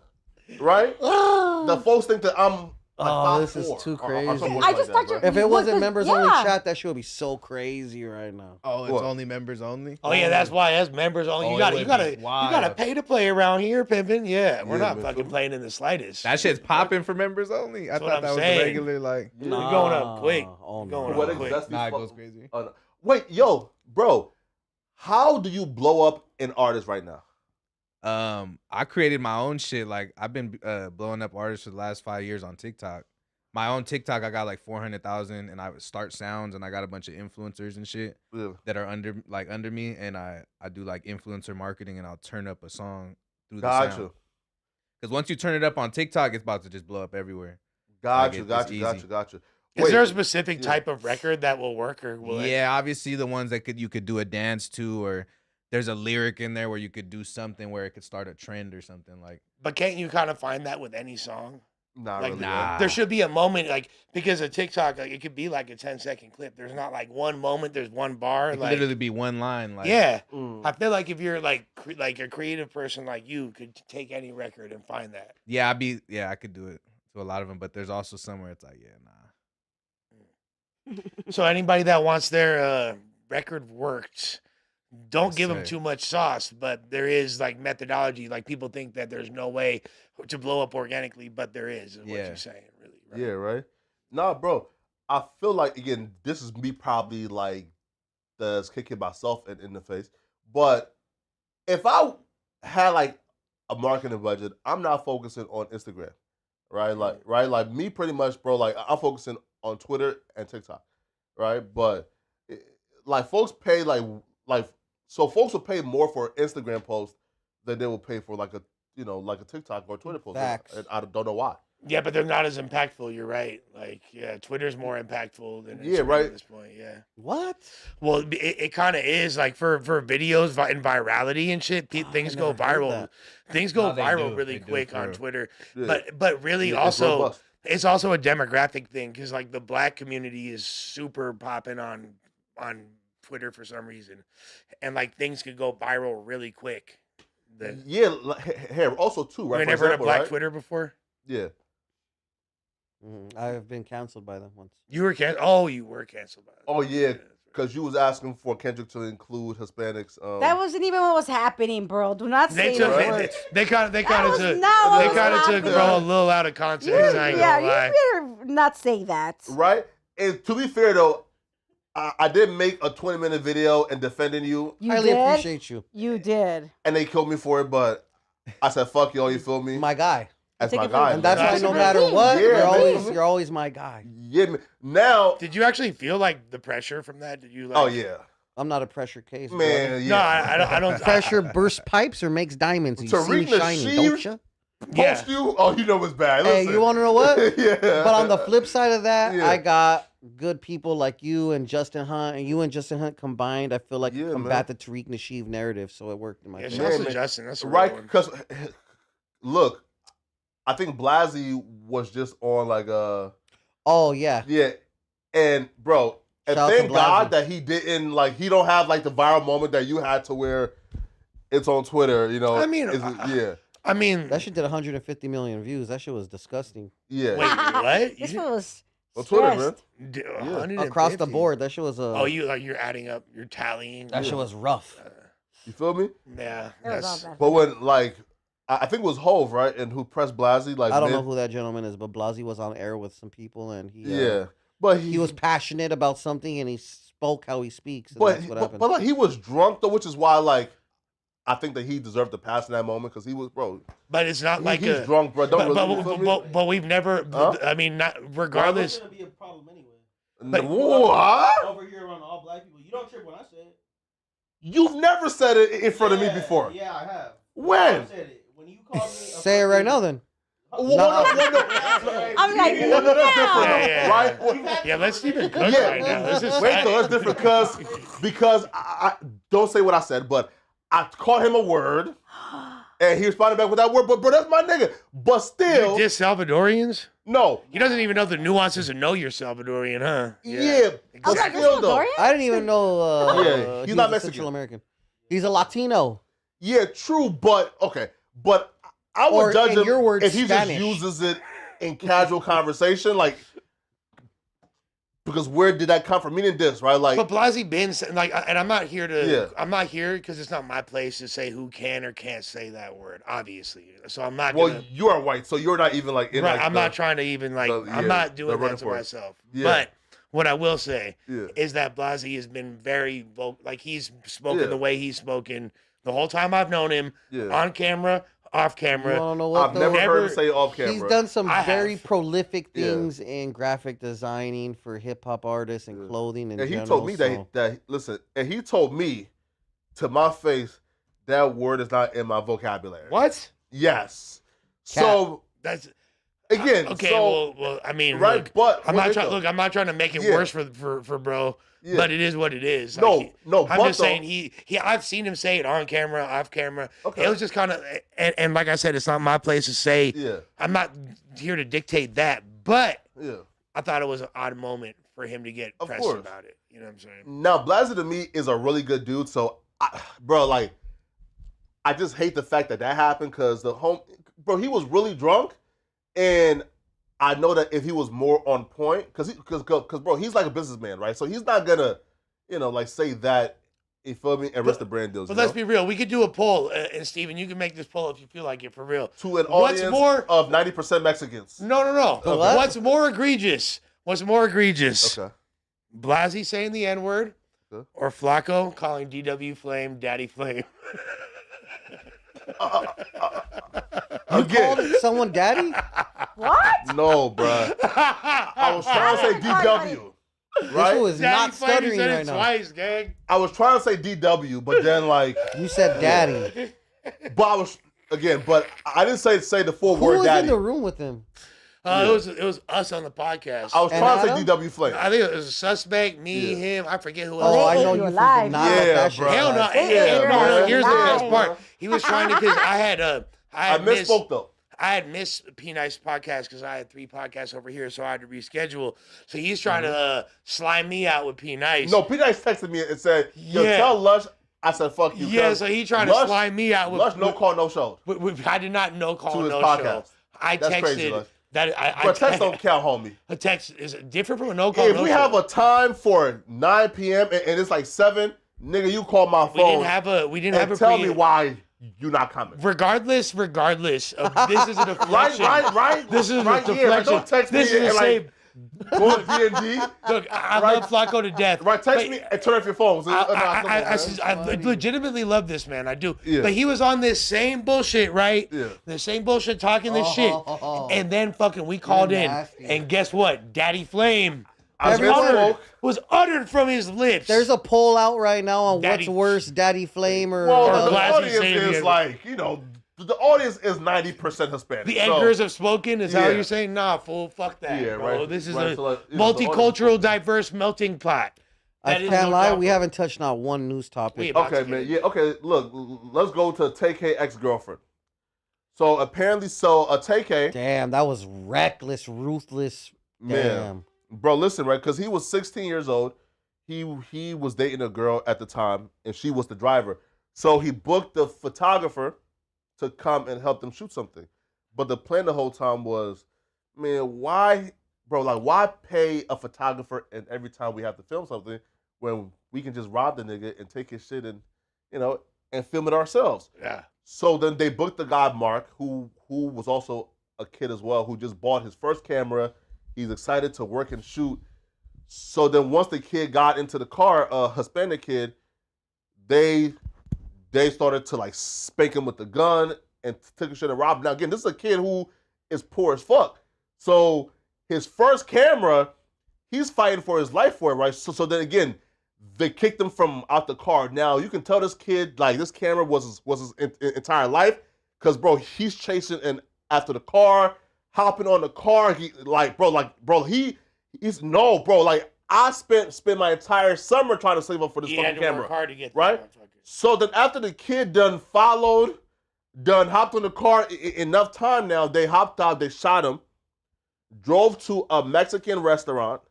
right? The folks think that I'm like Oh, this is 5'4" too or crazy. something I like just that, thought bro. If it wasn't Because- members yeah. only chat, that shit would be so crazy right now. Oh, it's What? only members only. Oh yeah, that's why. That's members only. Oh, You it got would you be got to you wild. got to pay to play around here, pimping. Yeah, we're Yeah, not man. fucking playing in the slightest. That shit's popping for members only. I That's what thought I'm that was saying. a regular like. You're going up quick. Oh, Going no. up What quick. that's Nah, it fuck- goes crazy. Wait, yo, bro, how do you blow up an artist right now? I created my own shit. Like I've been blowing up artists for the last 5 years on TikTok. My own TikTok, I got like 400,000, and I would start sounds, and I got a bunch of influencers and shit Yeah. that are under me, and I do like influencer marketing, and I'll turn up a song through the Got sound. you. Because once you turn it up on TikTok, it's about to just blow up everywhere. Got Like, you, it's got you, got easy. you, got you. Is Wait, there a specific yeah. type of record that will work, or will it? Yeah, obviously the ones that you could do a dance to, or there's a lyric in there where you could do something where it could start a trend or something like. But can't you kind of find that with any song? Not Like, really. nah. There should be a moment, like because of TikTok, like it could be like a 10-second clip. There's not like one moment. There's one bar. It could Like literally be one line. Like, yeah, Mm. I feel like if you're like like a creative person like you could take any record and find that. yeah, I could do it to a lot of them, but there's also somewhere it's like, yeah, nah. So anybody that wants their record worked, don't Yes, give them sir. too much sauce. But there is like methodology. Like people think that there's no way to blow up organically, but there is what Yeah. you're saying, really. Right? Yeah, right. Nah, bro. I feel like again, this is me probably like that's kicking myself in the face. But if I had like a marketing budget, I'm not focusing on Instagram, right? Like me, pretty much, bro. Like I'm focusing on Twitter and TikTok, right? But like folks pay so folks will pay more for an Instagram post than they will pay for like a TikTok or Twitter post. Facts. And I don't know why. Yeah, but they're not as impactful. You're right. Like, yeah, Twitter's more impactful than Yeah, Instagram right. at this point. Yeah. What? Well, it kind of is like for videos and virality and shit. Things go never heard viral. that. Things go No, they viral do. really They do, quick for on real. Twitter. Yeah. But really Yeah, it's also robust. it's also a demographic thing because like the black community is super popping on Twitter for some reason, and like things could go viral really quick. Yeah, here also too, right? You For never heard of example, Black right? Twitter before? Yeah. I've been canceled by them once. You were canceled. Oh, you were canceled by them. Oh yeah, because you was asking for Kendrick to include Hispanics. That wasn't even what was happening, bro. Do not say They those words. kind of That took was not what was took happening. bro a little out of context. I ain't Yeah, gonna lie. you better not say that. right. And to be fair though, I did make a 20-minute video and defending you, You Highly did. appreciate you. You did. and they killed me for it. But I said, "Fuck y'all," you feel me? My guy. That's Take my it for- guy. And that's man. why no Super matter team. what, Yeah, you're always my guy. Yeah, man. Now. Did you actually feel like the pressure from that? Did you like? Oh yeah, I'm not a pressure case. man. brother. Yeah. No, I don't. Pressure bursts pipes or makes diamonds. You see me Tariq shining, Nasheed? don't you? Yeah. Post you? Oh, you know it's bad. Hey, Listen. you want to know what? Yeah. But on the flip side of that, Yeah. I got good people like you and Justin Hunt, and you and Justin Hunt combined. I feel like you Yeah, combat the Tariq Nasheed narrative, so it worked in my Yeah, favor. shouts man. to Justin. That's a real Right, one. because look, I think Blasey was just on like Oh yeah, yeah, and bro, and Shout out to thank God Blasey. that he didn't like he don't have like the viral moment that you had to where it's on Twitter. You know, I mean, yeah, I mean, that shit did 150 million views. That shit was disgusting yeah, wait, what? This You one was on Twitter, man. stressed. did- Yeah. 150? across the board. That shit was Oh, you're adding up, you're tallying. that shit was rough. You feel me? Yeah, It was all that's bad. But when like I think it was Hove, right, and who pressed Blasey like I don't mid- know who that gentleman is, but Blasey was on air with some people, and he yeah, but he was passionate about something, and he spoke how he speaks. And But that's what but, happened. but like he was drunk though, which is why like I think that he deserved to pass in that moment because he was bro. but it's not like He's a. drunk, bro. Don't But, really, you feel me? but we've never. Huh? I mean, not regardless. Gonna be a problem anyway. but- What? Over here around all black people, you don't trip when I say it. You've never said it in front of me Yeah, before. Yeah, I have. When? I said it. When you called me. Say it right now, then. Well, no. I'm like, No, that's different, Yeah, yeah, right? yeah. Yeah, let's keep it good Yeah. right now. This is Wait, though, that's different because I don't say what I said, but I called him a word, and he responded back with that word. But bro, that's my nigga. But You still, diss Salvadorians? no. He doesn't even know the nuances and know you're Salvadorian, huh? Yeah, but Okay, still though. Salvadorian? I didn't even know. Yeah, he's he not was a Mexican. Central American. He's a Latino. Yeah, true, but okay. But I would Or, judge in him your words, if he Spanish. just uses it in casual conversation, like because where did that come from? Meaning this, right? Like But Blasey been like, and I'm not here to. Yeah. I'm not here because it's not my place to say who can or can't say that word. Obviously, so I'm not. well, Gonna, you are white, so you're not even like in right, like I'm not trying to even like. the- I'm yeah, not the doing running that to for it. myself. Yeah. But what I will say Yeah. is that Blasey has been very like he's spoken Yeah. the way he's spoken the whole time I've known him, Yeah. on camera, off You camera. want to know what? I've though? never heard Never- him say off camera. He's done some I very have. prolific Yeah. things in graphic designing for hip hop artists and Yeah. clothing in and he general. told me so- that listen, and he told me to my face that word is not in my vocabulary. What? Yes. Cat. So That's again, okay. so well, I mean, right, look, but I'm wait, not trying. though. Look, I'm not trying to make it Yeah. worse for bro. Yeah. But it is what it is. No, Like, no, I'm but just though- saying he. I've seen him say it on camera, off camera. Okay. It was just kind of, and like I said, it's not my place to say. Yeah, I'm not here to dictate that, but yeah. I thought it was an odd moment for him to get Of pressed course. about it. You know what I'm saying? Now, Blasey to me is a really good dude. So, bro, like, I just hate the fact that happened because bro, he was really drunk, and I know that if he was more on point, because bro, he's like a businessman, right? So he's not gonna, like say that. You feel me? And risk the brand deals. But you let's know? be real. We could do a poll, and Steven, you can make this poll if you feel like it for real. To an What's audience more- of 90% Mexicans. No. The what? What's more egregious? What's more egregious? Okay. Blasey saying the N word, Okay. or Flacco calling DW Flame Daddy Flame? Again, Called someone daddy? What? no, bro. I was trying to say DW, right? This was Daddy not Flame, stuttering you said right it now. twice, gang. I was trying to say DW, but then like, You said daddy. but I was again, but I didn't say the full Who word was daddy. in the room with him? It was us on the podcast. I was And trying to say Adam? DW Flame. I think it was a suspect, me, Yeah. him. I forget who Oh, else. I ate know you you from alive. the Nah, Yeah, that shit. bro. Hell no, They yeah, ate no. her Here's the best alive. part. He was trying to because I had misspoke though. I had missed P Nice podcast because I had 3 podcasts over here, so I had to reschedule. So he's trying to slime me out with P Nice. No, P Nice texted me and said, "Yo, Yeah. tell Lush." I said, "Fuck you." Yeah, 'cause so he trying to slime me out with Lush. No call, no show. I did not no call To his no podcast. show. I That's texted. crazy, Lush. But text don't count, homie. A text is different from a no call. If we have a time for 9 p.m. and it's like 7, nigga, you call my phone. We didn't have a tell me why you not coming. Regardless of this is a deflection. Right. This is right a deflection. Don't text this me is the same. Go to D&D. Look, I love Flacco to death. Right, text me and turn off your phones. I legitimately love this man. I do. Yeah. But he was on this same bullshit, right? Yeah. The same bullshit, talking this shit. And then fucking we called in. And guess what? Daddy Flame was uttered from his lips. There's a poll out right now on Daddy, what's worse, Daddy Flame or... Well, the audience is like, you know... The audience is 90% Hispanic. The anchors have spoken. Is that what you're saying? Nah, fool. Fuck that, bro. Right. This is right. a So, multicultural, diverse melting pot. I can't lie. We haven't touched not one news topic. Okay, man. Yeah. Okay. Look, let's go to TK ex-girlfriend. So apparently, TK. Damn, that was reckless, ruthless. Damn. Man, bro, listen, right? Because he was 16 years old. He was dating a girl at the time, and she was the driver. So he booked the photographer to come and help them shoot something. But the plan the whole time was, man, why pay a photographer and every time we have to film something when we can just rob the nigga and take his shit and, you know, and film it ourselves? Yeah. So then they booked the guy, Mark, who was also a kid as well, who just bought his first camera. He's excited to work and shoot. So then once the kid got into the car, a Hispanic kid, they started to like spank him with the gun and took a shit and rob him. Now again, this is a kid who is poor as fuck. So his first camera, he's fighting for his life for it, right? So then again, they kicked him from out the car. Now you can tell this kid, like, this camera was his entire life, because bro, he's chasing and after the car, hopping on the car. I spent my entire summer trying to save up for this fucking camera. Hard to get right? So then after the kid hopped on the car enough time now, they hopped out, they shot him, drove to a Mexican restaurant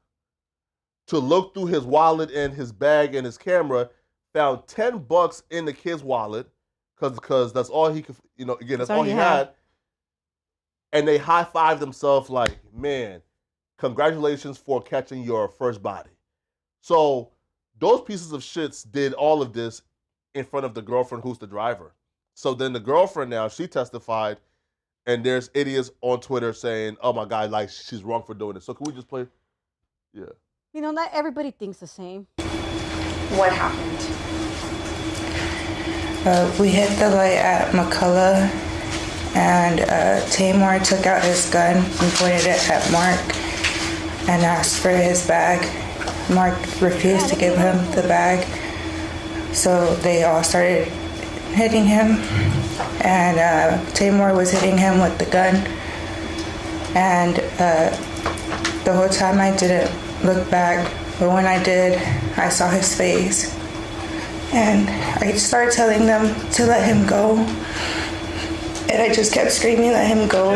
to look through his wallet and his bag and his camera, found $10 in the kid's wallet, because that's all he could, you know, again, that's all he had. And they high-fived themselves like, man, congratulations for catching your first body. So those pieces of shits did all of this in front of the girlfriend who's the driver. So then the girlfriend now, she testified, and there's idiots on Twitter saying, oh my God, like, she's wrong for doing it. So can we just play? Yeah. You know, not everybody thinks the same. What happened? We hit the light at McCullough, and Tamar took out his gun and pointed it at Mark and asked for his bag. Mark refused to give him the bag, so they all started hitting him, and Tamar was hitting him with the gun, and the whole time I didn't look back, but when I did, I saw his face, and I started telling them to let him go, and I just kept screaming, let him go.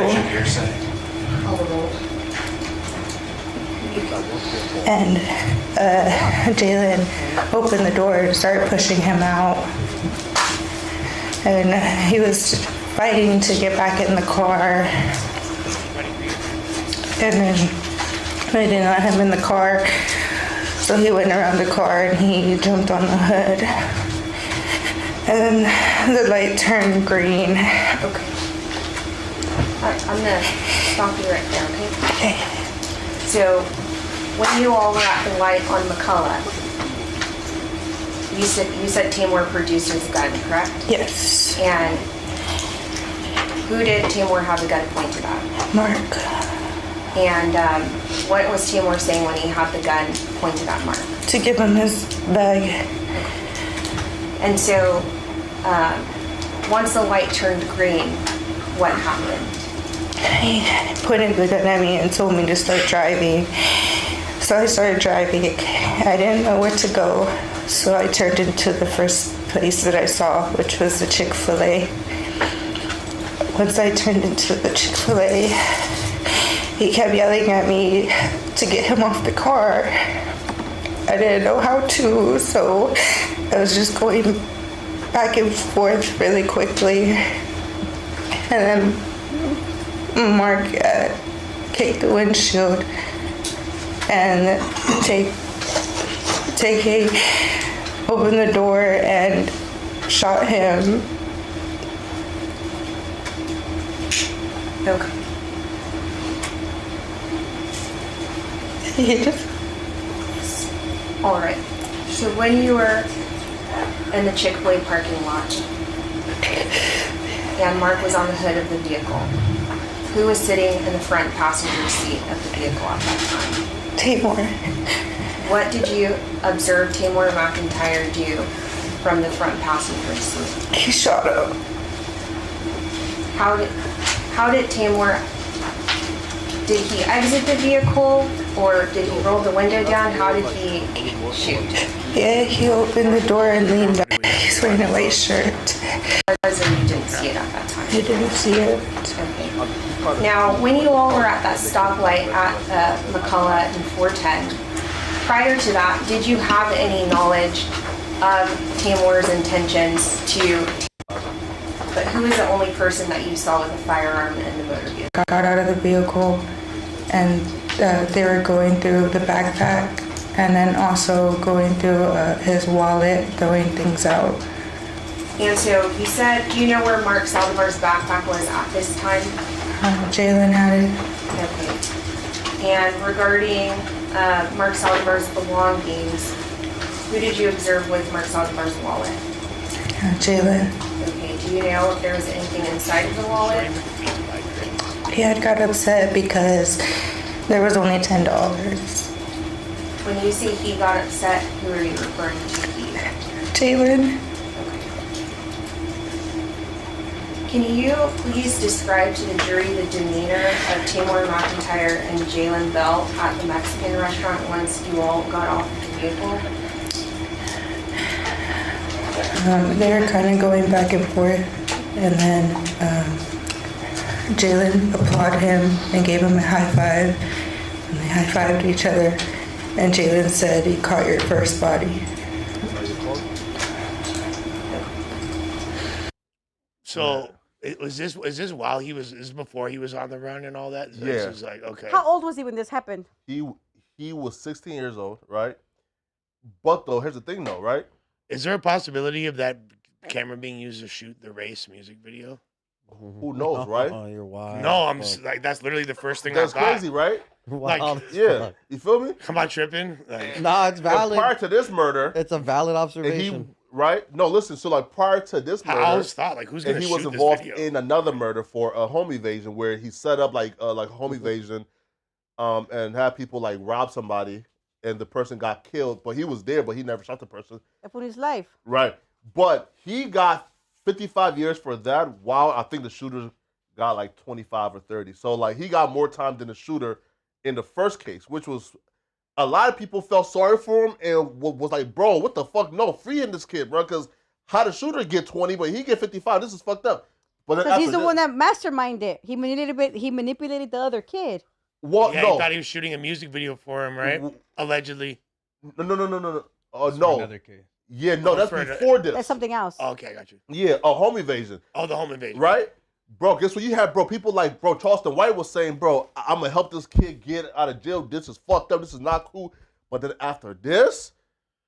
And Jalen opened the door and started pushing him out, and he was fighting to get back in the car, and then I didn't let him in the car, so he went around the car and he jumped on the hood, and then the light turned green. Okay. I'm gonna stop you right there, okay? Okay. So, when you all were at the light on McCullough, you said Tamor produced his gun, correct? Yes. And who did Tamor have the gun pointed at? Mark. And what was Tamor saying when he had the gun pointed at Mark? To give him his bag. And so, once the light turned green, what happened? He pointed the gun at me and told me to start driving. So I started driving. I didn't know where to go, so I turned into the first place that I saw, which was the Chick-fil-A. Once I turned into the Chick-fil-A, he kept yelling at me to get him off the car. I didn't know how to, so I was just going back and forth really quickly. And then Mark kick the windshield and open the door and shot him. Okay. He just... All right. So when you were in the Chick-fil-A parking lot and Mark was on the hood of the vehicle, who was sitting in the front passenger seat of the vehicle at that time? Tamor. What did you observe Tamor McIntyre do from the front passenger seat? He shot up. How did Tamor, did he exit the vehicle or did he roll the window down? How did he shoot? Yeah, he opened the door and leaned back. He's wearing a white shirt. And you didn't see it at that time? I didn't see it. Okay. Now, when you all were at that stoplight at McCullough and 410, prior to that, did you have any knowledge of Tamor's intentions to, but who is the only person that you saw with a firearm in the motor vehicle? I got out of the vehicle and they were going through the backpack and then also going through his wallet, throwing things out. And so you said, do you know where Mark Saldivar's backpack was at this time? Jalen had it. Okay. And regarding Mark Saldivar's belongings, who did you observe with Mark Saldivar's wallet? Jalen. Okay. Do you know if there was anything inside of the wallet? He had got upset because there was only $10. When you say he got upset, who are you referring to? Jalen. Can you please describe to the jury the demeanor of Tamor McIntyre and Jalen Bell at the Mexican restaurant once you all got off the vehicle? They were kind of going back and forth, and then Jalen applauded him and gave him a high five, and they high-fived each other, and Jalen said he caught your first body. So was this while he was, this before he was on the run and all that? So Yeah. This is like, okay. How old was he when this happened? He was 16 years old, right? But though, here's the thing though, right? Is there a possibility of that camera being used to shoot the race music video? Who knows, right? Oh, you're wild. No, I'm like, that's literally the first thing That's I thought. crazy, right? Like, Wild as Yeah, fuck. you feel me? Am I tripping? Like, Nah, it's But valid. prior to this murder, It's a valid and observation. right? No, listen. So like prior to this I murder, always thought, like, who's and gonna he shoot was this involved video? in another murder for a home evasion where he set up like a home evasion, and had people like rob somebody, and the person got killed, but he was there, but he never shot the person. That put his life. Right. But he got 55 years for that, while I think the shooter got like 25 or 30. So like he got more time than the shooter in the first case, which was a lot of people felt sorry for him and was like, bro, what the fuck? No, freeing this kid, bro, because how the shooter get 20, but he get 55? This is fucked up. But then Because he's after the one that masterminded it. He manipulated the other kid. Well, Yeah, no. he thought he was shooting a music video for him, right? Allegedly. No. Oh, For no. another case. Yeah, no, Oh, that's for before this. That's something else. Oh, okay, I got you. Yeah, a home evasion. Oh, the home invasion. Right? Bro, guess what you had, bro? People like, bro, Charleston White was saying, bro, I'm going to help this kid get out of jail. This is fucked up. This is not cool. But then after this,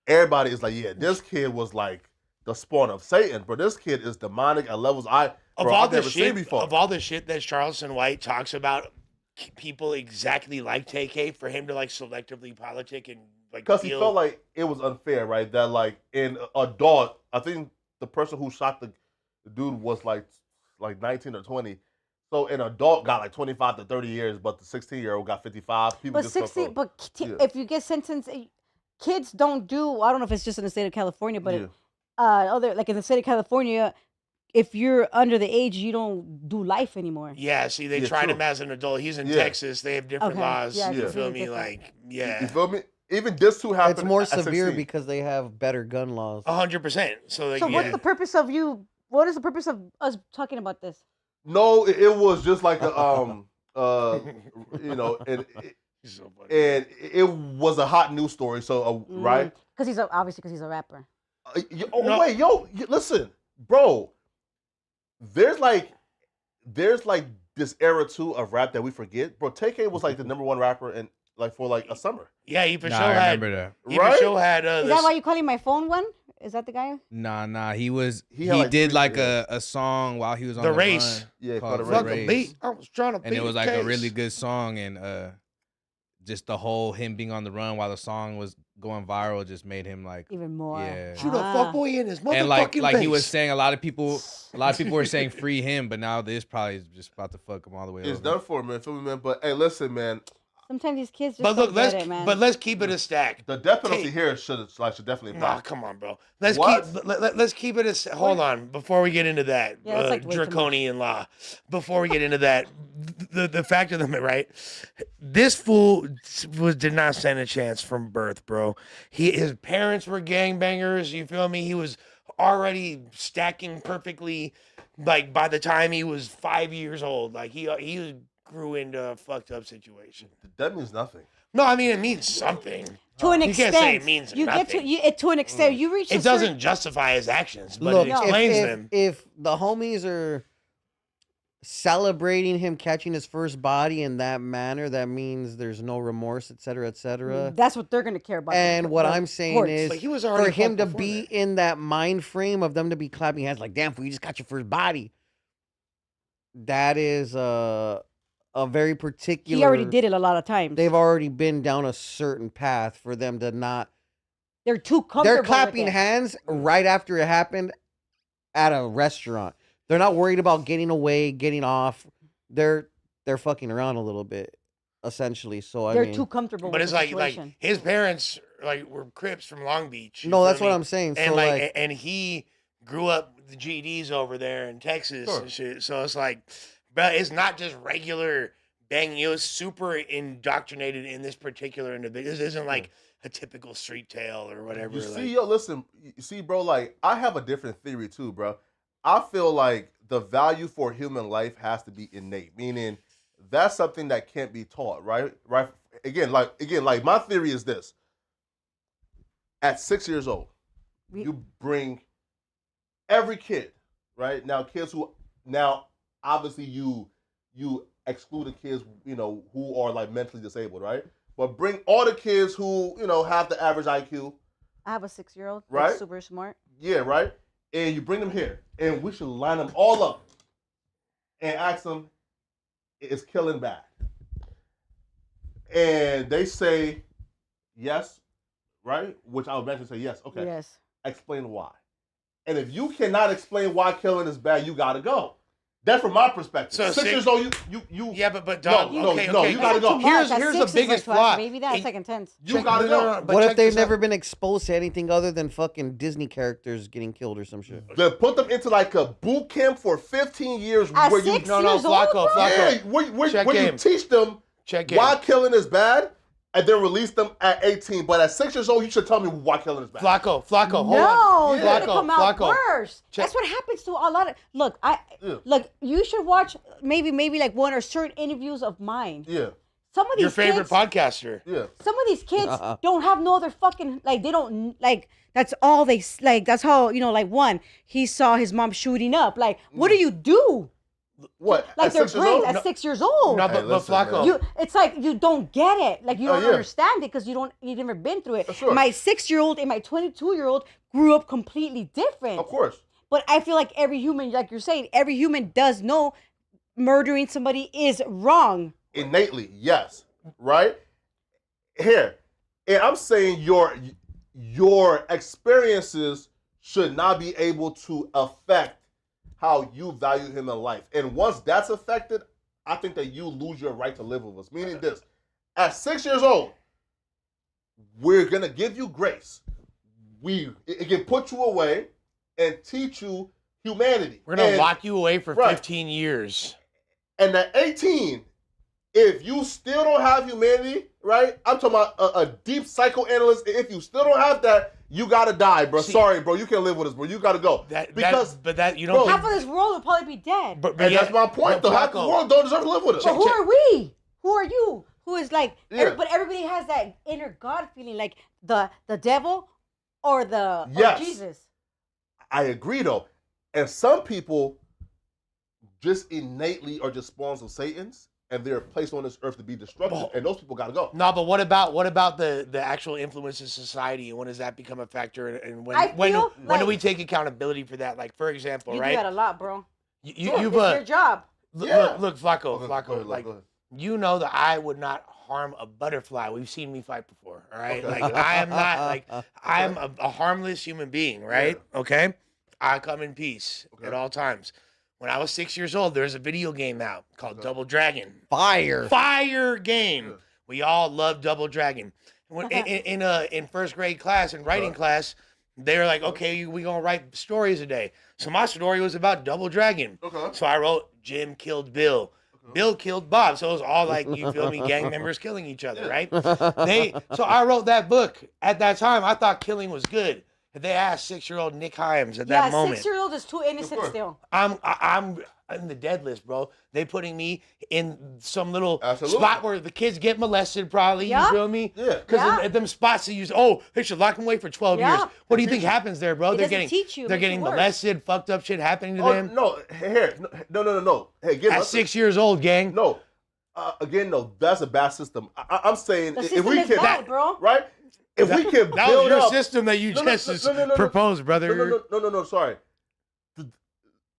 everybody is like, yeah, this kid was like the spawn of Satan. Bro, this kid is demonic at levels I've never seen before. Of all the shit that Charleston White talks about, people exactly like TK for him to like selectively politic and like Because he felt like it was unfair, right? That like in adult, I think the person who shot the dude was like 19 or 20. So an adult got like 25 to 30 years, but the 16-year-old got 55. People But just felt 60, so- but yeah. if you get sentenced, kids don't do. I don't know if it's just in the state of California, but Yeah. other like in the state of California, if you're under the age, you don't do life anymore. Yeah, see, they Yeah, tried true. him as an adult. He's in Yeah. Texas. They have different Okay, laws. yeah, You it's feel really me? different. Like, yeah. You feel me? Even this too happened. It's more at severe 16. because they have better gun laws. 100%. So, like, So yeah. what's the purpose of you? What is the purpose of us talking about this? No, it was just like a you know, He's so funny. and it was a hot news story. So right? Because he's obviously because he's a rapper. No. Wait, listen, bro. There's like this era too of rap that we forget. Bro, TK was like the #1 rapper in like for like a summer. Yeah, he for Nah, sure I had. remember that. He for sure had. Is that why you call him my phone one? Is that the guy? Nah. He had, like, did 3 like yeah. a song while he was on The the Race. run Yeah, called called The The Fucking Race. beat. I was trying to beat And it was the like a case. really good song, and just the whole him being on the run while the song was going viral just made him like Even more. Yeah. Shoot a fuckboy in his motherfucking and like face. he was saying, a lot of people were saying free him, but now this probably is just about to fuck him all the way It's over. done for, man. Feel me, man. But hey, listen, man. Sometimes these kids just But look, don't get it, man. let's keep it a stack. The death penalty here should definitely. Nah, come on, bro. Let's What? let's keep it a. Hold on, before we get into that Yeah, that's like way too much. draconian law. Before we get into that, the fact of the matter, right? This fool did not stand a chance from birth, bro. His parents were gangbangers. You feel me? He was already stacking perfectly. Like by the time he was 5 years old, like he grew into a fucked up situation. That means nothing. No, I mean it means something. To an You extent, can't say it means you nothing. get to to an extent. You reach. It doesn't justify his actions, but Look, it explains if, them. If the homies are celebrating him catching his first body in that manner, that means there's no remorse, et cetera, et cetera. That's what they're gonna care about. And what I'm saying courts. is, But he was for already him to fucked be before in that mind frame of them to be clapping hands like, damn, fool, you just got your first body. That is a very particular. He already did it a lot of times. They've already been down a certain path for them to not. They're too comfortable. They're with clapping it. hands right after it happened at a restaurant. They're not worried about getting away, getting off. They're fucking around a little bit, essentially. So They're I mean, too comfortable. But with it's the like situation. his parents were Crips from Long Beach. you No, feel that's what me? I'm saying. And So like, and he grew up with the GDs over there in Texas Sure. and shit. So it's like, but it's not just regular banging. It was super indoctrinated in this particular individual. This isn't like a typical street tale or whatever. You like, see, yo, listen. You see, bro. Like, I have a different theory too, bro. I feel like the value for human life has to be innate, meaning that's something that can't be taught, right? Right. Again, like my theory is this: at 6 years old, you bring every kid, right? Now, kids who obviously you exclude the kids, who are like mentally disabled, right? But bring all the kids who, have the average IQ. I have a 6-year-old. Right? That's super smart. Yeah, right? And you bring them here. And we should line them all up and ask them, is killing bad? And they say yes, right? Which I would eventually say yes. Okay. Yes. Explain why. And if you cannot explain why killing is bad, you gotta go. That's from my perspective. So 6 years old, you yeah, but dog, no, okay, no, okay. you gotta go. Here's the biggest flaw. Maybe that's second tense. You gotta go. what if they've never been exposed to anything other than fucking Disney characters getting killed or some shit? Then put them into like a boot camp for 15 years At where 6 no, years Flacco, old, bro? Flacco. Yeah, where Check you game. teach them Check why game. killing is bad, and then release them at 18. But at 6 years old, you should tell me why killing is bad. Flacco, hold No, on. you're gonna come out Flacco. first. That's what happens to a lot of. Look, you should watch maybe like one or certain interviews of mine. Yeah. Some of these Your favorite kids, podcaster. Yeah. some of these kids don't have no other fucking like. They don't like. That's all they like. That's how like one. He saw his mom shooting up. Like, what do you do? What? Like at their 6 years brains old? at 6 years old. No, Hey, but listen, Flacco. It's like you don't get it. Like you don't yeah. understand it because you've never been through it. Sure. My 6-year-old and my 22-year-old grew up completely different. Of course. But I feel like every human, like you're saying, every human does know murdering somebody is wrong. Innately, yes. Right? Here. And I'm saying your experiences should not be able to affect how you value him in life. And once that's affected, I think that you lose your right to live with us. Meaning this, at 6 years old, we're going to give you grace. It can put you away and teach you humanity. We're going to lock you away for 15 years. And at 18, if you still don't have humanity, right? I'm talking about a deep psychoanalyst. If you still don't have that, you gotta die, bro. Sorry, bro. You can't live with us, bro. You gotta go. Half of this world will probably be dead. And that's my point, though. Half the world don't deserve to live with us. But who are we? Who are you? Who is like? Yeah. But everybody has that inner God feeling, like the devil or Yes. or Jesus. I agree, though. And some people just innately are just spawns of Satan's, and they're placed on this earth to be destructive, and those people gotta go. No, but what about the actual influence in society, and when does that become a factor? And when do we take accountability for that? Like, for example, You right? do that a lot, bro. You've it's your job. Look, Flacco, Go ahead, like go ahead. you know that I would not harm a butterfly. We've seen me fight before, all right? Like I am not like I am a harmless human being, right? Okay, I come in peace at all times. When I was 6 years old, there was a video game out called Double Dragon. Fire game. We all love Double Dragon. When, in first grade class, in writing class, they were like, okay, we gonna write stories a day. So my story was about Double Dragon. So I wrote Jim killed Bill. Bill killed Bob. So it was all like, you feel me, gang members killing each other, right? So I wrote that book. At that time, I thought killing was good. If they asked 6-year-old Nick Himes at that moment. 6-year-old is too innocent still. I'm in the dead list, bro. They putting me in some little spot where the kids get molested, probably. You feel me? Yeah. Because at them spots they use, they should lock them away for 12 years. What do you think happens there, bro? They're getting molested, fucked up shit happening to them. No, no. Hey, at 6 years old, gang. No. Again, no. That's a bad system. I'm saying the if system we is can, bad, bro. right? If we can that build was your up, system that you proposed, brother. No, sorry.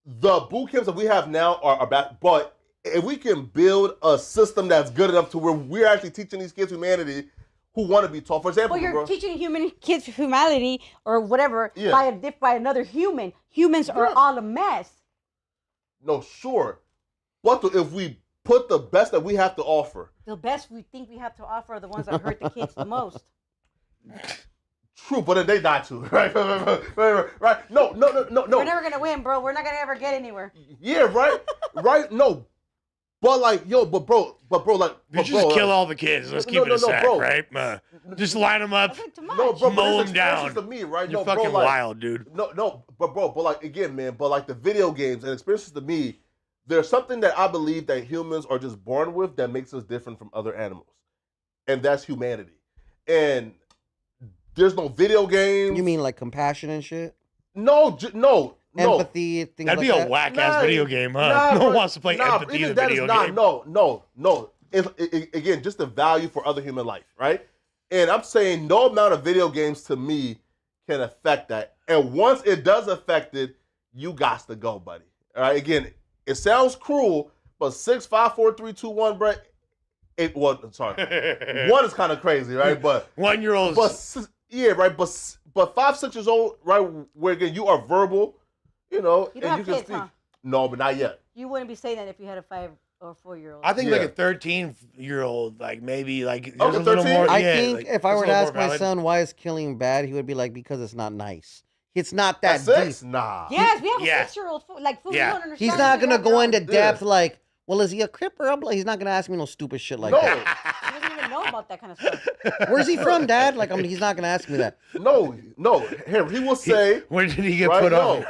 The boot camps that we have now are bad, but if we can build a system that's good enough to where we're actually teaching these kids humanity who want to be taught, for example, well, you're teaching kids humanity or whatever by another human. Humans are all a mess. No, sure, but if we put the best that we have to offer, the best we think we have to offer are the ones that hurt the kids the most. True, but then they die too, right? Right? No. We're never gonna win, bro. We're not gonna ever get anywhere. Yeah, right. No, but like, bro, like, just kill all the kids. Let's keep it a sack, bro. right? Just line them up. No, bro, mow them down. To me, right? You're no, fucking bro, like, wild, dude. No, but like again, man, but like the video games and experiences to me, there's something that I believe that humans are just born with that makes us different from other animals, and that's humanity. And there's no video games. You mean like compassion and shit? No. Empathy, things That'd like be a that? whack-ass video game, huh? No one wants to play empathy in a video game. No. Again, just the value for other human life, right? And I'm saying no amount of video games to me can affect that. And once it does affect it, you got to go, buddy. All right? Again, it sounds cruel, but 6, 5, 4, 3, 2, 1, bro. One is kind of crazy, right? But 1-year-olds. But yeah, right. But 5, 6 years old, right? Where again you are verbal, you don't and have you can kids, speak. huh? No, but not yet. You wouldn't be saying that if you had a 5 or 4-year-old. I think like a 13-year-old, like maybe like there's a little 13? more. I yeah, think like, if I were to ask my valid. son why is killing bad, he would be like, because it's not nice. It's not that At 6? deep. Nah. Yes, we have a 6-year-old. Like, you don't understand. He's not gonna go into depth like, well, is he a cripper? He's not gonna ask me no stupid shit like that. He doesn't even know about that kind of stuff. Where's he from, Dad? Like, he's not gonna ask me that. No. He will say. Where did he get put on?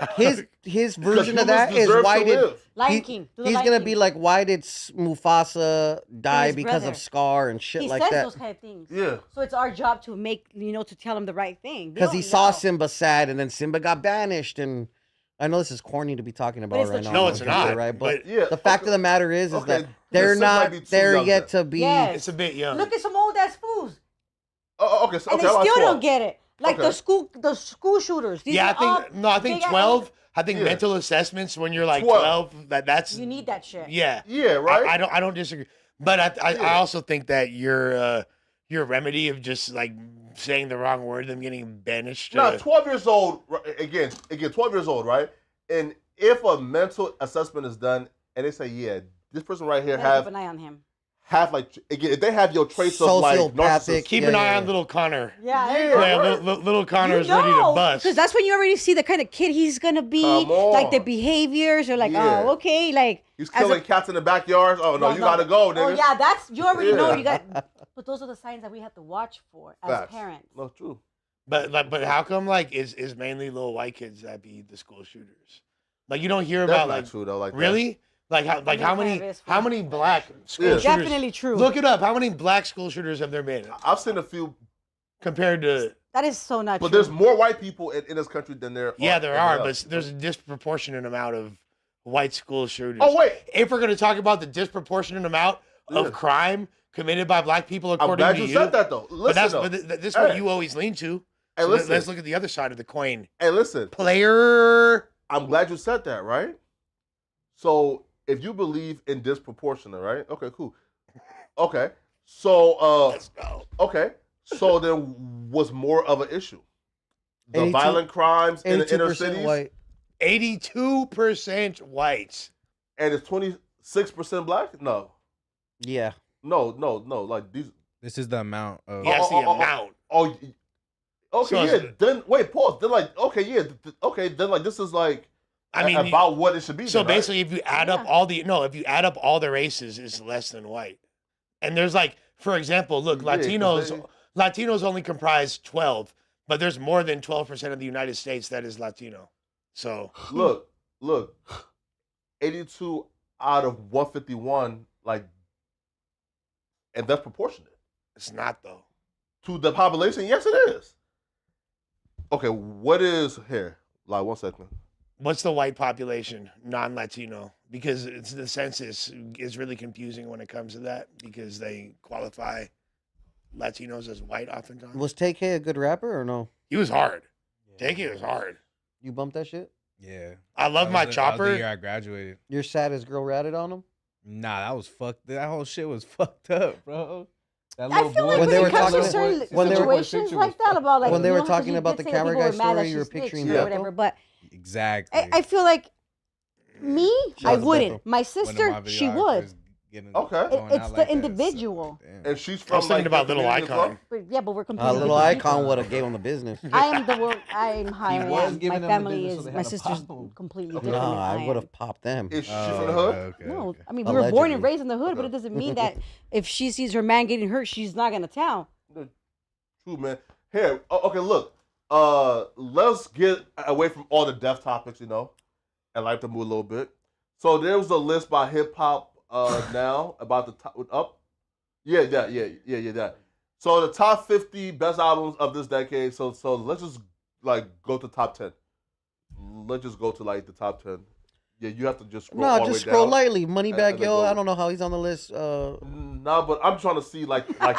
His version of that is why did Lion King? He's gonna be like, why did Mufasa die because brother. of Scar and shit like He that? says those kind of things. Yeah. So it's our job to make to tell him the right thing. Because he saw Simba sad, and then Simba got banished, and I know this is corny to be talking about right now. No, it's not. Right, but yeah, the fact of the matter is okay. that they're not there yet to be. Yes. It's a bit young. Look at some old ass fools. Okay. And they still don't get it. Like the school shooters. These I are think I think 12. I think mental assessments when you're like 12. That's you need that shit. Yeah. Yeah. Right. I don't disagree, but I also think that your remedy of just like saying the wrong word, them getting banished. Now, 12 years old. Again, 12 years old, right? And if a mental assessment is done, and they say, yeah, this person right here Keep an eye on him. Have like again, if they have your traits of like narcissism. Keep an eye on little Connor. Yeah. Little Connor is ready to bust. Because that's when you already see the kind of kid he's gonna be. Like the behaviors are like, oh, okay, like he's killing cats in the backyard. Oh no, you gotta go, nigga. Oh yeah, that's you already know you got. But those are the signs that we have to watch for as parents. No, true. But how come like is mainly little white kids that be the school shooters? Like you don't hear about not like true though. Like really. Like how many black school shooters? Definitely true. Look it up. How many black school shooters have there been? I've seen a few compared to. That is so not true. But there's more white people in this country than there. Yeah, there are, but there's a disproportionate amount of white school shooters. Oh, wait. If we're gonna talk about the disproportionate amount of crime committed by black people, according I'm glad to you said that though. Listen, but this is what you always lean to. Hey, So listen. let's look at the other side of the coin. Hey, listen. Player. I'm glad you said that, right? So if you believe in disproportionate, right? Okay, cool. Okay. So Let's go. okay. So there was more of an issue. The 82 violent crimes in the inner 82% cities, white. 82% whites. and it's 26% black. No, Yeah. no. Like these. This is the amount of. Yes, the amount. Oh, okay. So yeah. it's- Then wait. Pause. Then like okay. Yeah. Okay. Then like this is like. I mean, about what it should be. So then, right? basically, if you add up all the races, it's less than white. And there's like, for example, look, Yeah, 'cause Latinos only comprise 12, but there's more than 12% of the United States that is Latino. So look, 82 out of 151, like, and that's proportionate it's not though. to the population. Yes, it is. Okay, what is here? Like, 1 second. What's the white population, non-Latino? Because it's the census is really confusing when it comes to that because they qualify Latinos as white oftentimes. Was Take-K a good rapper or no? He was hard. Take it was hard. You bumped that shit? Yeah. I love That my was chopper. the year I graduated. Your saddest girl ratted on him? Nah, that was fucked. That whole shit was fucked up, bro. That I feel like When when, they were it comes to talking- certain when they were- situations like that, about like When they you were know, 'cause talking you about did the say that camera people guy were mad that story, she you were snitched picturing or Rico? whatever. But Exactly. I feel like me, Shout I out to wouldn't. Beto. My One of sister, my she videographers would. getting- Okay. going It's out the like that, so, individual. damn. And she's I was from thinking like about the Little community as well? Icon. But yeah, but we're A completely little different icon would have gave him the business. people. I am the world. I am how I was am. giving My them the family business, so is. they My had to sister's pop 'em. completely different. Nah, than I would am. have popped them. Is she Oh, from the hood? okay, No, okay. I mean we were born and Allegedly. raised in the hood, but it doesn't mean that if she sees her man getting hurt, she's not gonna tell. True, man. Here, okay, look. Let's get away from all the death topics, and like to move a little bit. So there was a list by Hip Hop now about the top up. Yeah, that. So the top 50 best albums of this decade. So let's just like go to top 10. Let's just go to like the top 10. Yeah, you have to just scroll all No, the just way scroll down. lightly. Moneybag then Yo, go. I don't know how he's on the list. No, but I'm trying to see like yeah,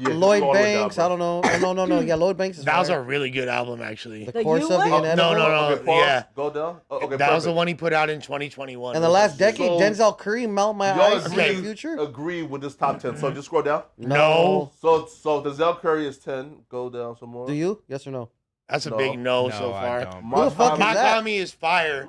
Lloyd scroll all the way down, Banks, bro. I don't know. No. Yeah, Lloyd Banks is That was fire. a really good album, actually. The The course you of the one? inedible. No. Okay, pause, Yeah. Go down. Okay, That was the perfect. one he put out in 2021. And the last decade, So- Denzel Curry, Melt My Y'all Eyes, See agree, the Future. agree with this top 10. So just scroll down. No. So Denzel Curry is 10. Go down some more. Do you? Yes or no? That's a No. big no, No, so I far. don't. Who the fuck is that? Makami is fire.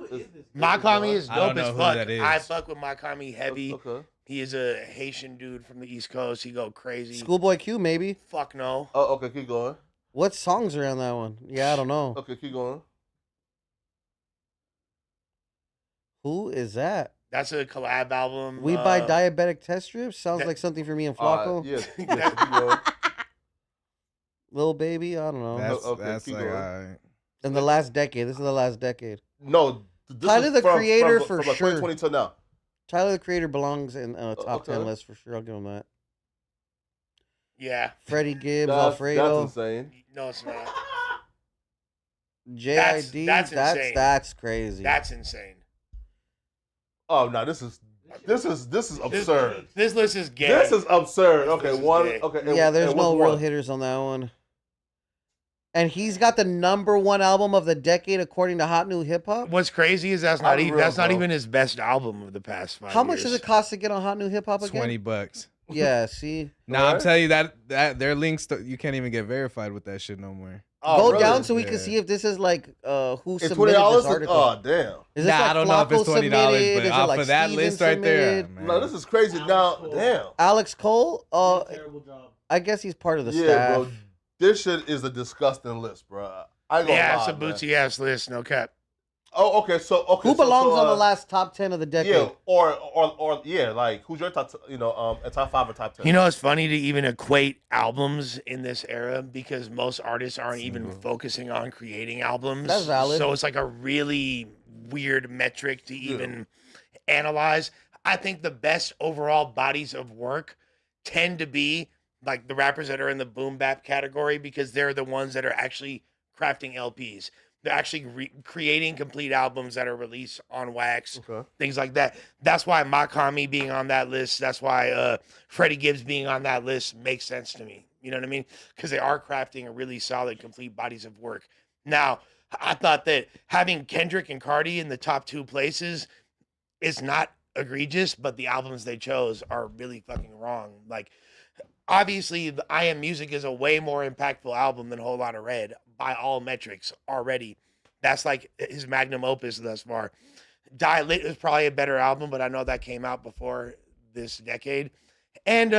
Makami is I don't dope as know who fuck. that is. I fuck with Makami heavy. Okay. He is a Haitian dude from the East Coast. He go crazy. Schoolboy Q, maybe. Fuck no. Oh, okay, keep going. What songs are on that one? Yeah, I don't know. Okay, keep going. Who is that? That's a collab album. We buy diabetic test strips. Sounds that- like something for me and Flacco. Yeah, keep going. Little baby, I don't know. That's, Okay, that's keep like, going. alright. In the last decade, this is the last decade. No, this Tyler, is the Creator, for from like sure. 2020 till now. Tyler the Creator belongs in a top Okay. 10 list for sure. I'll give him that. Yeah. Freddie Gibbs, That's Alfredo, insane. No, it's not. JID. That's insane. That's crazy. That's insane. Oh no, this is absurd. This list is gay. This is absurd. This Okay, list is one. gay. Okay, yeah, there's and no what's real one? hitters on that one. And he's got the #1 album of the decade according to Hot New Hip Hop. What's crazy is that's not Unreal, that's not bro. even his best album of the past 5 How much years. does it cost to get on Hot New Hip Hop again? $20. Yeah, see. Nah, I'm Right? telling you that their links you can't even get verified with that shit no more. Oh, Go really? down so we can Yeah. see if this is like who It's submitted $20. this article. Oh damn. Is this Nah, like I don't know if it's Flacco $20, submitted? but Is it off like of that Steven list right there, submitted? man. No, this is crazy. Now, damn. Alex Cole. Terrible job. I guess he's part of the Yeah, staff. bro. This shit is a disgusting list, bro. I ain't gonna Yeah, lie, it's a man. bootsy ass list, no cap. Oh, okay. So Who belongs on the last top 10 of the decade? Yeah, or yeah, like who's your top? A top 5 or top 10? You know, it's funny to even equate albums in this era because most artists aren't even focusing on creating albums. That's valid. So it's like a really weird metric to even analyze. I think the best overall bodies of work tend to be like the rappers that are in the boom bap category because they're the ones that are actually crafting LPs. They're actually creating complete albums that are released on Wax, things like that. That's why Makami being on that list, that's why Freddie Gibbs being on that list makes sense to me. You know what I mean? Because they are crafting a really solid, complete bodies of work. Now, I thought that having Kendrick and Cardi in the top 2 places is not egregious, but the albums they chose are really fucking wrong. Like, obviously, the I Am Music is a way more impactful album than Whole Lotta Red by all metrics already. That's like his magnum opus thus far. Die Lit is probably a better album, but I know that came out before this decade. And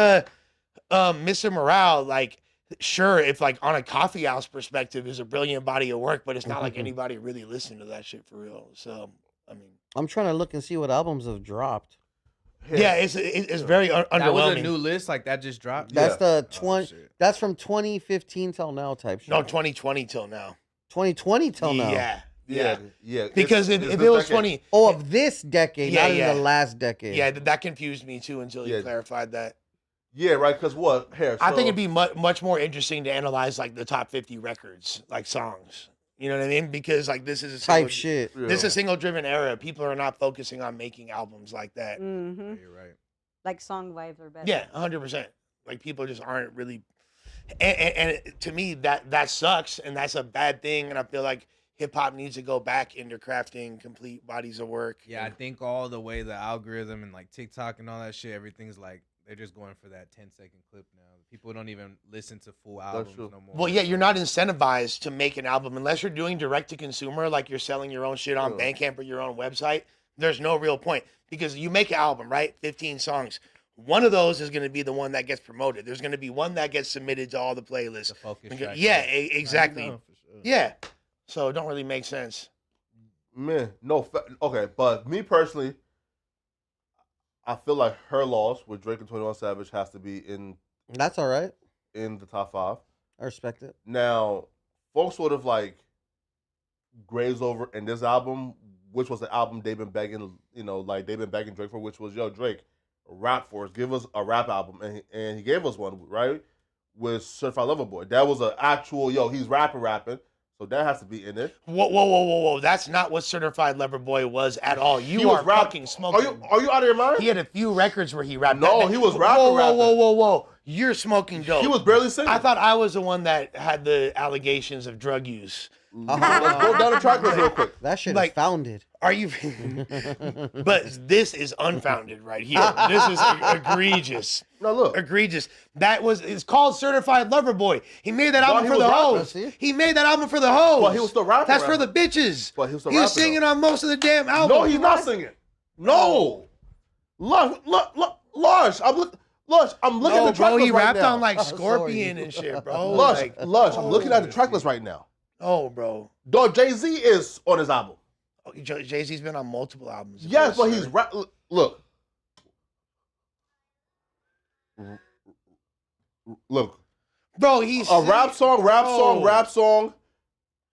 Mr. Morale, like, sure, if like on a coffee house perspective is a brilliant body of work, but it's not like anybody really listened to that shit for real. So, I mean, I'm trying to look and see what albums have dropped. Yeah, it's very underwhelming. That was a new list, like that just dropped. That's the 20. That's from 2015 till now type shit. No, 2020 till now. 2020 till now. Yeah. Because if it was 20, of this decade, not in the last decade. Yeah, that confused me too until you clarified that. Yeah, right. Because what? Here, I think it'd be much more interesting to analyze like the top 50 records, like songs. You know what I mean? Because like this is a type shit. This is a single driven era. People are not focusing on making albums like that. Mm-hmm. Yeah, you're right. Like song vibes are better. Yeah, 100%. Like people just aren't really. And to me that sucks, and that's a bad thing. And I feel like hip hop needs to go back into crafting complete bodies of work. Yeah, I think all the way the algorithm and like TikTok and all that shit, everything's like they're just going for that 10-second clip now. People don't even listen to full albums no more. Well, yeah, you're not incentivized to make an album unless you're doing direct to consumer, like you're selling your own shit on Bandcamp or your own website. There's no real point because you make an album, right? 15 songs. One of those is going to be the one that gets promoted. There's going to be one that gets submitted to all the playlists. The focus track. Yeah, exactly. Know, for sure. Yeah. So it don't really make sense. Man, no. Okay, but me personally, I feel like Her Loss with Drake and 21 Savage has to be in. That's all right. In the top 5. I respect it. Now, folks sort of like graze over in this album, which was the album they've been begging, like they've been begging Drake for, which was, yo, Drake, rap for us. Give us a rap album. And he gave us one, right? With Certified Lover Boy. That was an actual, he's rapping. So that has to be in it. Whoa. That's not what Certified Lover Boy was at all. You are fucking smoking. Are you out of your mind? He had a few records where he rapped. No, he was rapping. Whoa. You're smoking dope. He was barely singing. I thought I was the one that had the allegations of drug use. Let's go down the track list real quick. That shit is founded. Are you? But this is unfounded right here. This is egregious. No, look. Egregious. It's called Certified Lover Boy. He made that album for the hoes. He made that album for the hoes. But he was still rapping. That's for the bitches. But he was still rapping. He was singing on most of the damn album. No, he's not singing. No. Lush, I'm looking at the track list right now. He rapped on like Scorpion and shit, bro. Lush, I'm looking at the track list right now. Oh, bro. Dog, Jay-Z is on his album. Oh, Jay-Z's been on multiple albums. Yes, but he's look. Look. Bro, he's a rap song.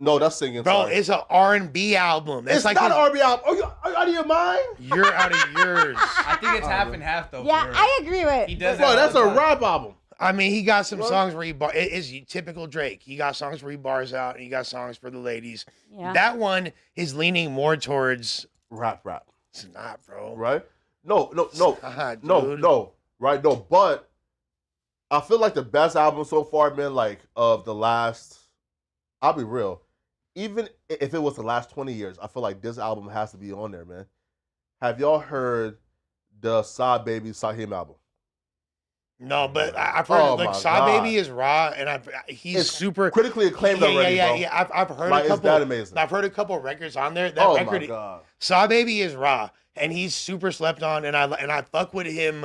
No, that's singing. Bro, sorry. it's an R&B album. It's like not an R&B album. Are you out of your mind? You're out of yours. I think it's half and half though. Yeah, I agree with. He does. Bro, that's a rap album. I mean, he got some songs where it is typical Drake. He got songs where he bars out, and he got songs for the ladies. Yeah. That one is leaning more towards rap. It's not, bro. Right? No. Right? No, but I feel like the best album so far, man, like of the last. I'll be real. Even if it was the last 20 years, I feel like this album has to be on there, man. Have y'all heard the Saw Baby Sahim album? No, but I've heard Saw Baby is raw, and he's super critically acclaimed already. Yeah. I've heard a couple. Is that amazing? I've heard a couple records on there. That record, my God. Saw Baby is raw, and he's super slept on, and I fuck with him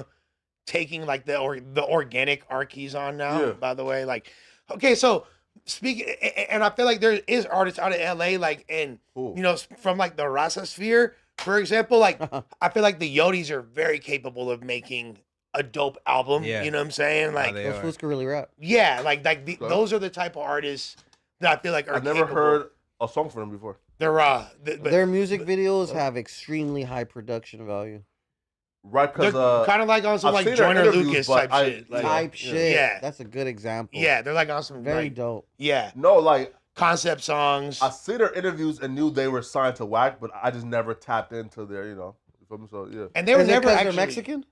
taking like the organic arc he's on now. Yeah. By the way, like, okay, so. Speaking, and I feel like there is artists out of LA, like, and from like the Rasa sphere, for example, like I feel like the Yodis are very capable of making a dope album. Yeah. You know what I'm saying? Like those fools can really rap. Yeah, those are the type of artists that I feel like are. I've never heard a song from them before. They're raw. Their music videos have extremely high production value. Right, because kind of like on some like Joyner Lucas type shit. Yeah, that's a good example. Yeah, they're like on some very dope. Yeah, no, like concept songs. I see their interviews and knew they were signed to Wack, but I just never tapped into their, you feel me? So yeah. And they were never they're Mexican?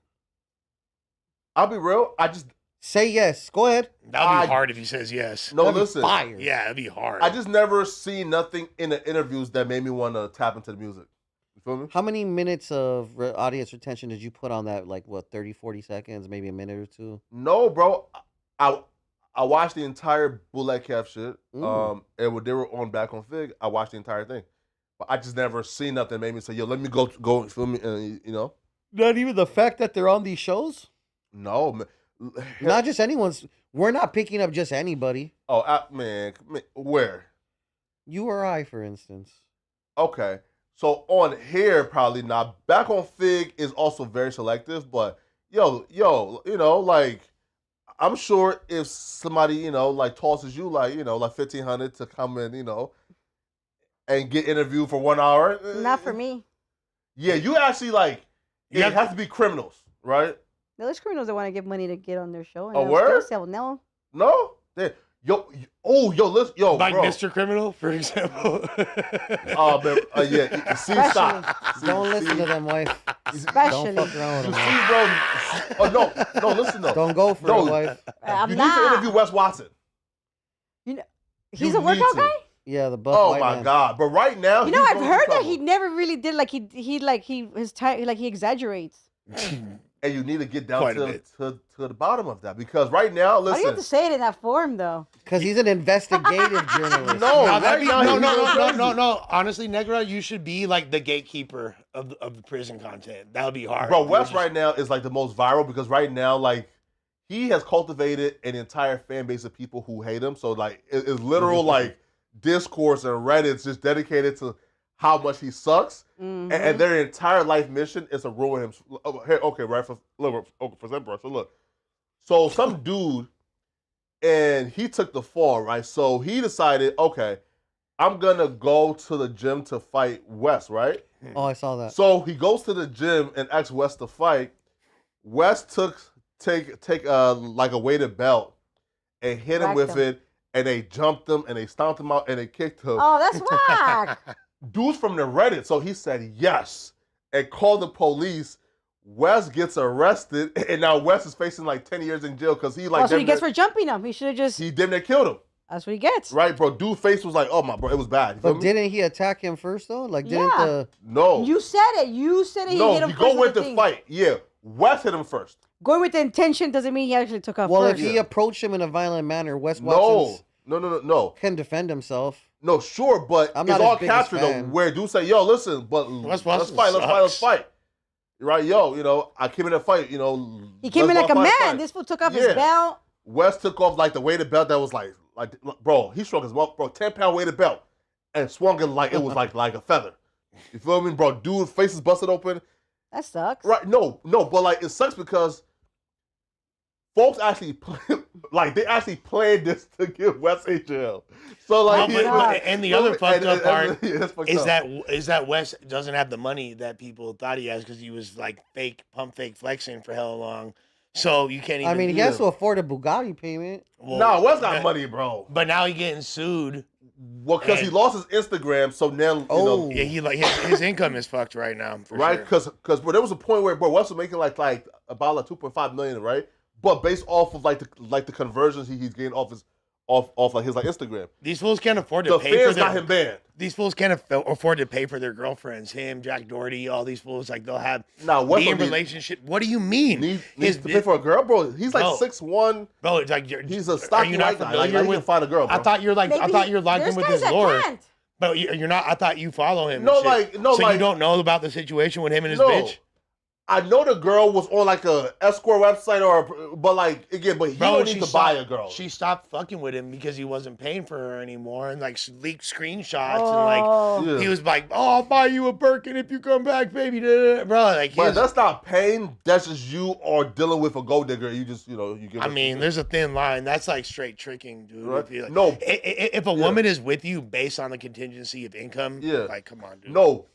I'll be real. I just say yes. Go ahead. That'd be hard if he says yes. No, That'd listen. Fire. Yeah, it'd be hard. I just never seen nothing in the interviews that made me want to tap into the music. You feel me? How many minutes of audience retention did you put on that? Like, what, 30, 40 seconds, maybe a minute or two? No, bro. I watched the entire Bootleg Calf shit. And when they were on Back on Fig, I watched the entire thing. But I just never seen nothing that made me say, yo, let me go, feel me? And, Not even the fact that they're on these shows? No, man. Not just anyone's. We're not picking up just anybody. Oh, man, where? You or I, for instance. Okay. So on here, probably not. Back on Fig is also very selective, but yo, like, I'm sure if somebody, like tosses you like, like $1,500 to come in, and get interviewed for 1 hour. Not for me. Yeah, you actually like, it has to be criminals, right? No, there's criminals that want to give money to get on their show. And A word? No. No? Listen, like bro. Mr. Criminal, for example. Oh, man, yeah. See, stop. Don't listen to them, wife. Especially. Don't fuck around with them. See, bro. Oh, no, listen, though. Don't go for it, wife. You need to interview Wes Watson. He's a workout guy? Yeah, the buff Oh, white my man. God. But right now, I've heard that he never really did, he exaggerates. And you need to get down to the bottom of that. Because right now, Why do listen. you have to say it in that form, though? Because he's an investigative journalist. No. Honestly, Negra, you should be like the gatekeeper of the prison content. That would be hard. Bro, Wes right now is like the most viral because right now, like, he has cultivated an entire fan base of people who hate him. So, like, it's literal, like, discourse and Reddit's just dedicated to how much he sucks. Mm-hmm. And their entire life mission is to ruin him. Okay, right? For example, so look. So some dude, and he took the fall, right? So he decided, okay, I'm going to go to the gym to fight Wes, right? Oh, I saw that. So he goes to the gym and asks Wes to fight. Wes take like a weighted belt and hit him with it, and they jumped him and they stomped him out and they kicked him. Oh, that's whack. Dude's from the Reddit, so he said yes and called the police. Wes gets arrested, and now Wes is facing like 10 years in jail because he like. That's what he gets for jumping him. He should have just. He damn near killed him. That's what he gets. Right, bro. Dude's face was like, oh my, bro, it was bad. You feel But me? didn't he attack him first, though? Like, didn't the... No. You said it. He hit him you first. go with the fight. Yeah, Wes hit him first. Going with the intention doesn't mean he actually took off Well, first. if he approached him in a violent manner, Wes Watson No. can defend himself. No, sure, but I'm it's not all his biggest captured though. fan. Where dude say, yo, listen, but let's fight. Right, yo, I came in a fight, he came in like a man. This fool took off his belt. Wes took off like the weighted belt that was like, bro, he strung his 10-pound weighted belt and swung it like it was like a feather. You feel me, bro? Dude, face is busted open. That sucks. Right? No, but like it sucks because folks actually they actually planned this to give Wes a jail. So like, and the other fucked up part is is that Wes doesn't have the money that people thought he has because he was like fake flexing for hell long. So you can't even. I mean, he has to afford a Bugatti payment. Well, Wes got money, bro. But now he's getting sued. Well, because he lost his Instagram, so now yeah, he like his income is fucked right now, right? Because there was a point where Wes was making like about 2.5 million, right? But based off of the conversions he's getting off his Instagram. These fools can't afford to pay fans for their. got him banned. These fools can't afford to pay for their girlfriends. Him, Jack Doherty, all these fools they'll have Wes be in relationship. What do you mean? Needs to pay for a girl, bro? He's like 6'1". Bro, it's like he's a stocky white guy. Like, he can find a girl, bro. I thought you're locked in with his lord. But you're not. I thought you follow him. So you don't know about the situation with him and his bitch. I know the girl was on like a escort website but he don't need to buy a girl. She stopped fucking with him because he wasn't paying for her anymore and like leaked screenshots and he was like, oh, I'll buy you a Birkin if you come back, baby. Bro, but that's not pain. That's just you are dealing with a gold digger. You just, you give. I mean, there's a thin line. That's like straight tricking, dude. Right? If a woman is with you based on the contingency of income, like, come on, dude. No.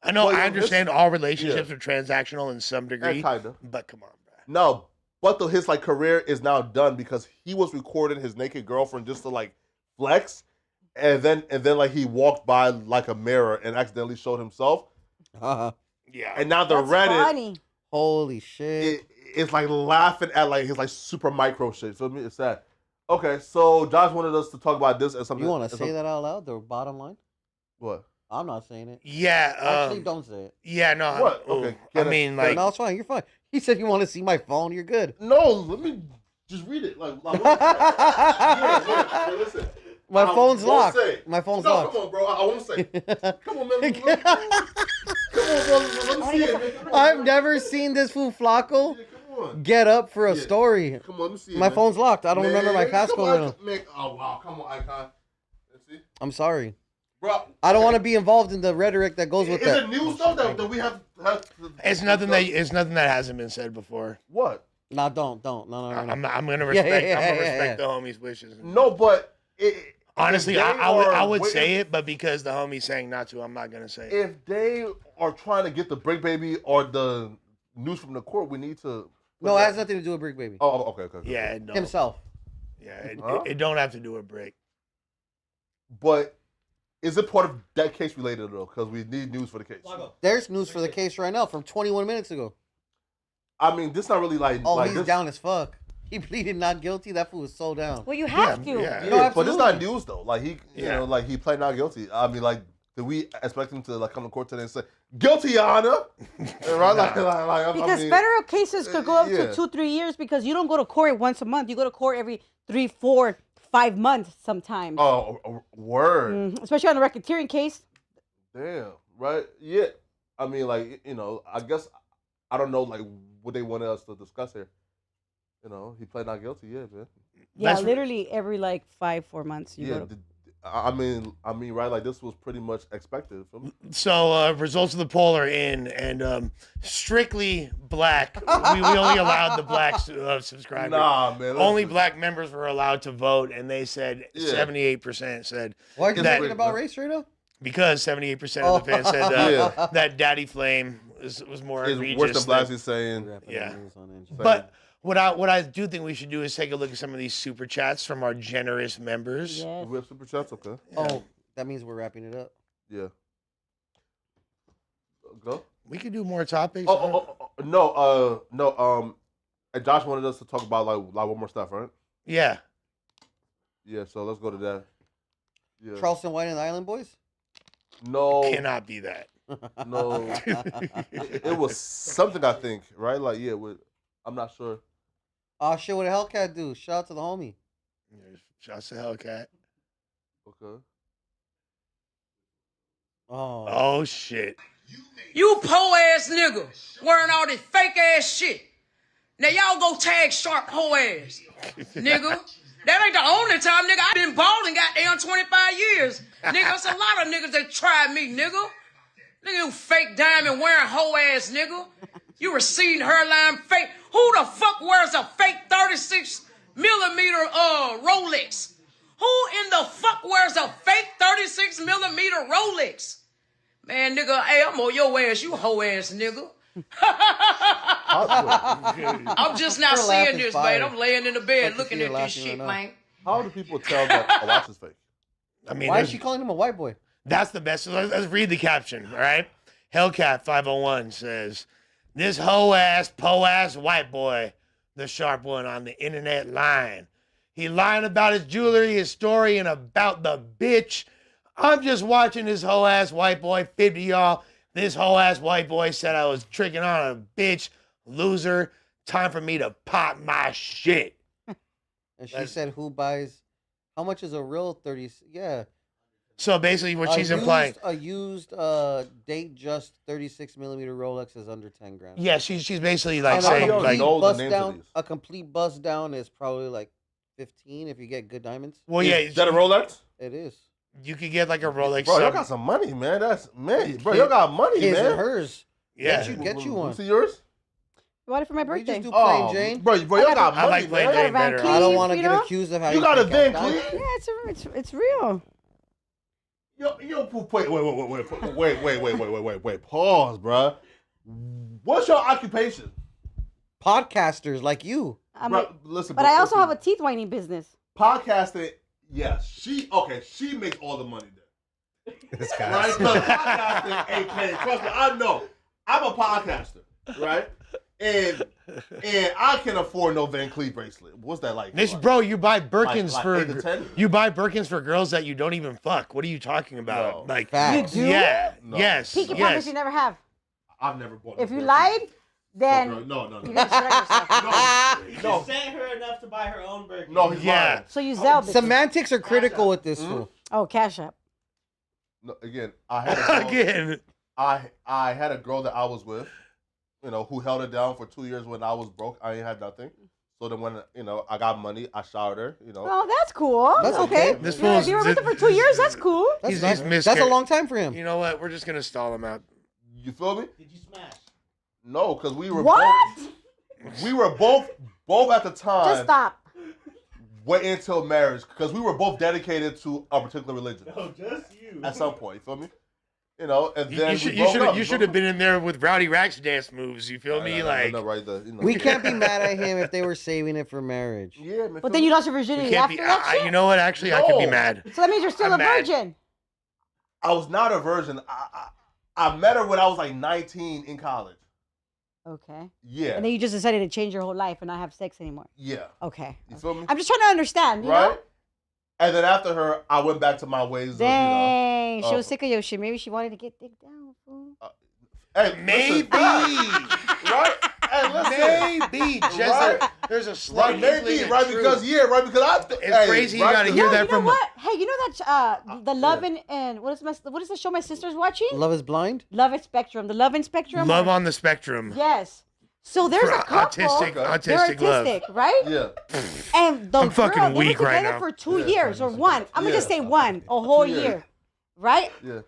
I know, I understand all relationships are transactional in some degree, but come on, bro. No, but his career is now done because he was recording his naked girlfriend just to flex, and then like he walked by like a mirror and accidentally showed himself. Yeah. And now the That's Reddit, funny. Holy shit. it's like laughing at like his like super micro shit. Feel me? It's sad. Okay, so Josh wanted us to talk about this as something. You want to say that out loud? The bottom line? What? I'm not saying it. Yeah. Actually, don't say it. Yeah, no. What? Okay. I mean, like. No, it's fine. You're fine. He said you want to see my phone. You're good. No, let me just read it. Like yeah, listen. My phone's locked. Say. My phone's no, locked. Come on, bro. I won't say. Come on, man. Come on, bro. Let me see it, man. I've never seen this fool Flacco get up for a story. Come on, let me see it, my man. phone's locked. I don't remember my passcode. Oh, wow. Come on, Icon. Let's see. I'm sorry. Bro, I don't want to be involved in the rhetoric that goes with is that. it news stuff that we have to It's nothing that hasn't been said before. What? No, don't. No. I'm gonna respect the homie's wishes. No, but honestly, I would say it, but because the homie's saying not to, I'm not gonna say it. If they are trying to get the Bricc Baby or the news from the court, we need to. No, it has nothing to do with Bricc Baby. Oh, okay. Yeah, it don't. Himself. Yeah, it don't have to do with Bricc. But is it part of that case related though? Because we need news for the case. There's news for the case right now from 21 minutes ago. I mean, this not really like. Oh, like he's this, down as fuck. He pleaded not guilty. That fool was so down. Well, you have to. Yeah, but it's not news though. Like he, you know, like he played not guilty. I mean, like, did we expect him to like come to court today and say guilty, Your Honor? Right? Because federal cases could go up to 2-3 years because you don't go to court once a month. You go to court every 3, 4, 5 months sometimes. Oh, word. Especially on the racketeering case. Damn. Right? Yeah. I mean, like, you know, I guess I don't know, like, what they wanted us to discuss here. You know, he played not guilty. Yeah, man. Yeah, literally every like 5-4 months. You go to... I mean, right? Like this was pretty much expected. So results of the poll are in, and strictly black. we only allowed the black subscribers. Nah, man. Only black members were allowed to vote, and they said 78% said. Why are you thinking about race right now? Because 78% of the fans said that Daddy Flame was more egregious. Worse than Blasie's saying. Yeah, but. What I do think we should do is take a look at some of these super chats from our generous members. Yes. We have super chats, okay. Oh, that means we're wrapping it up. Yeah. Go. We could do more topics. No. And Josh wanted us to talk about like one more stuff, right? Yeah. Yeah. So let's go to that. Yeah. Charleston White and the Island Boys. No. Cannot be that. No. it was something I think, right? Like I'm not sure. Oh shit! What a Hellcat do? Shout out to the homie. Shout out to Hellcat. Okay. Oh shit. You po ass nigga wearing all this fake ass shit. Now y'all go tag Sharp hoe ass, nigga. That ain't the only time, nigga. I been balling goddamn 25 years, nigga. It's a lot of niggas that tried me, nigga. Nigga, you fake diamond wearing hoe ass nigga. You receding hairline fake. Who the fuck wears a fake 36 millimeter Rolex? Who in the fuck wears a fake 36 millimeter Rolex? Man, nigga, hey, I'm on your ass, you hoe ass nigga. I'm just not seeing this, man. I'm laying in the bed looking at this shit, man. How do people tell that a watch is fake? I mean, why is she calling him a white boy? That's the best. Let's read the caption, all right? Hellcat 501 says, "This hoe ass, po ass white boy, the sharp one on the internet lying. He lying about his jewelry, his story, and about the bitch. I'm just watching this hoe ass white boy 50 y'all. This hoe ass white boy said I was tricking on a bitch, loser. Time for me to pop my shit." And she said, "Who buys? How much is a real 30? Yeah." So basically, what she's implying, a used date just 36 millimeter Rolex is under 10 grand. yeah, she's basically like saying like, a complete bust down is probably like 15 if you get good diamonds. Well, yeah, is that a Rolex? It is. You could get like a Rolex. Bro, y'all got some money, man. Bro, y'all got money, His man. and hers. Yeah, get you one. See yours? I bought it for my birthday. You just do plain Jane. Bro, y'all got money, I like plain man. Jane better. I don't want to get accused of how you got a Van Cleef. Yeah, it's real. Yo, wait. Pause, bro. What's your occupation? Podcasters like you. Bro, listen, but I also have a teeth whitening business. Podcasting, Yes, she makes all the money there. This guy. Right? The podcasting ain't paying. Trust me, I know. I'm a podcaster, right? And I can afford no Van Cleef bracelet. What's that like? This bro, you buy Birkins like for 8 to 10? you buy Birkins for girls that you don't even fuck. What are you talking about? No. Like, Facts. You do? yeah, No. yes, Pinky promise yes. you never have. I've never bought. If no you Birkins. lied, then No. you're gonna spread yourself. He No. just sent her enough to buy her own burger. No, he's Yeah. lying. So you Zell bitches. Semantics are critical with this fool. Oh, Cash App. No, again, I had a girl, Again, I had a girl that I was with, who held it down for 2 years when I was broke. I ain't had nothing. So then when I got money, I showered her. Oh, that's cool. That's okay. This Yeah, if fool's you were with him for 2 years, that's cool. he's That's miscarried. a long time for him. You know what? We're just gonna stall him out. You feel me? Did you smash? No, because we were What? both at the time. Just stop. Wait until marriage because we were both dedicated to a particular religion No, just you. at some point. You feel me? And You then should have been in there with Rowdy Racks dance moves. You feel me? Like right there. We can't be mad at him if they were saving it for marriage. Yeah, man. But then you lost your we virginity can't after be. that shit? You know what? Actually, I could be No. mad. So that means you're still I'm a mad. virgin. I was not a virgin. I met her when I was like 19 in college. Okay. Yeah. And then you just decided to change your whole life and not have sex anymore. Yeah. Okay. You feel me? I'm just trying to understand, you Right? know? And then after her, I went back to my ways Dang. She of, was sick of your shit. Maybe she wanted to get dick down, fool. Hey, Maybe. right? Hey, listen. Maybe. Just Right? there's a slight Right, maybe, inkling of right? truth. Because It's crazy you gotta hear Yo, that you know from what? Hey, you know that the Love and what is the show my sister's watching? Love is Blind? Love and Spectrum. The Love and Spectrum. Love on the Spectrum. Yes. So there's For a couple. autistic They're love. autistic, right? Yeah. And the I'm fucking girl, they weak were right together now. for 2 years or one. I'm gonna just say one, a whole 2 years. year, right? Yeah.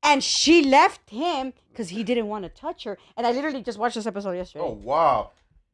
And she left him because he didn't want to touch her. And I literally just watched this episode yesterday. Oh, wow.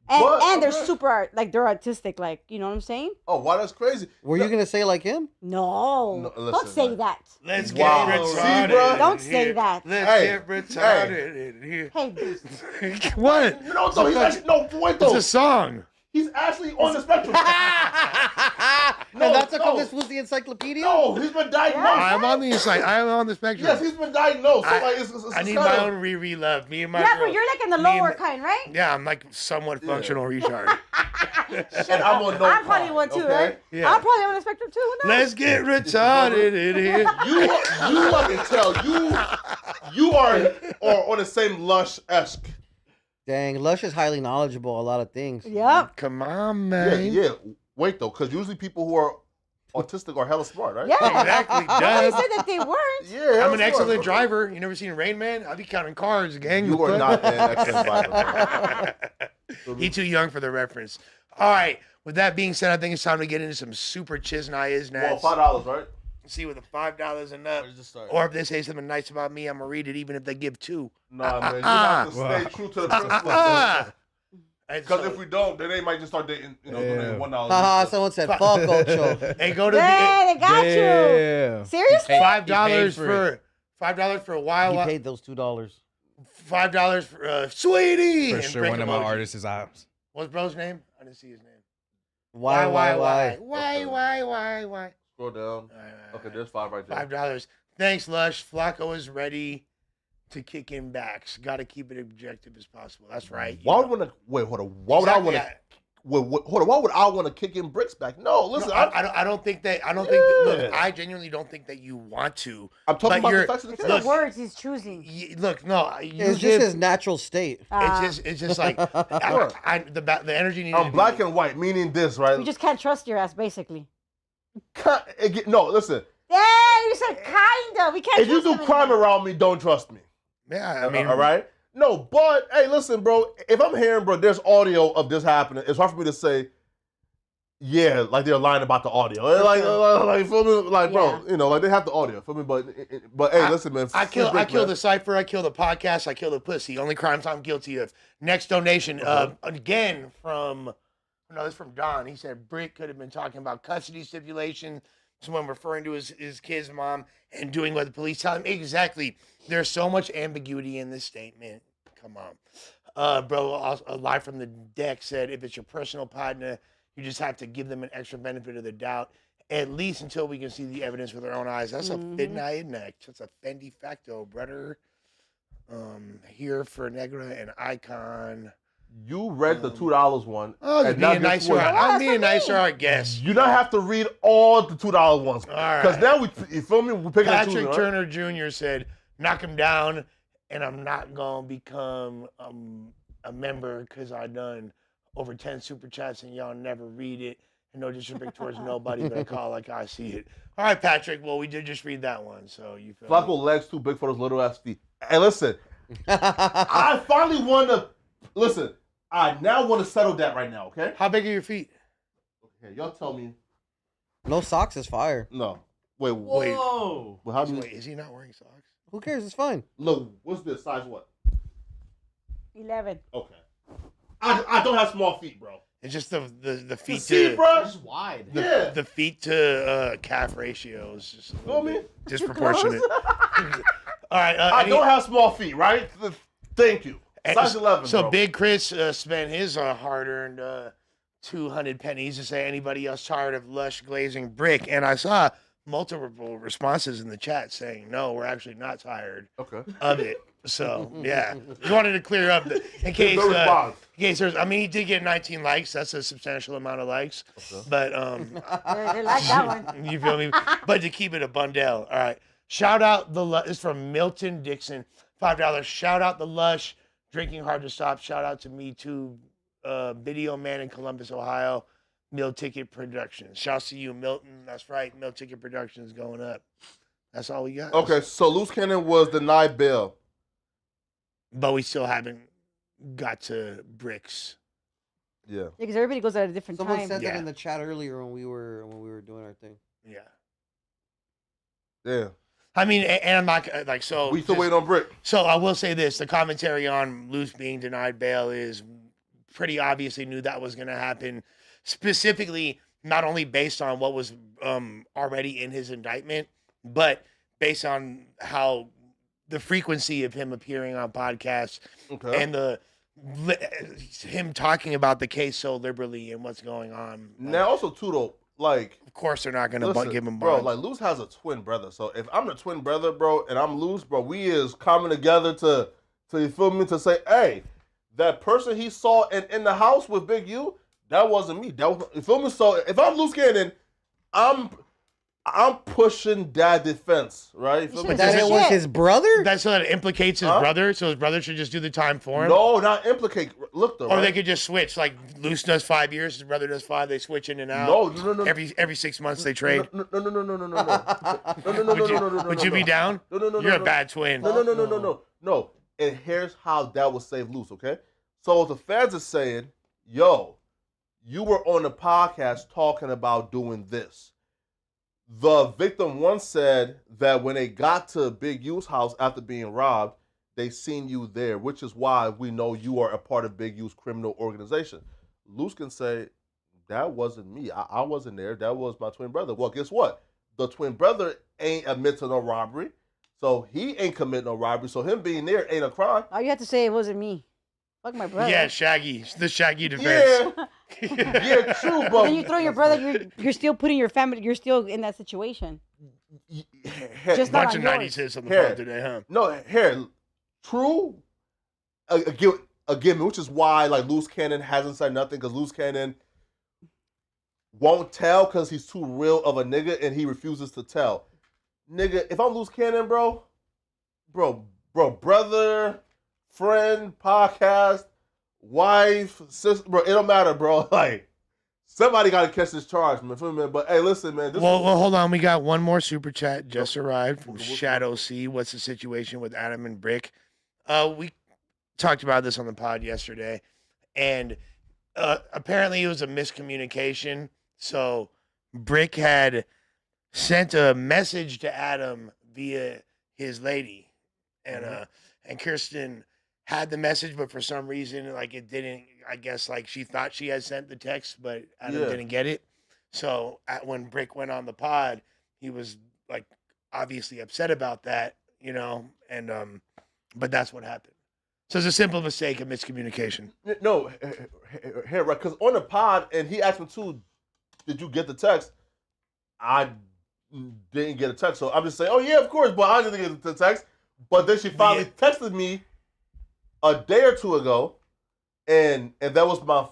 and what? and they're Okay. super like they're autistic, like you know what I'm saying? Oh, wow, that's crazy. Were you gonna say like him? No, No, don't listen, say man. that. Let's Wow. get See, retarded. bro? Don't in say here. that. Let's Hey, get retarded in here. Hey, What? No, so he's actually, wait It's though. a song. He's actually on the spectrum. And that's how come no. this was the encyclopedia? No, he's been diagnosed. I'm on the inside. I'm on the spectrum. Yes, he's been diagnosed. So I- like, it's I need kind my of- own Riri love. Me and my yeah, girl. but you're like in the me and lower my- kind, right? Yeah, I'm like somewhat functional retard. And I'm on no I'm probably kind, one too, okay? right? Yeah. I'm probably on the spectrum too. Who knows? Let's get retarded in here. You I can tell you are on the same lush-esque. Dang, Lush is highly knowledgeable on a lot of things. Yep. Come on, Yeah, man. yeah. Wait though, because usually people who are autistic are hella smart, right? Yeah. Exactly. Nobody Duh. said that they weren't. Yeah, I'm hella an smart. excellent driver. You never seen Rain Man? I'll be counting cars, gang. You are not an excellent driver. He too young for the reference. All right. With that being said, I think it's time to get into some super chiznayas Well, nats. $5, right? See with the $5 and up. Or just start? Or if they say something nice about me, I'm gonna read it, even if they give two. Nah, man, you have to stay true to the principle. Because if we don't, then they might just start dating, donating $1. Haha, someone said fuck Ocho. And go to Hey, they got you. Seriously? $5 for $5 for a while. He paid those $2. $5 for sweetie. For and sure, break one of my emoji. artists is out. What's bro's name? I didn't see his name. Why? Why? Scroll down. Okay, there's 5 right there. $5. Thanks, Lush. Flacco is ready to kick in backs. Got to keep it objective as possible. That's right. Why would I want to wait? Hold on. Why would I want to? Hold on. Why would I want to kick in Bricc back? No, listen. No, I don't think that. I don't think. That, look, I genuinely don't think that you want to. I'm talking but about you're- the facts of the It's case. the words he's choosing. Look, no. You It's just his natural state. It's just like the energy needed. I'm black and white, meaning this, right? We just can't trust your ass, basically. No, listen. Yeah, you said kinda. We can't. If you trust do him crime anymore. around me, don't trust me. Yeah, I mean, all right. No, but hey, listen, bro. If I'm hearing, bro, there's audio of this happening. It's hard for me to say, yeah, like they're lying about the audio. Like feel me? Like, bro, like they have the audio. Feel me? But hey, listen, man. I kill man. the cipher. I kill the podcast. I kill the pussy. Only crimes I'm guilty of. Next donation, again from this is from Don. He said Bricc could have been talking about custody stipulation. Someone referring to his kid's mom and doing what the police tell him. Exactly. There's so much ambiguity in this statement. Come on. Bro, a lie from the deck said if it's your personal partner, you just have to give them an extra benefit of the doubt at least until we can see the evidence with our own eyes. That's a Fidna neck. That's a Fendi Facto, brother. Here for Negra and Icon. You read the $2 one. Oh, and being nicer. I'm being nicer, I guess. You don't have to read all the $2 ones. All right. Because now you feel me? We're picking Patrick Turner Jr. said, knock him down, and I'm not going to become a member because I done over 10 super chats and y'all never read it. And no disrespect towards nobody, but I call it like I see it. All right, Patrick. Well, we did just read that one, so you feel Flacco legs too big for those little ass feet. Hey, listen. I finally want to... Listen, I now want to settle that right now, okay? How big are your feet? Okay, y'all tell me. No socks is fire. No. Wait. Whoa. Well, how do you... Wait, is he not wearing socks? Who cares? It's fine. Look, what's this? Size what? 11. Okay. I don't have small feet, bro. It's just the feet see, to... bro? It's wide. The feet to calf ratio is just a little bit disproportionate. All right. I don't have small feet, right? Thank you. Size 11, So bro. Big Chris spent his hard-earned 200 pennies to say anybody else tired of lush glazing Bricc, and I saw multiple responses in the chat saying no, we're actually not tired of it. So yeah, just wanted to clear up in case there's. I mean, he did get 19 likes. That's a substantial amount of likes. But They like that one. you feel me? But to keep it a bundle. All right. Shout out this is from Milton Dixon, $5. Shout out the lush. Drinking hard to stop. Shout out to Me Too, Video Man in Columbus, Ohio. Meal Ticket Productions. Shouts to you, Milton. That's right. Meal Ticket Productions going up. That's all we got. Okay, so Loose Cannon was denied bail. But we still haven't got to Bricks. Yeah. Because everybody goes at a different Someone time. said that in the chat earlier when we were doing our thing. Yeah. Yeah. I mean, and I'm not like so. We still wait on Bricc. So I will say this: the commentary on Luce being denied bail is pretty obviously knew that was going to happen. Specifically, not only based on what was already in his indictment, but based on how the frequency of him appearing on podcasts and him talking about the case so liberally and what's going on. Now, also too though, like, of course they're not going to give him bro. bonds. Like, Luce has a twin brother, so if I'm the twin brother, bro, and I'm Luce, bro, we is coming together to you feel me, to say, hey, that person he saw in the house with Big U, that wasn't me. That was, you feel me? So if I'm Luce Cannon, I'm pushing that defense, right? But that it was his brother? That's so that it implicates his brother, so his brother should just do the time for him? No, not implicate. Look, though, Or right? they could just switch, like Luce does 5 years, his brother does 5, they switch in and out. No. Every 6 months they trade. No. Would you be down? No. You're a bad twin. No. And here's how that will save Luce, okay? So the feds are saying, yo, you were on the podcast talking about doing this. The victim once said that when they got to Big U's house after being robbed, they seen you there, which is why we know you are a part of Big U's criminal organization. Luce can say, that wasn't me. I wasn't there. That was my twin brother. Well, guess what? The twin brother ain't admit to no robbery, so he ain't commit no robbery. So him being there ain't a crime. All you have to say it wasn't me. Fuck my brother. Yeah, Shaggy. The Shaggy defense. Yeah, true, but then you throw your brother, you're still putting your family, you're still in that situation. Just bunch of 90s hits on the phone today, huh? No, true. Again, which is why like Luce Cannon hasn't said nothing, because Luce Cannon won't tell because he's too real of a nigga and he refuses to tell. Nigga, if I'm Luce Cannon, bro, brother, friend, podcast, wife, sister, bro, it don't matter, bro. Like, somebody got to catch this charge, man. Feel me, man? But hey, listen, man. Well, hold on. We got one more super chat just arrived from Shadow C. What's the situation with Adam and Bricc? We talked about this on the pod yesterday, and apparently it was a miscommunication. So Bricc had sent a message to Adam via his lady, and Kirsten had the message, but for some reason, like, it didn't. I guess like she thought she had sent the text, but Adam didn't get it. So when Bricc went on the pod, he was like obviously upset about that, you know, and but that's what happened. So it's a simple mistake of miscommunication. No, right? Because on the pod, and he asked me too, did you get the text? I didn't get a text. So I'm just saying, oh yeah, of course, but I didn't get the text. But then she finally texted me a day or two ago, and that was my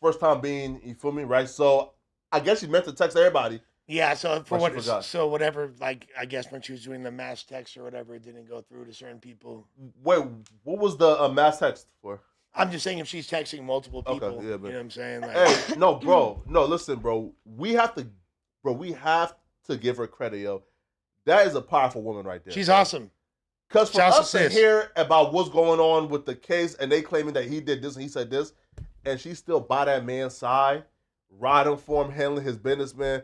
first time being, you feel me, right? So I guess she meant to text everybody. Yeah, so for But she what, forgot. so whatever, like I guess when she was doing the mass text or whatever, it didn't go through to certain people. Wait, what was the mass text for? I'm just saying if she's texting multiple people, Okay, yeah, you know what I'm saying? Like, hey, no, bro, no, listen, bro, we have to give her credit, yo. That is a powerful woman right there. she's awesome. Because for Shouts to us to sis. hear about what's going on with the case and they claiming that he did this and he said this, and she's still by that man's side, riding for him, handling his business, man.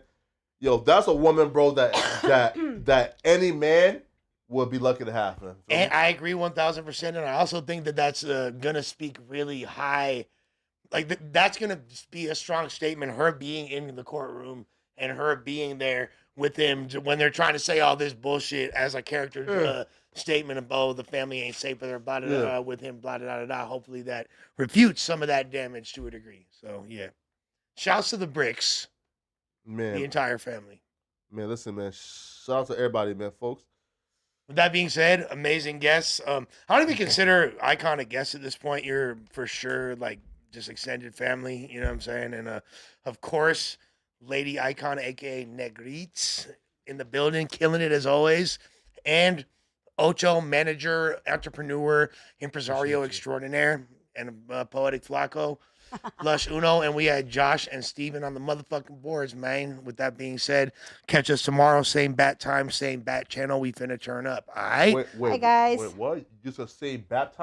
Yo, that's a woman, bro, that any man would be lucky to have, man. And I agree 1,000%, and I also think that that's gonna speak really high. Like that's gonna be a strong statement. Her being in the courtroom and her being there with him when they're trying to say all this bullshit as a character statement of, oh, the family ain't safe with her, blah, blah, blah, with him, blah, blah, blah, blah. Hopefully that refutes some of that damage to a degree. So yeah, shouts to the Bricks, Man, the entire family. Man, listen, man. Shout out to everybody, man, folks. With that being said, amazing guests. I don't even consider Icon a guest at this point. You're for sure like just extended family, you know what I'm saying? And of course, Lady Icon, aka Negrits, in the building, killing it as always. And Ocho, manager, entrepreneur, impresario extraordinaire, and poetic flaco. Lush Uno, and we had Josh and Steven on the motherfucking boards, man. With that being said, catch us tomorrow, same bat time, same bat channel. We finna turn up, all right? Wait, Hi, guys. Wait, what? You just say baptized?